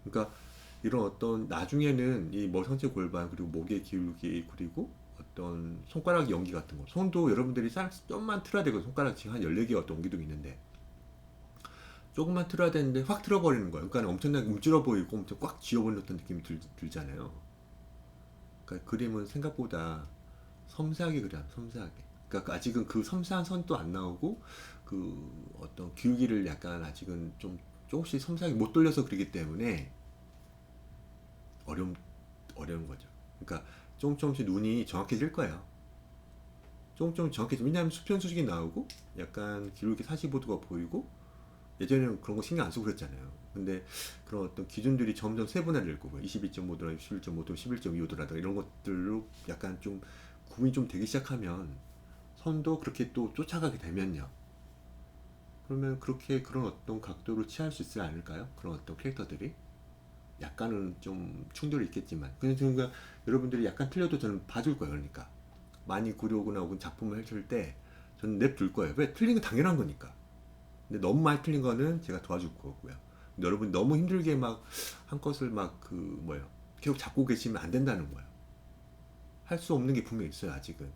그러니까 이런 어떤 나중에는 이 뭐 성체 골반 그리고 목의 기울기 그리고 어떤 손가락 연기 같은 거. 손도 여러분들이 좀만 틀어야 되고 손가락 지금 한 14개 어떤 옹기둥 있는데 조금만 틀어야 되는데 확 틀어버리는 거예요. 그러니까 엄청나게 움츠러 보이고 엄청 꽉 쥐어버리는 듯한 느낌이 들잖아요. 그러니까 그림은 생각보다 섬세하게 그려요. 섬세하게. 그러니까 아직은 그 섬세한 선도 안 나오고 그 어떤 기울기를 약간 아직은 좀 조금씩 섬세하게 못 돌려서 그리기 때문에 어려움 어려운 거죠. 그러니까 조금씩 눈이 정확해질 거예요. 조금 정확해지. 왜냐하면 수평 수직이 나오고 약간 기울기 45도가 보이고 예전에는 그런 거 신경 안 쓰고 그랬잖아요. 근데 그런 어떤 기준들이 점점 세분화될 거고요. 22.5도라, 11.5도, 11.25도라든가 이런 것들로 약간 좀 구분이 좀 되기 시작하면 선도 그렇게 또 쫓아가게 되면요. 그러면 그렇게 그런 어떤 각도를 취할 수 있지 않을까요? 그런 어떤 캐릭터들이 약간은 좀 충돌이 있겠지만 그러니까 여러분들이 약간 틀려도 저는 봐줄 거예요. 그러니까 많이 그려오거나 혹은 작품을 해줄 때 저는 냅둘 거예요. 왜? 틀린 건 당연한 거니까. 근데 너무 많이 틀린 거는 제가 도와줄 거고요. 근데 여러분 너무 힘들게 막 한 것을 막 그 뭐예요? 계속 잡고 계시면 안 된다는 거예요. 할 수 없는 게 분명히 있어요. 아직은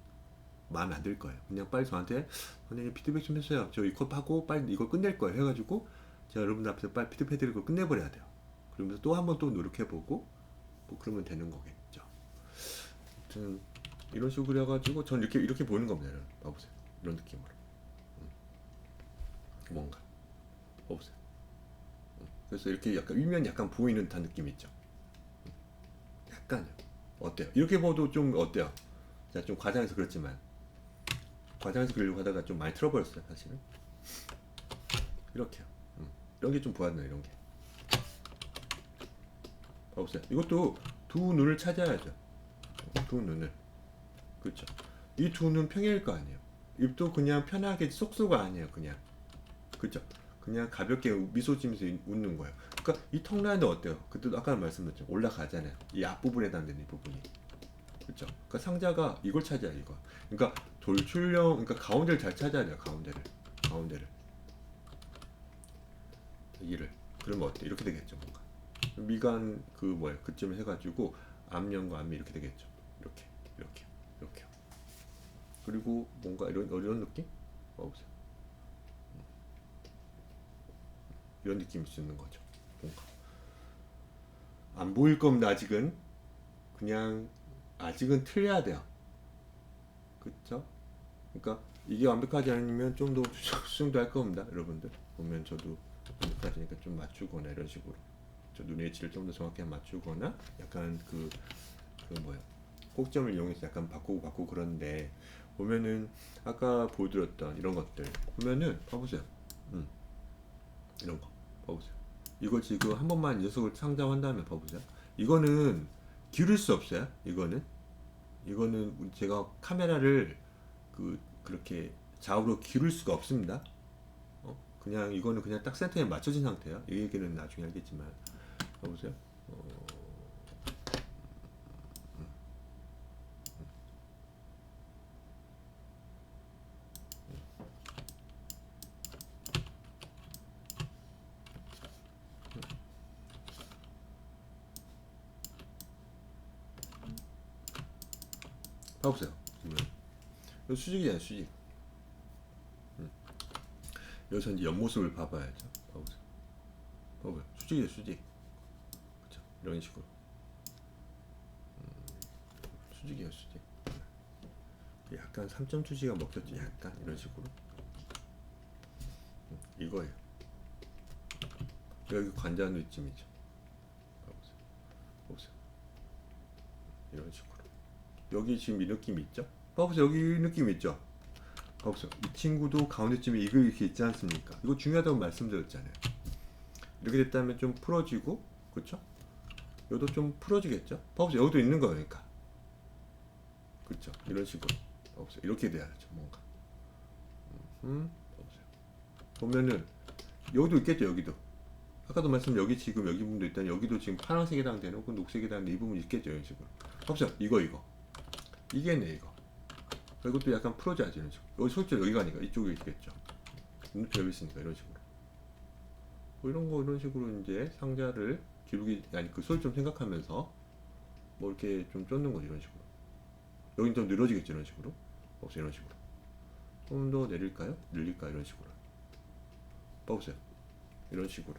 마음에 안 들 거예요. 그냥 빨리 저한테 선생님 피드백 좀 해주세요. 저 이거 하고 빨리 이걸 끝낼 거예요. 해가지고 제가 여러분들 앞에서 빨리 피드백 드리고 끝내버려야 돼요. 그러면서 또 한 번 또 노력해보고 뭐 그러면 되는 거겠죠. 아무튼 이런 식으로 해가지고 전 이렇게 보이는 겁니다. 여러분. 봐보세요. 이런 느낌으로 뭔가 봐보세요. 그래서 이렇게 약간 위면 약간 보이는 듯한 느낌 있죠. 약간요. 어때요? 이렇게 봐도 좀 어때요? 제가 좀 과장해서 그랬지만 과장해서 그리려고 하다가 좀 많이 틀어버렸어요. 사실은 이렇게요. 이런 게 좀 보였네요. 이런 게 봐보세요. 이것도 두 눈을 찾아야죠. 두 눈을 그렇죠. 이 두 눈 평행일 거 아니에요. 입도 그냥 편하게 쏙쏙 아니에요. 그냥 그죠? 그냥 가볍게 미소 지면서 웃는 거예요. 그러니까 이 턱 라인은 어때요? 그때도 아까 말씀드렸죠. 올라가잖아요. 이 앞부분에 해당되는 이 부분이. 그렇죠? 그러니까 상자가 이걸 찾아야 이거. 그러니까 돌출형, 그러니까 가운데를 잘 찾아야 돼요. 가운데를, 이를. 그러면 어때? 이렇게 되겠죠, 뭔가. 미간 그 뭐야, 그쯤에 해가지고 앞면과 앞면 이렇게 되겠죠. 이렇게. 그리고 뭔가 이런 느낌? 봐보세요. 이런 느낌일 수 있는 거죠. 뭔가 안 보일 겁니다. 아직은 그냥 아직은 틀려야 돼요. 그쵸? 그러니까 이게 완벽하지 않으면 좀 더 수정도 할 겁니다. 여러분들 보면 저도 완벽하지니까 좀 맞추거나 이런 식으로 저 눈의 위치를 좀 더 정확히 맞추거나 약간 그 뭐야 꼭점을 이용해서 약간 바꾸고 그런데 보면은 아까 보여드렸던 이런 것들 보면은 봐보세요. 이런 거 봐보세요. 이거 지금 한 번만 녀석을 상정한 다음에 봐보세요. 이거는 기울일 수 없어요. 이거는 제가 카메라를 그렇게 좌우로 기울일 수가 없습니다. 그냥 이거는 그냥 딱 센터에 맞춰진 상태예요. 이 얘기는 나중에 알겠지만 봐보세요. 봐보세요. 이거 수직이잖아요, 수직. 여기서 이제 옆모습을 봐봐야죠. 봐보세요. 수직이에요, 수직. 그쵸? 이런 식으로. 수직이에요, 수직. 약간 3점 투시가 먹혔죠, 약간 이런 식으로. 이거예요. 여기 관자는 위쯤이죠. 봐보세요. 이런 식으로. 여기 지금 이 느낌이 있죠? 봐보세요. 여기 이 느낌이 있죠? 봐보세요. 이 친구도 가운데쯤에 이거 이렇게 있지 않습니까? 이거 중요하다고 말씀드렸잖아요. 이렇게 됐다면 좀 풀어지고, 그렇죠? 여기도 좀 풀어지겠죠? 봐보세요. 여기도 있는 거예요, 그러니까. 그렇죠? 이런 식으로. 봐보세요. 이렇게 돼야죠, 뭔가. 봐보세요. 보면은 여기도 있겠죠, 여기도. 아까도 말씀 여기 지금 여기 부분도 있다니 여기도 지금 파란색에 해당되는 혹은 녹색에 해당되는 이 부분이 있겠죠, 이런 식으로. 봐보세요. 이거. 이게네, 이거. 이것도 약간 풀어져야지, 이런 식으로. 여기 솔직히 여기가 아니까 이쪽에 있겠죠. 눈도 여기 있으니까, 이런 식으로. 뭐 이런 식으로 이제 상자를 기울기, 아니, 그 소리 좀 생각하면서 뭐 이렇게 좀 쫓는 거죠, 이런 식으로. 여긴 좀 늘어지겠죠, 이런 식으로. 봐보세요, 이런 식으로. 좀 더 내릴까요? 늘릴까, 이런 식으로. 봐보세요. 이런 식으로.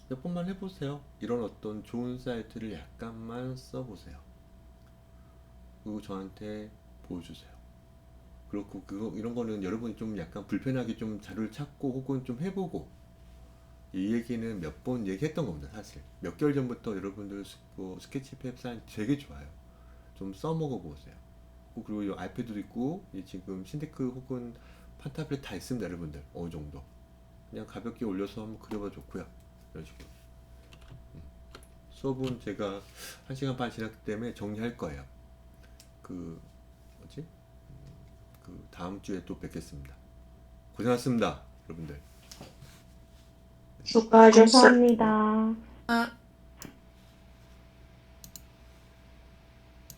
몇 번만 해보세요. 이런 어떤 좋은 사이트를 약간만 써보세요. 그리고 저한테 보여주세요. 그렇고 이런 거는 여러분이 좀 약간 불편하게 좀 자료를 찾고 혹은 좀 해보고 이 얘기는 몇 번 얘기했던 겁니다. 사실 몇 개월 전부터 여러분들 스케치북 사이트 되게 좋아요. 좀 써먹어 보세요. 그리고 이 아이패드도 있고 지금 신데크 혹은 판타블렛 다 있습니다. 여러분들 어느 정도 그냥 가볍게 올려서 한번 그려봐 좋고요. 이런 식으로. 수업은 제가 1시간 반 지났기 때문에 정리할 거예요. 다음 주에 또 뵙겠습니다. 고생하셨습니다, 여러분들. 수고하셨어요. 감사합니다. 아,